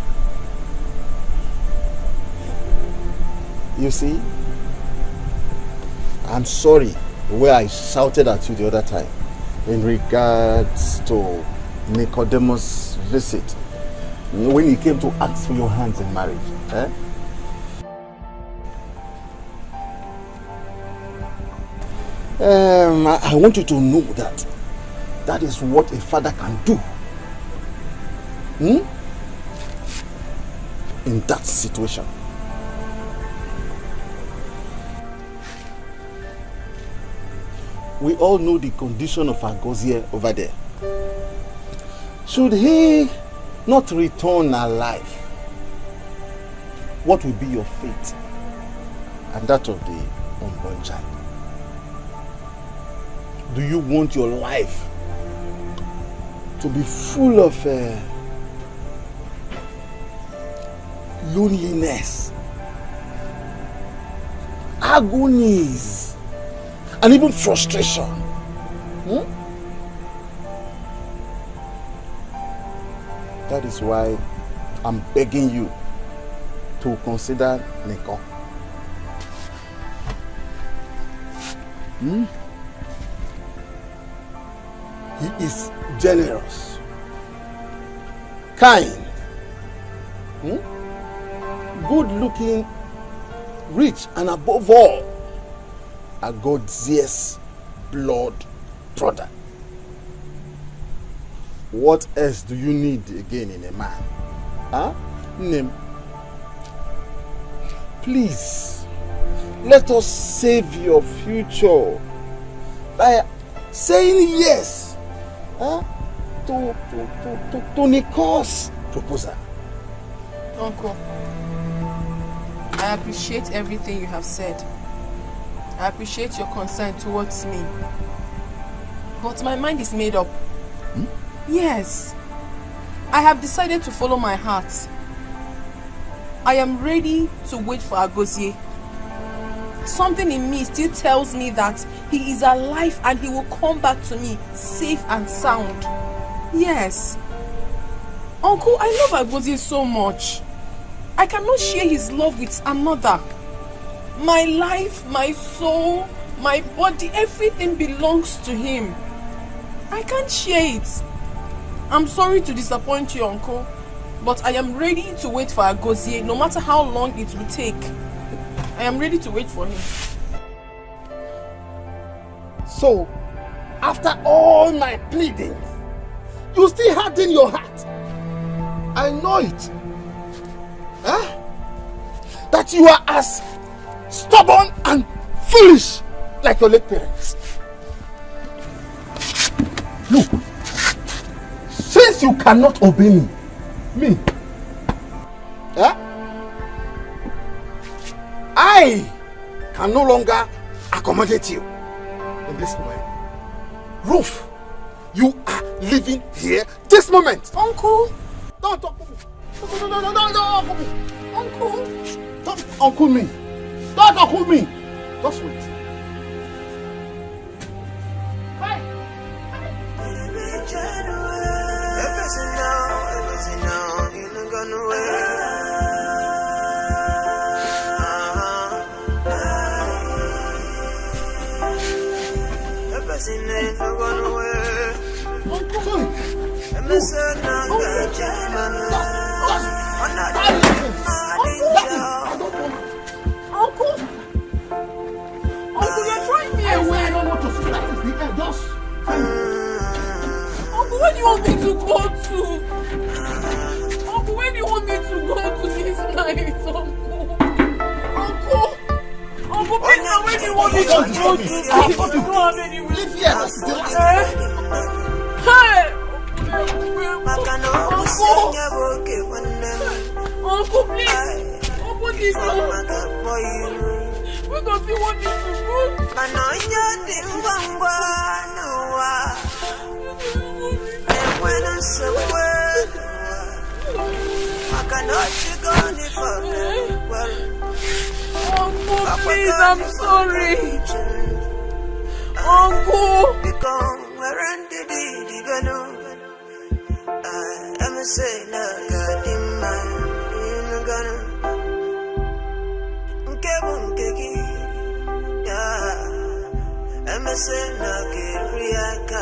You see, I'm sorry the way I shouted at you the other time in regards to Nicodemus' visit when he came to ask for your hands in marriage. I want you to know that that is what a father can do. In that situation. We all know the condition of Agozie over there. Should he not return alive, what will be your fate and that of the unborn child? Do you want your life to be full of loneliness, agonies, and even frustration? That is why I'm begging you to consider Neko. He is generous, kind, good looking, rich, and above all, Agozie's blood brother. What else do you need again in a man? Name. Please, let us save your future by saying yes to Nicole's proposal. Uncle, I appreciate everything you have said. I appreciate your concern towards me. But my mind is made up. Yes. I have decided to follow my heart. I am ready to wait for Agozie. Something in me still tells me that he is alive and he will come back to me safe and sound. Yes. Uncle, I love Agozie so much. I cannot share his love with another. My life, my soul, my body, everything belongs to him. I can't share it. I'm sorry to disappoint you, Uncle, but I am ready to wait for Agozie, no matter how long it will take. I am ready to wait for him. So, after all my pleadings, you still harden your heart. I know it. Huh? That you are as stubborn and foolish like your late parents. Look, since you cannot obey me, I can no longer accommodate you in this moment. Ruth, you are living here this moment. Uncle! Don't talk to me. No, Uncle me. Uncle! Don't Uncle me. Don't Uncle me. Just wait. Bye. Uncle, you're throwing me away. I don't want to see that. Just Uncle, where do you want me to go to? Uncle, where do you want me to go to this night, Uncle, please, now where do you want me to go to? I don't have anywhere. Live here. Hey! Uncle, please! Open this door! Where does he want me to go? Uncle, please, I'm sorry! Uncle! I'm saying I got in my gonna I'm saying I get react.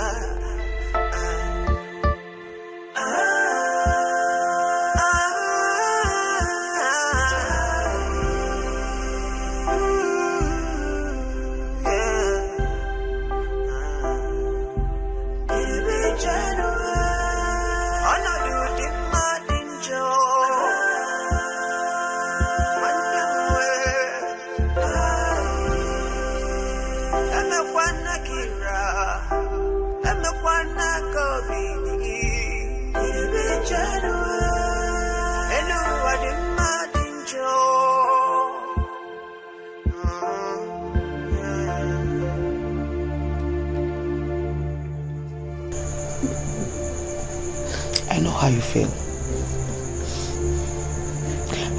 I know how you feel.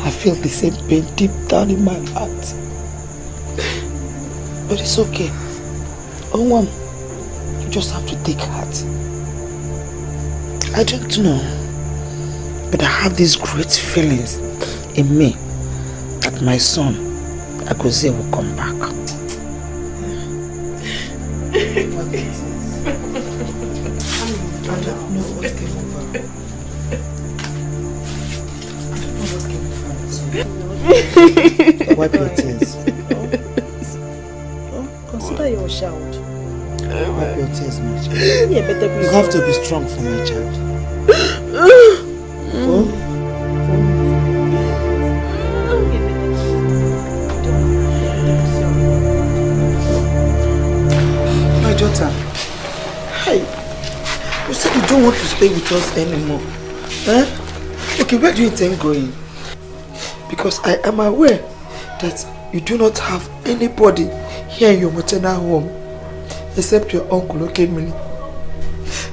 I feel the same pain deep down in my heart. But it's okay. Oh, you just have to take heart. I don't know, but I have these great feelings in me that my son, Agozie, will come back. I don't know what came over. Wipe your tears. Consider your child. Wipe your tears, my child. Yeah, better be you have to be strong for my child. My daughter, stay with us anymore. Huh? Okay, where do you intend going? Because I am aware that you do not have anybody here in your maternal home except your uncle, okay, Mini?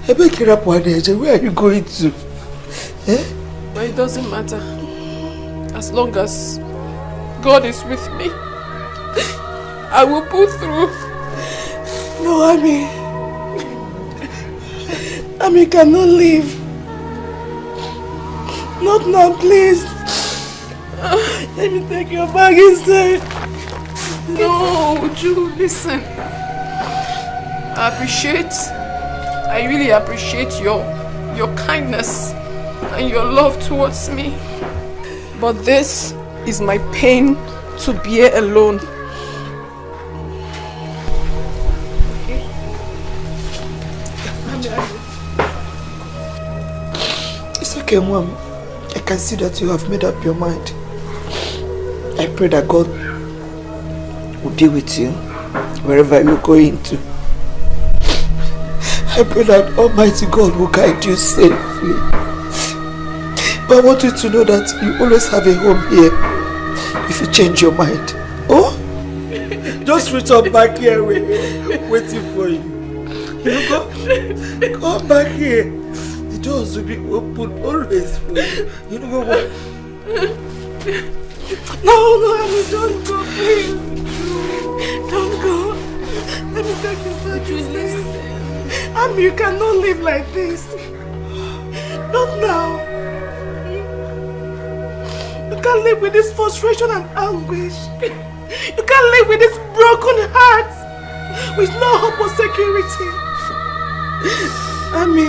I beg you, where are you going to? Eh? But it doesn't matter. As long as God is with me, I will pull through. No, Ami cannot leave. Not now, please. Let me take your bag inside. No, Uju, listen. I really appreciate your kindness and your love towards me. But this is my pain to bear alone. It's okay, Mom. I can see that you have made up your mind. I pray that God will be with you wherever you're going to. I pray that Almighty God will guide you safely. But I want you to know that you always have a home here if you change your mind. Oh? Just return back here, waiting for you. You go? Come back here. The doors will be open always for you. You know what? No, Ami, don't go, please. Don't go. Let me take you back to sleep. Ami, you cannot live like this. Not now. You can't live with this frustration and anguish. You can't live with this broken heart with no hope or security. Ami,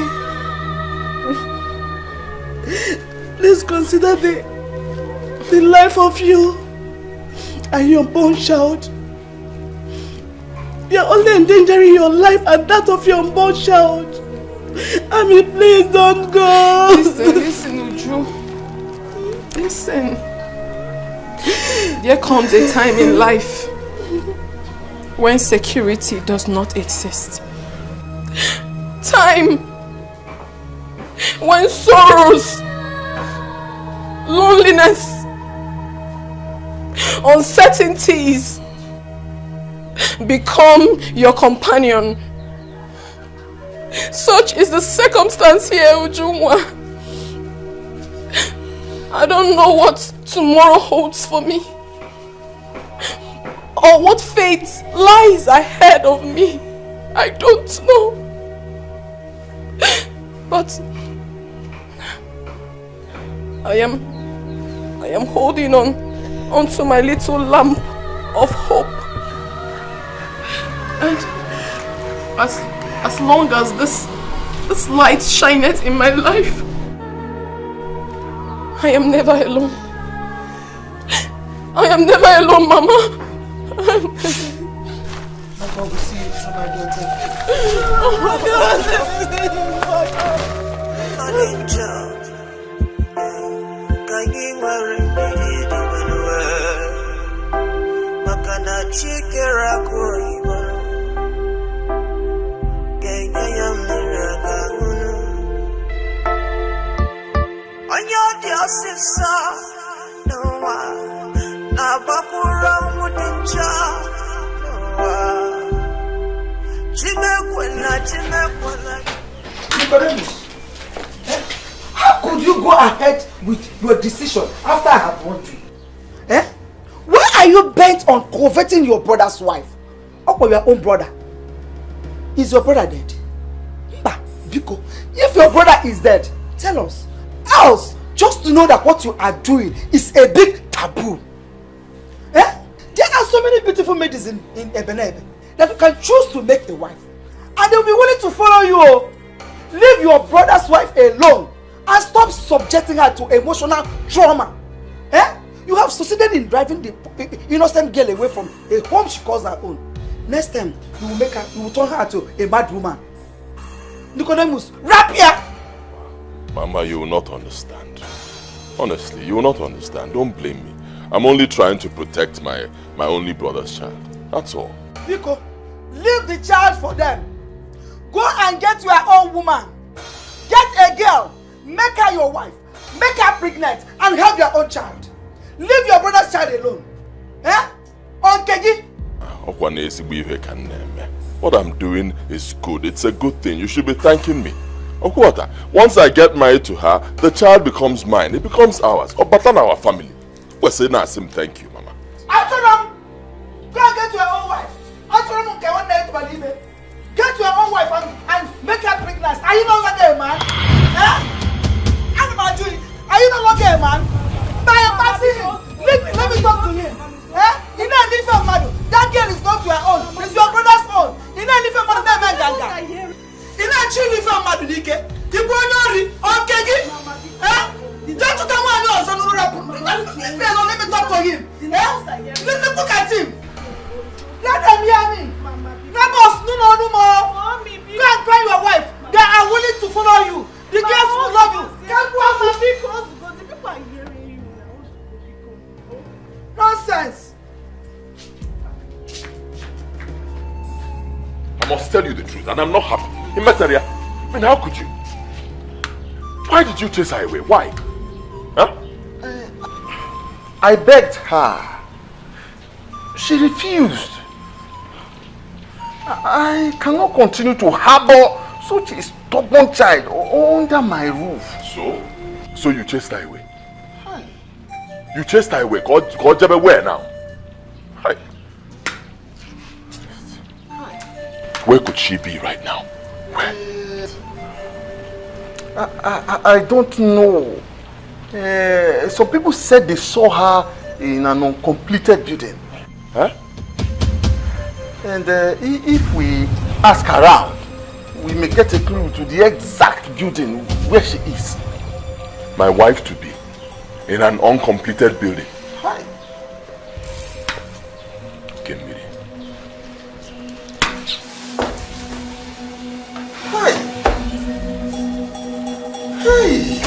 please consider the life of you and your unborn child. You're only endangering your life and that of your unborn child. Ami, please don't go. Listen, Uju. Listen. There comes a time in life when security does not exist. Time when sorrows, loneliness, uncertainties become your companion. Such is the circumstance here, Ujunwa. I don't know what tomorrow holds for me, or what fate lies ahead of me. I don't know. But I am holding onto my little lamp of hope. And as long as this light shineth in my life, I am never alone. I am never alone, Mama. God will see you through, my daughter. Oh my God. How could you go ahead with your decision after I have warned you? Eh? Why are you bent on coveting your brother's wife? Or your own brother? Is your brother dead? Biko, if your brother is dead, tell us. Else, just to know that what you are doing is a big taboo. Eh? There are so many beautiful ladies in Ebenebe that you can choose to make a wife. And they'll be willing to follow you. Leave your brother's wife alone and stop subjecting her to emotional trauma. Eh? You have succeeded in driving the innocent girl away from a home she calls her own. Next time, you will turn her to a mad woman. Nicodemus, rap here! Mama, you will not understand. Honestly, you will not understand. Don't blame me. I'm only trying to protect my only brother's child. That's all. Nico, leave the child for them. Go and get your own woman. Get a girl, make her your wife, make her pregnant, and have your own child. Leave your brother's child alone. Eh? Onkeji? What I'm doing is good. It's a good thing. You should be thanking me. Okwata, once I get married to her, the child becomes mine. It becomes ours. But our family. We're saying Asim, thank you, Mama. Go and get your own wife. Get your own wife and make her pregnant. Are you no longer a man? Eh? Are you no longer a man? Let me talk to him. Eh? You know different man. That girl is not your own. It's your brother's own. You know different man. You know actually different man. Dikeh. You go Nori. Okay. Eh? Don't you come on us. Let me talk to him. Eh? Let me look at him. Let them hear me. Neighbors, no more. Go and try your wife. They are willing to follow you. The girls will love you. Can't go out because the people are hearing you now. Nonsense. I must tell you the truth, and I'm not happy. Imetaria, I mean, how could you? Why did you chase her away? Why? Huh? I begged her. She refused. I cannot continue to harbor such a stubborn child under my roof. So you chased her away? Hi. You chased her away? God where now? Hi. Where could she be right now? Where? I don't know. Some people said they saw her in an uncompleted building. Huh? And if we ask around, we may get a clue to the exact building where she is. My wife to be in an uncompleted building. Hi. Kemiri. Hi. Hey.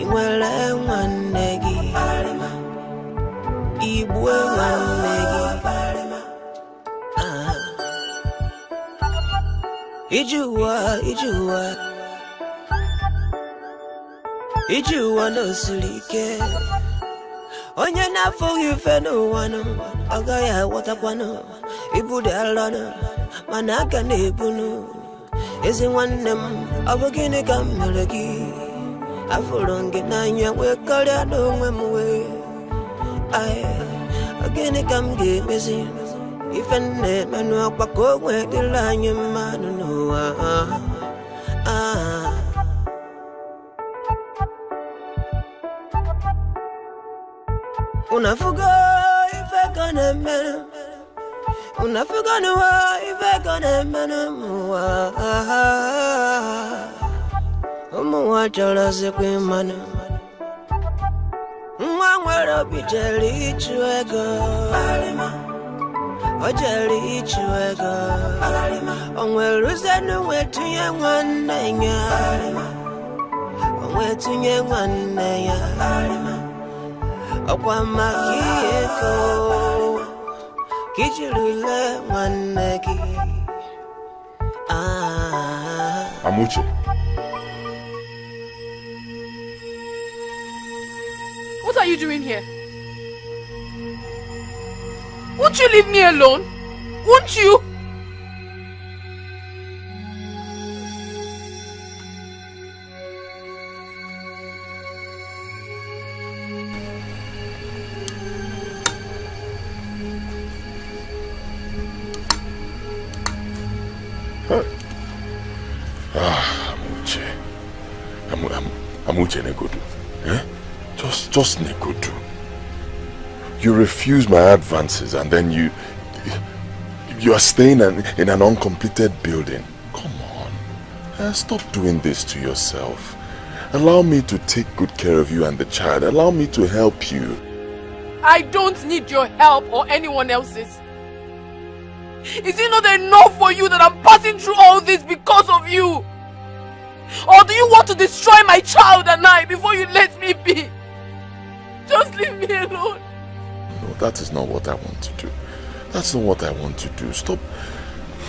inwele nwanegi ibwe nwanegi Ijuwa no silike onye na-afụghị ife n'ụwa no agaghị aghọtakwa no ibude ala no mana aka na-ebunu ezi nwanne m ọ bụ gịnị ka m mere gị afụrụ gị n'anya wee karịa n'onwe m wee gịnị ka m ga-emezi ife na-eme n'ọkwa ka o nwee dịrị anyị mmadụ n'ụwa unafuga ife gonna mena unafuga nuwa ife gonna mena muwa chala se kwe mana mwa nwere bijeli ichuego ojeli ichuego onwere uzenu wetunye nwanne ya onwetunye nwanne ya Okwa makieko Kijilule manegi Amuche. What are you doing here? Won't you leave me alone? Won't you? Amuche Negodu. Eh? Just Negodu. You refuse my advances and then you are staying in an uncompleted building. Come on. Stop doing this to yourself. Allow me to take good care of you and the child. Allow me to help you. I don't need your help or anyone else's. Is it not enough for you that I'm passing through all this because of you? Or do you want to destroy my child and I before you let me be? Just leave me alone. No, that is not what I want to do. That's not what I want to do. Stop.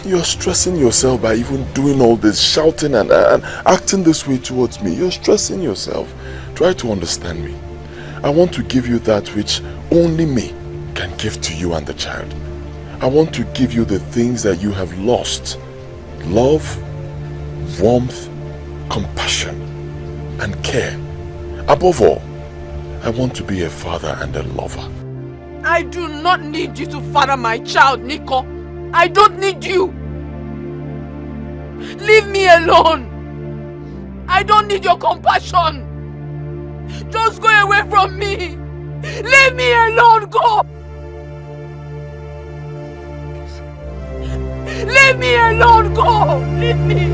You're stressing yourself by even doing all this, shouting and acting this way towards me. You're stressing yourself. Try to understand me. I want to give you that which only me can give to you and the child. I want to give you the things that you have lost. Love, warmth, compassion, and care. Above all, I want to be a father and a lover. I do not need you to father my child, Nico. I don't need you. Leave me alone. I don't need your compassion. Just go away from me. Leave me alone, go. Leave me alone, go. Leave me.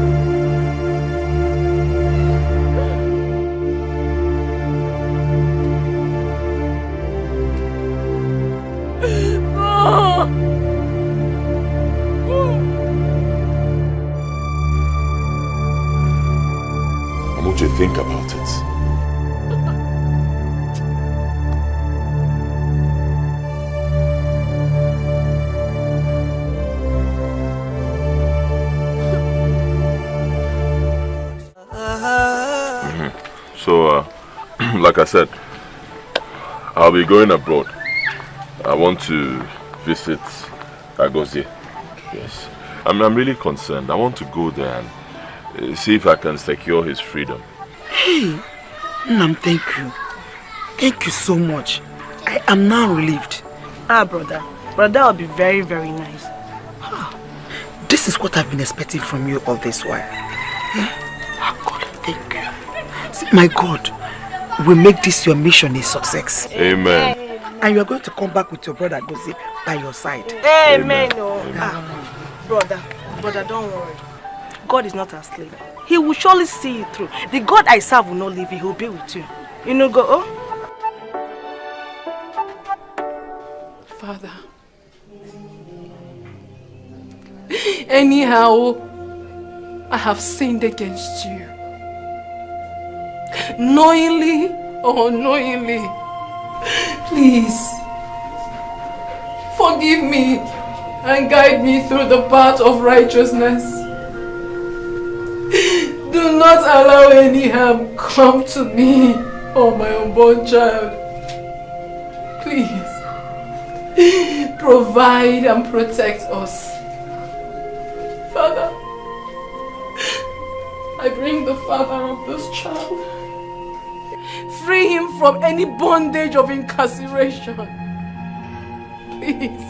Amuche, think about it. So, like I said, I'll be going abroad. I want to visit Agozie. Yes. I'm really concerned. I want to go there and see if I can secure his freedom. Hey, Nam, thank you. Thank you so much. I am now relieved. Brother. Brother will be very, very nice. This is what I've been expecting from you all this while. God, thank you. See, my God will make this your mission a success. Amen. And you are going to come back with your brother Gozi by your side. Amen. Brother, don't worry. God is not asleep. He will surely see you through. The God I serve will not leave you. He will be with you. You know, go. Father. Anyhow, I have sinned against you. knowingly or unknowingly. Please, forgive me and guide me through the path of righteousness. Do not allow any harm come to me or my unborn child. Please, provide and protect us. Father, I bring the father of this child. Free him from any bondage of incarceration. Please,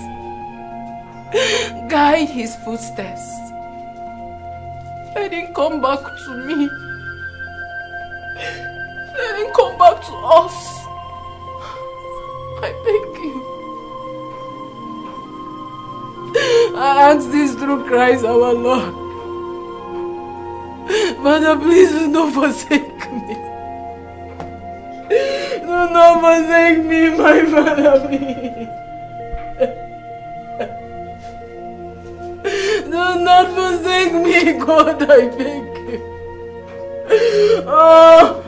guide his footsteps. Let him come back to me. Let him come back to us. I beg you. I ask this through Christ our Lord. Father, please do not forsake me. Do not forsake me, my Father, please. Do not forsake me, God, I beg you. Oh.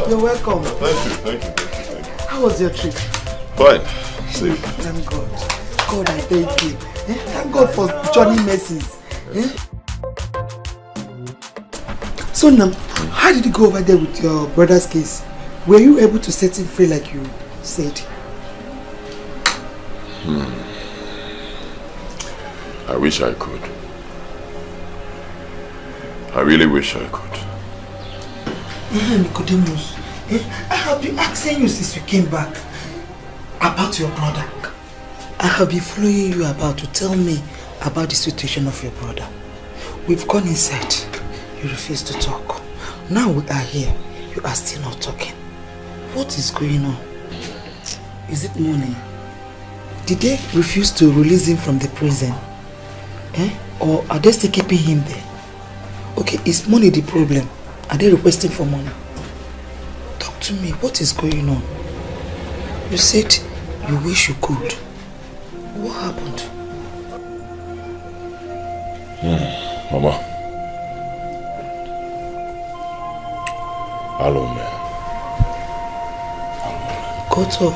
You're welcome. Thank you. How was your trip? Fine. Safe. Thank God. God, I thank you. Thank God for Johnny mercies. So now, how did you go over there with your brother's case? Were you able to set him free like you said? I wish I could. I really wish I could. Nicodemus, I have been asking you since you came back about your brother. I have been following you about to tell me about the situation of your brother. We've gone inside. You refuse to talk. Now we are here. You are still not talking. What is going on? Is it money? Did they refuse to release him from the prison? Or are they still keeping him there? Okay, is money the problem? Are they requesting for money? Talk to me. What is going on? You said you wish you could. What happened? Mama. Hello, man. Koto.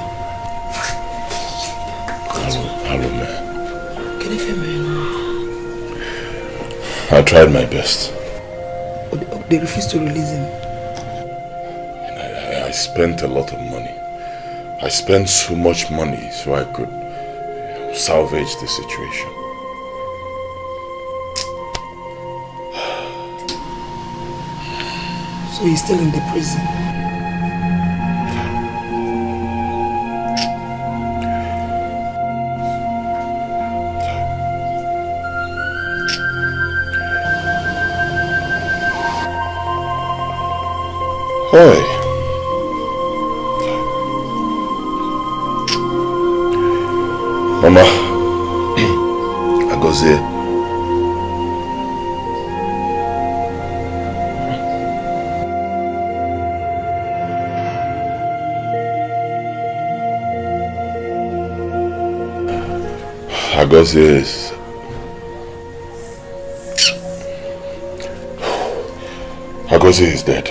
Hello, man. Can you feel me? I tried my best. They refused to release him. I spent a lot of money. I spent so much money so I could salvage the situation. So he's still in the prison. Hi. Mama, Agozie. Agozie is dead.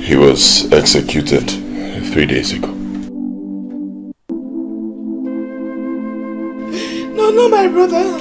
He was executed 3 days ago. No, my brother.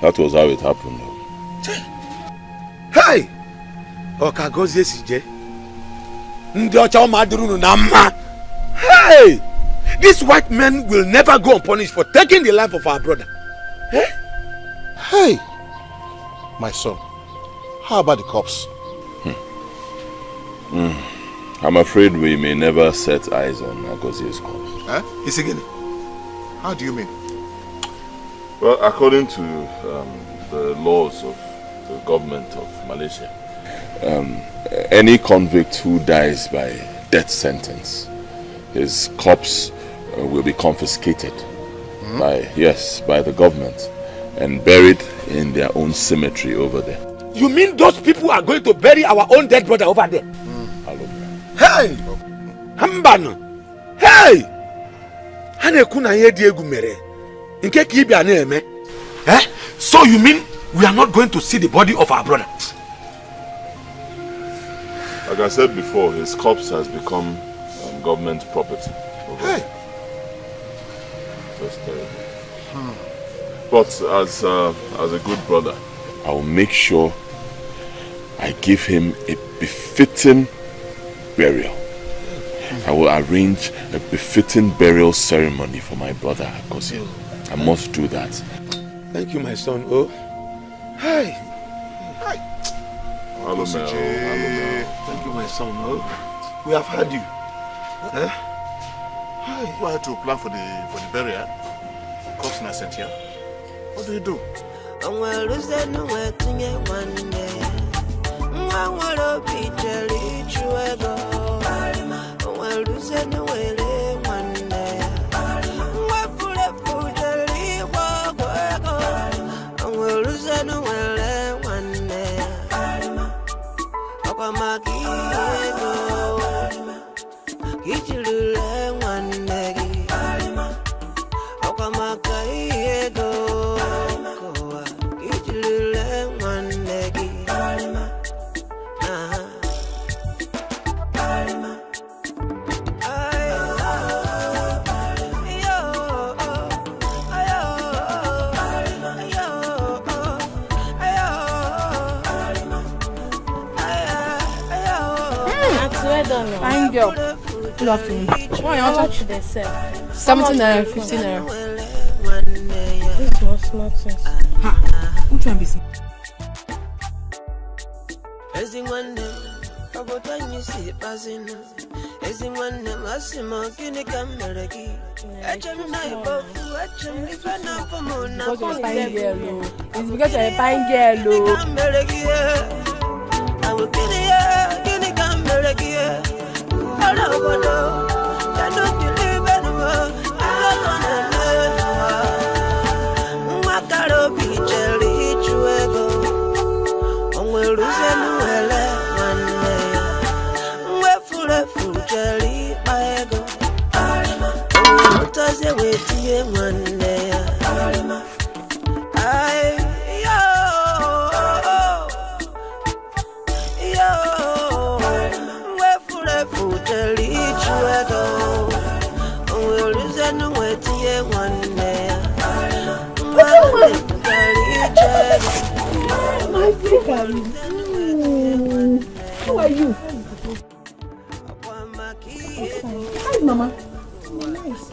That was how it happened. Hey! Okagozie sije. Ndi ocha madurunu na mma. Hey! These white men will never go unpunished for taking the life of our brother. Eh? Hey! My son, how about the cops? I'm afraid we may never set eyes on Agozie's corpse. Huh? Isigini? How do you mean? Well, according to the laws of the government of Malaysia, any convict who dies by death sentence, his corpse will be confiscated by the government and buried in their own cemetery over there. You mean those people are going to bury our own dead brother over there? Hey! Hambano! Hey! Hanekuna ye diegu mere. Nke kibi ane. Eh? So you mean we are not going to see the body of our brother? Like I said before, his corpse has become government property. Hey! That's terrible. But as a good brother, I will make sure I give him a befitting burial. I will arrange a befitting burial ceremony for my brother Agozie. I must do that. Thank you, my son. Oh, hi. Hello, Mel. Thank you, my son. Oh, we have had you. Huh? Hi. You had to plan for the burial. Cops na sent here. What do you do? Fine girl. Good afternoon. Why you want to they sell? 17 naira, 15 naira. This was smart sense. Ha! Which one be smart? It's because you're a fine girl. Who are you? Hi, Mama. Nice.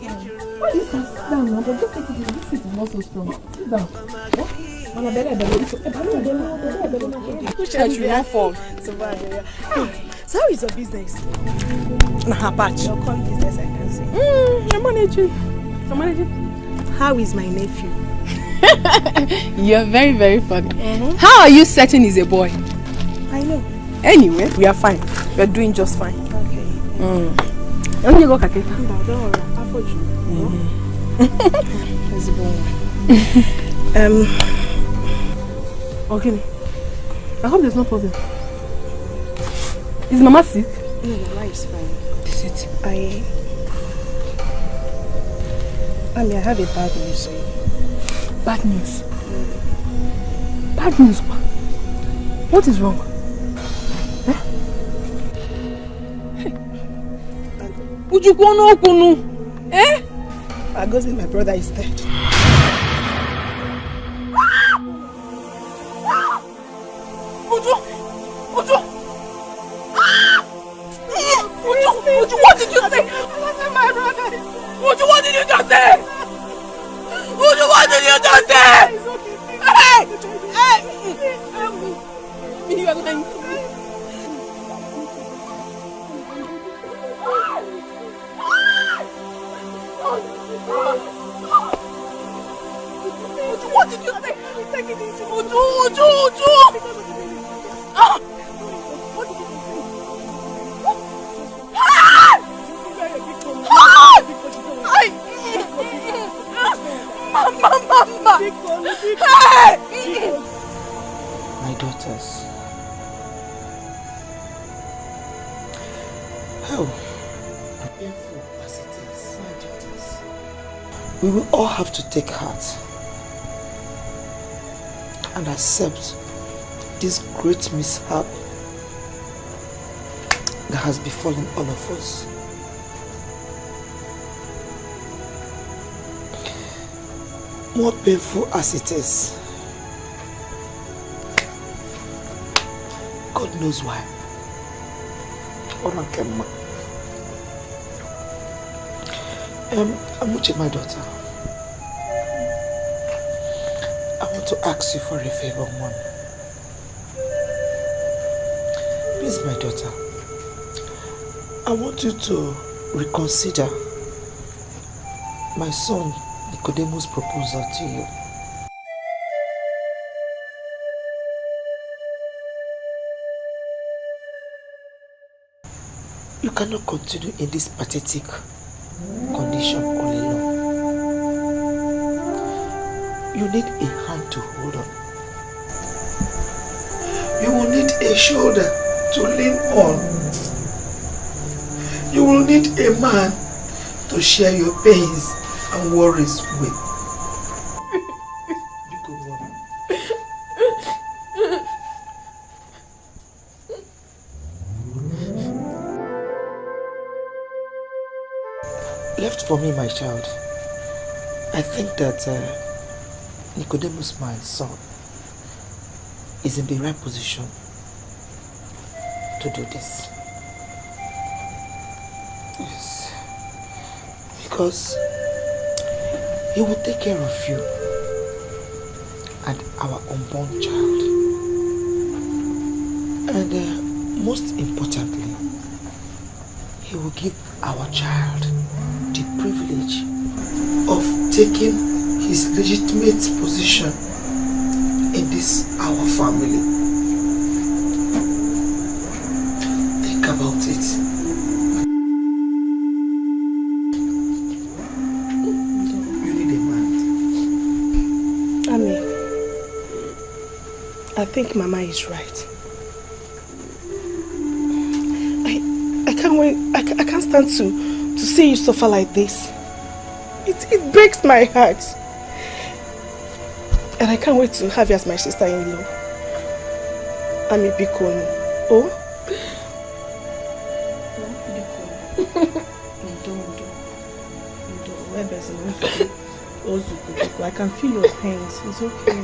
Why you sit down now? But just take it easy. This seat is not so strong. Sit down. Mama, which church you want from? So how is your business? Nah, patch. Your con business, I can say. I'm managing. How is my nephew? You're very, very funny. How are you certain he's a boy? I know. Anyway, we are fine. We are doing just fine. Okay. Don't you go, Kake? No, don't worry. I'll forge you. Okay. I hope there's no problem. Is Mama sick? No, Mama is fine. Is it? I have a bad news. Bad news? Bad news? What is wrong? Eh? Agozi, my brother is dead. Uju, what did you say? My brother. Uju, what did you just say? Uju, what did you just say? Hey! You are lying to me. Uju, what did you say? Uju! Mama! My daughters. How painful as it is, my daughters, we will all have to take heart and accept this great mishap that has befallen all of us. More painful as it is, God knows why. Amuche, my daughter, I want to ask you for a favor, one. Please, my daughter, I want you to reconsider my son Nicodemus' proposal to you. You cannot continue in this pathetic condition all alone. You need a hand to hold on. You will need a shoulder to lean on. You will need a man to share your pains and worries with. Left for me, my child, I think that Nicodemus, my son, is in the right position to do this. Yes. Because he will take care of you and our unborn child. And most importantly, he will give our child the privilege of taking his legitimate position in this our family. Think about it. You need a man. Ami, I think Mama is right. I can't wait. I can't stand to see you suffer like this. It breaks my heart. And I can't wait to have you as my sister-in-law. Ami Bikon. Oh? I can feel your pains. It's okay.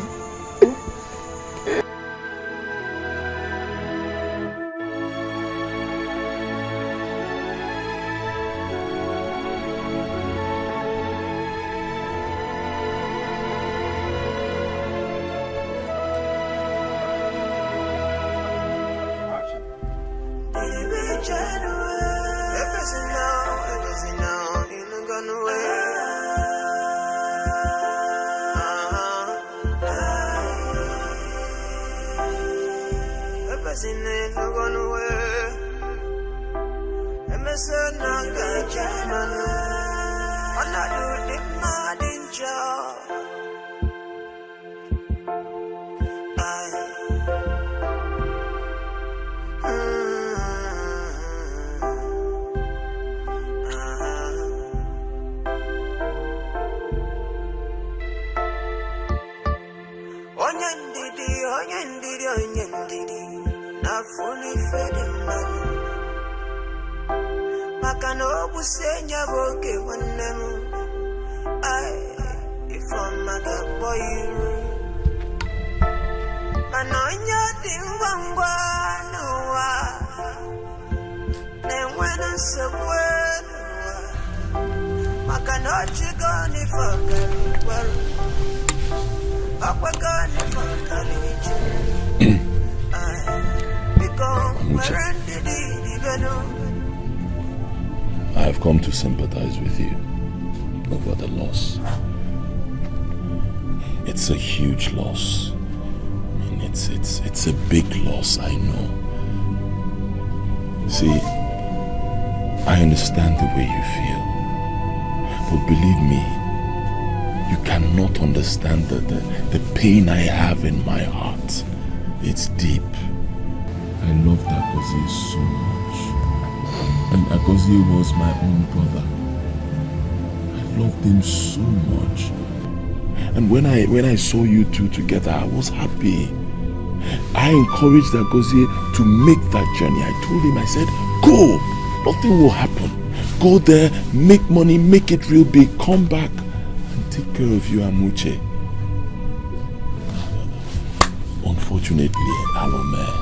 Makano busenya boke wanemu. From Maga Boy. Manonya Dingwangwa Noa. Then when I'm so well, Makanochi gone for well. Papa gone for I have come to sympathize with you over the loss. It's a huge loss. I mean, it's a big loss, I know. See, I understand the way you feel. But believe me, you cannot understand the pain I have in my heart. It's deep. I loved Agozie so much. And Agozie was my own brother. I loved him so much. And when I saw you two together, I was happy. I encouraged Agozie to make that journey. I told him, I said, go! Nothing will happen. Go there, make money, make it real big, come back and take care of you, Amuche. Unfortunately, Alome.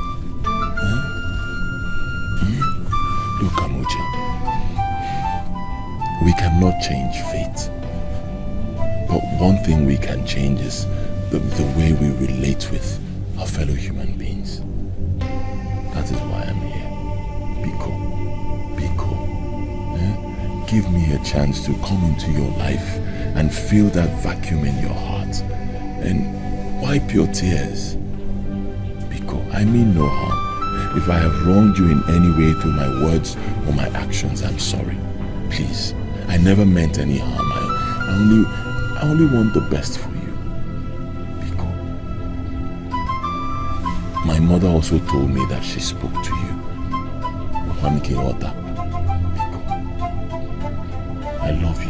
Look, Amuche. We cannot change fate. But one thing we can change is the way we relate with our fellow human beings. That is why I'm here. Biko. Give me a chance to come into your life and feel that vacuum in your heart and wipe your tears. Biko, I mean no harm. If I have wronged you in any way through my words or my actions, I'm sorry. Please, I never meant any harm. I only want the best for you. Biko. My mother also told me that she spoke to you. Biko. I love you.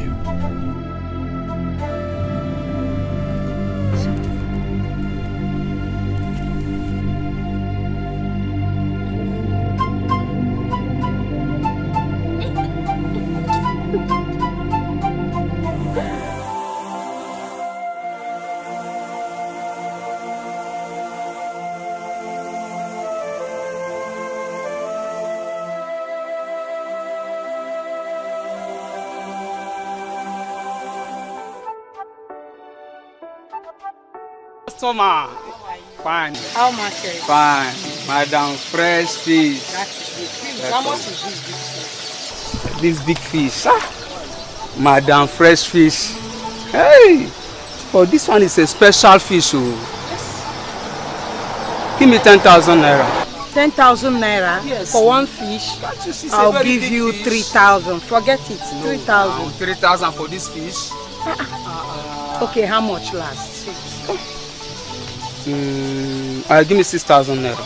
Customer. Fine. How much is it? Fine. Madam, fresh fish. That is big fish. How much is this big fish? This big fish. Madam, fresh fish. Hey! But this one is a special fish. Oh. Yes. Give me 10,000 naira. 10,000 naira? Yes. For one fish? I'll give you 3,000. Forget it. 3,000. 3,000 for this fish? Okay, how much last? Give me 6,000 naira.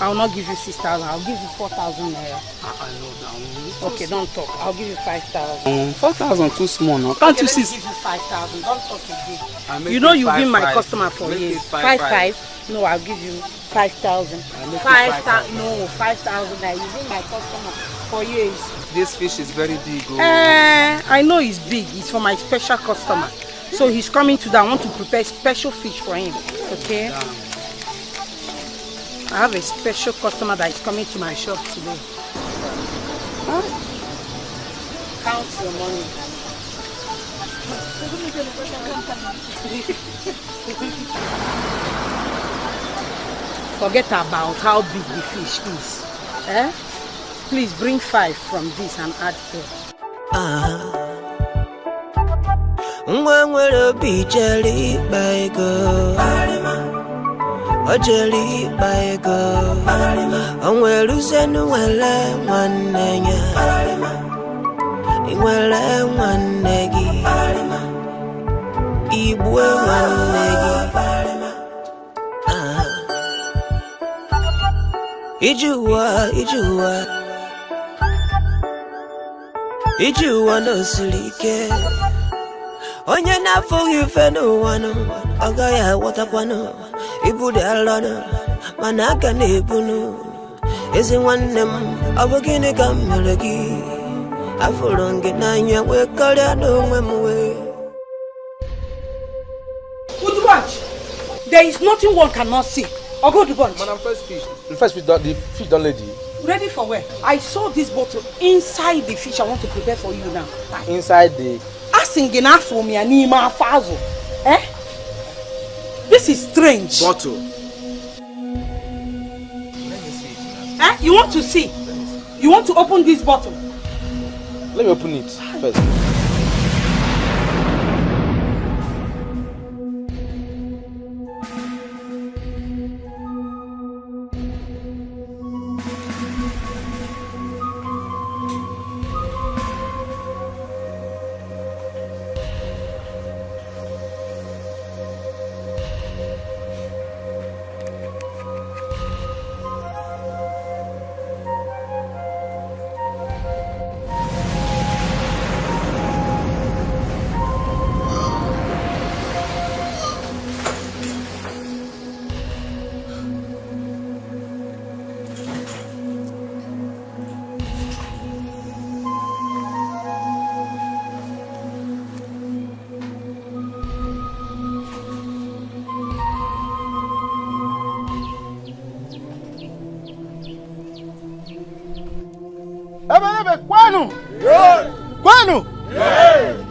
I will not give you 6,000. I'll give you 4,000 naira. I know that. Okay, don't talk. I'll give you 5,000. 4,000 too small now. Can't okay, you see? I'll give you 5,000. Don't talk again. You know you've been my customer for years. 5,500. No, I'll give you 5,000. 5,000. No, 5,000. You've been my customer for years. This fish is very big. Oh. I know it's big. It's for my special customer. So he's coming today. I want to prepare special fish for him. Okay? Yeah. I have a special customer that is coming to my shop today. Huh? Count your money. Forget about how big the fish is. Eh? Please bring 5 from this and add 4. Nwere obi jeli baego Ojeli baego Onwere uzenu wele nwanne ya Inwere nwanne gi Ibwe nwanne gi Ijuwa no silike Onye na fogi feno wano Ogaya watakwano Ibude alano Manaka nebunu Ezi nwannem Abogine kamelegi Afuronge nanya we kalya domwe muwe. Good bunch. There is nothing one cannot see. Or go to bunch. Madam, first fish. The first fish, the fish done ready. Ready for where? I saw this bottle inside the fish I want to prepare for you now. Inside the... Asking enough for me and Nima Fazo. Eh? This is strange. Bottle. Let me see it now. Eh? You want to see? You want to open this bottle? Let me open it first. Kwanu! Kwanu!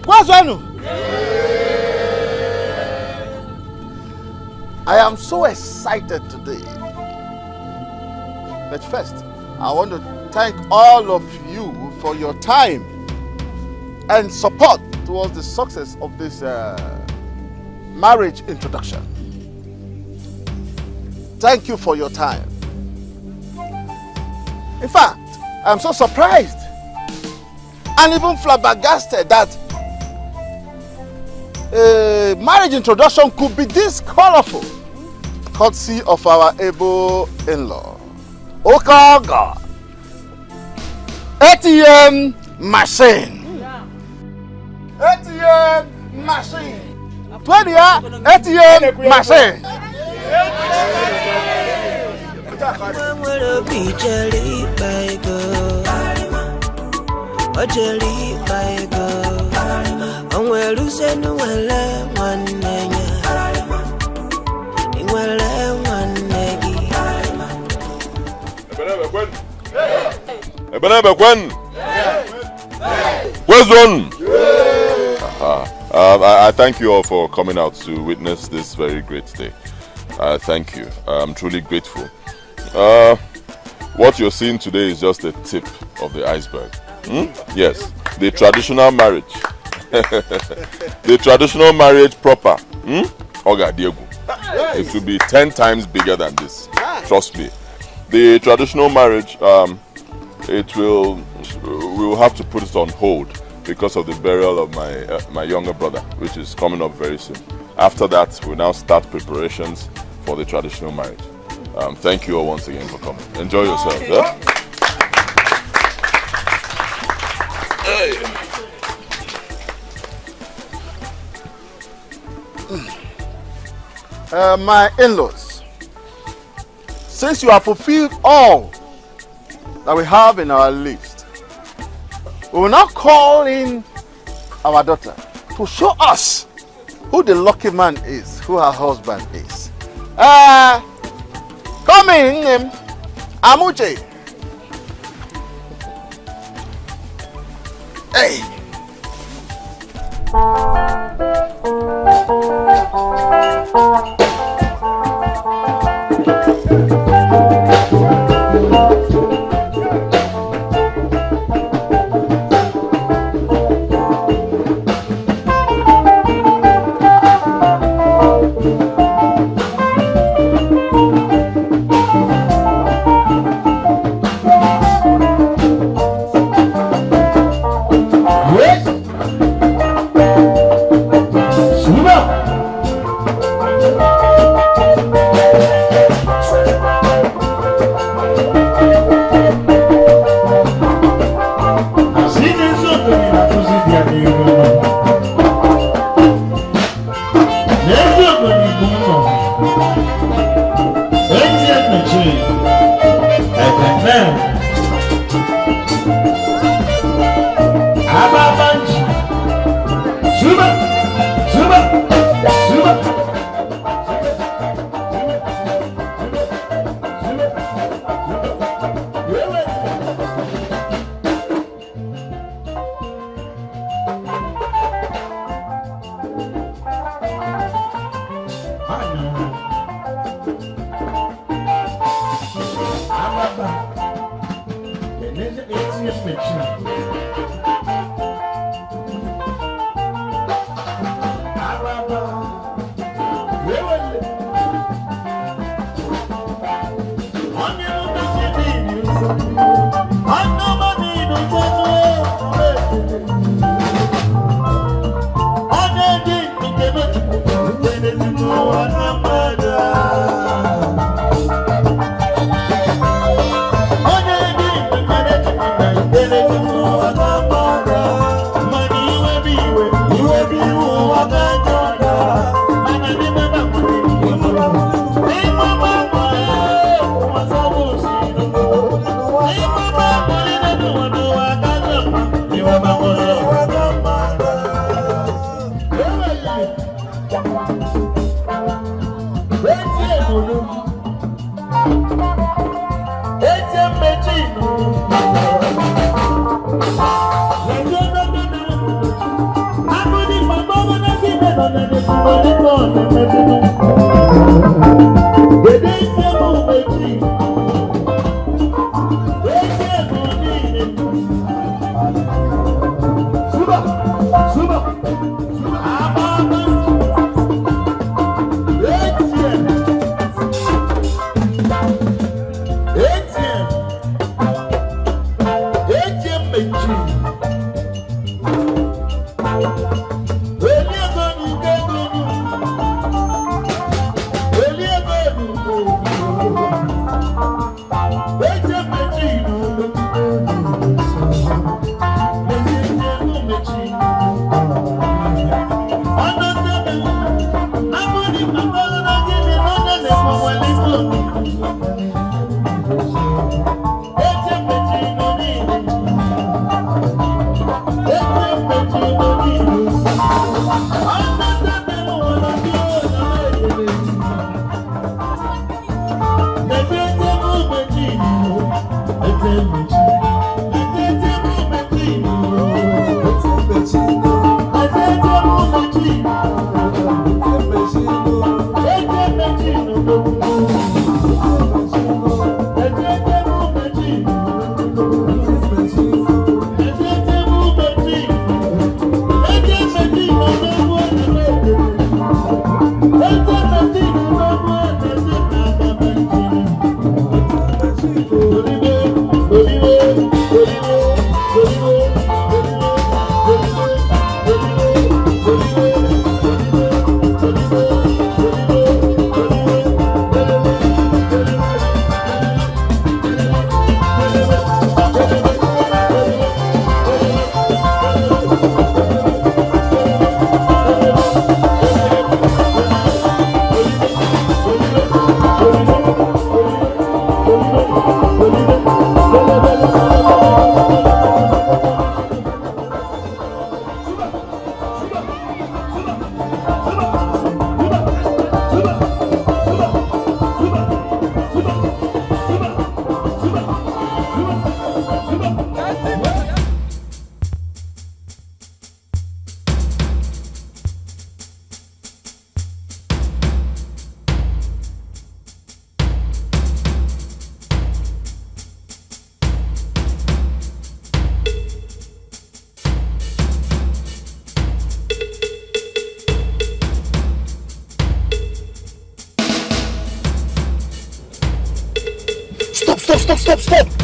Kwanu! I am so excited today. But first, I want to thank all of you for your time and support towards the success of this marriage introduction. Thank you for your time. In fact, I'm so surprised and even flabbergasted that a marriage introduction could be this colorful, courtesy of our able in-law. Oh God! ATM machine. ATM machine. 20 ATM machine. I thank you all for coming out to witness this very great day. Thank you. I'm truly grateful. What you're seeing today is just the tip of the iceberg. Yes, the traditional marriage. The traditional marriage proper. Oga Diego. It will be 10 times bigger than this. Trust me. The traditional marriage, we'll have to put it on hold because of the burial of my younger brother, which is coming up very soon. After that, we'll now start preparations for the traditional marriage. Thank you all once again for coming. Enjoy yourselves. Yeah? My in-laws, since you have fulfilled all that we have in our list, we will now call in our daughter to show us who the lucky man is, who her husband is. Come in, Amuche. Hey.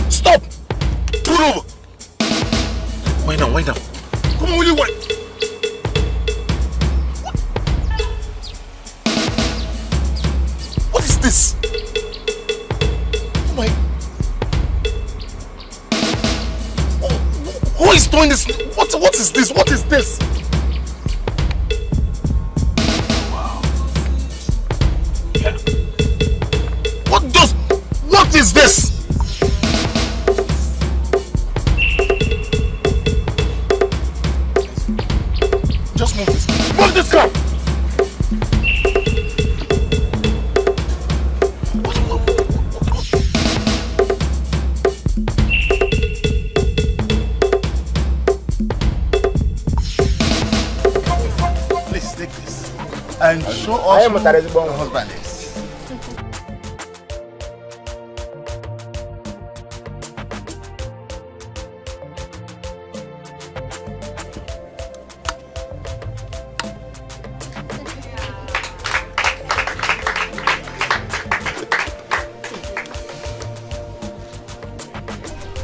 Stop! Pull over! Wind down. Come on, will you wind? What is this? Oh my... Who is doing this? What is this? What is this? Wow. Yeah. What is this? Just move this. Move this car! Please take this and show us who the husband is.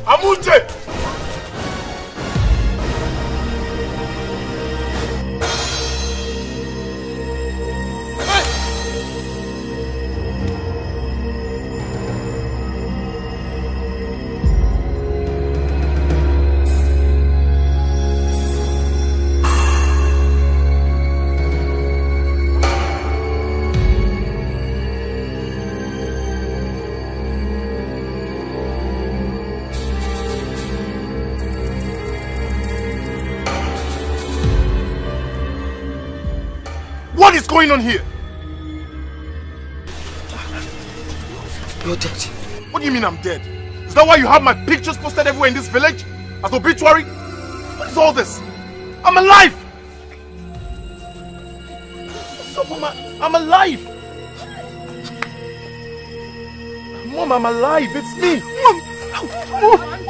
Amuche! What is going on here? You're dead. What do you mean I'm dead? Is that why you have my pictures posted everywhere in this village? As obituary? What is all this? I'm alive! What's up, Mama? I'm alive! Mom, I'm alive! It's me! Mom!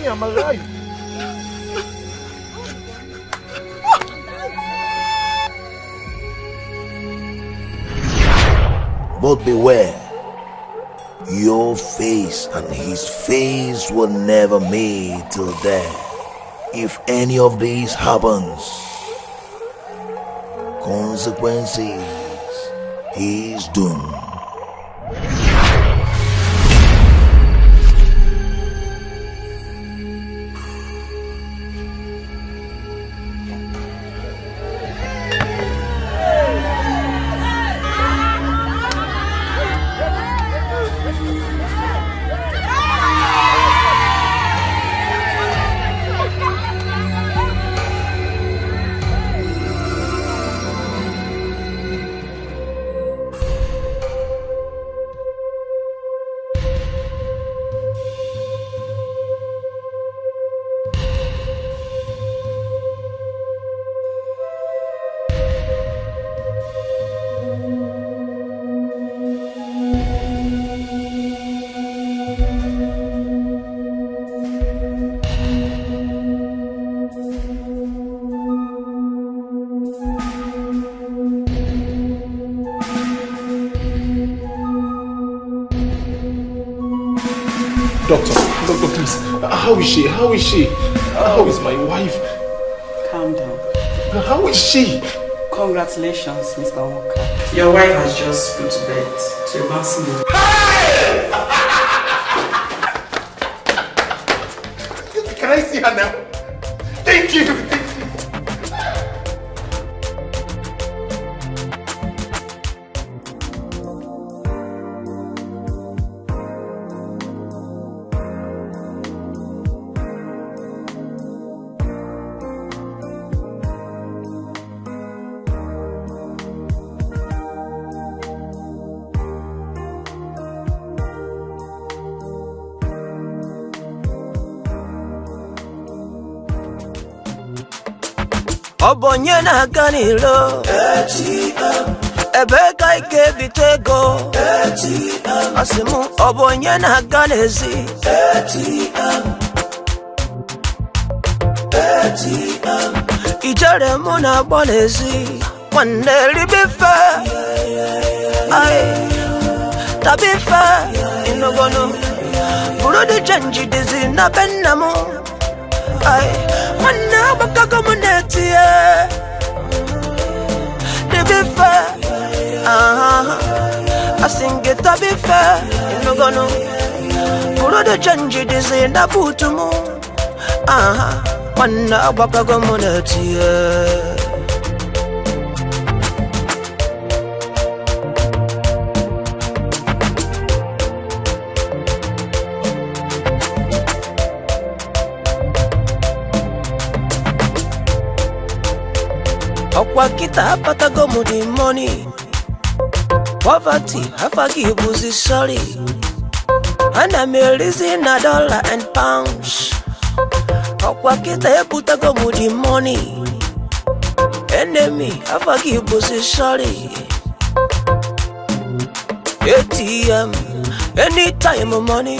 I'm alive. But beware, your face and his face will never meet till death. If any of these happens, consequences is doomed. Doctor, please. How is she? How is she? How is my wife? Calm down. How is she? Congratulations, Mr. Walker. Your wife has just put to bed to a maximum. Can I see her now? Thank you! Obonye na ganilo Ebeka ike bitego Asimu obonye na ganezi Ijere muna bonezi Waneli bife Ay Tabife Inogono Burudi janji dizi na benamu Ay Mana baka muneti Dibife Asingita bife Inogono Burudi janji dizi na butumu Mana baka muneti Wakita patago mudi money Poverty hafagi buzi sorry And I'm releasing a dollar and pounds Wakita patago mudi money Enemy hafagi buzi sorry ATM anytime money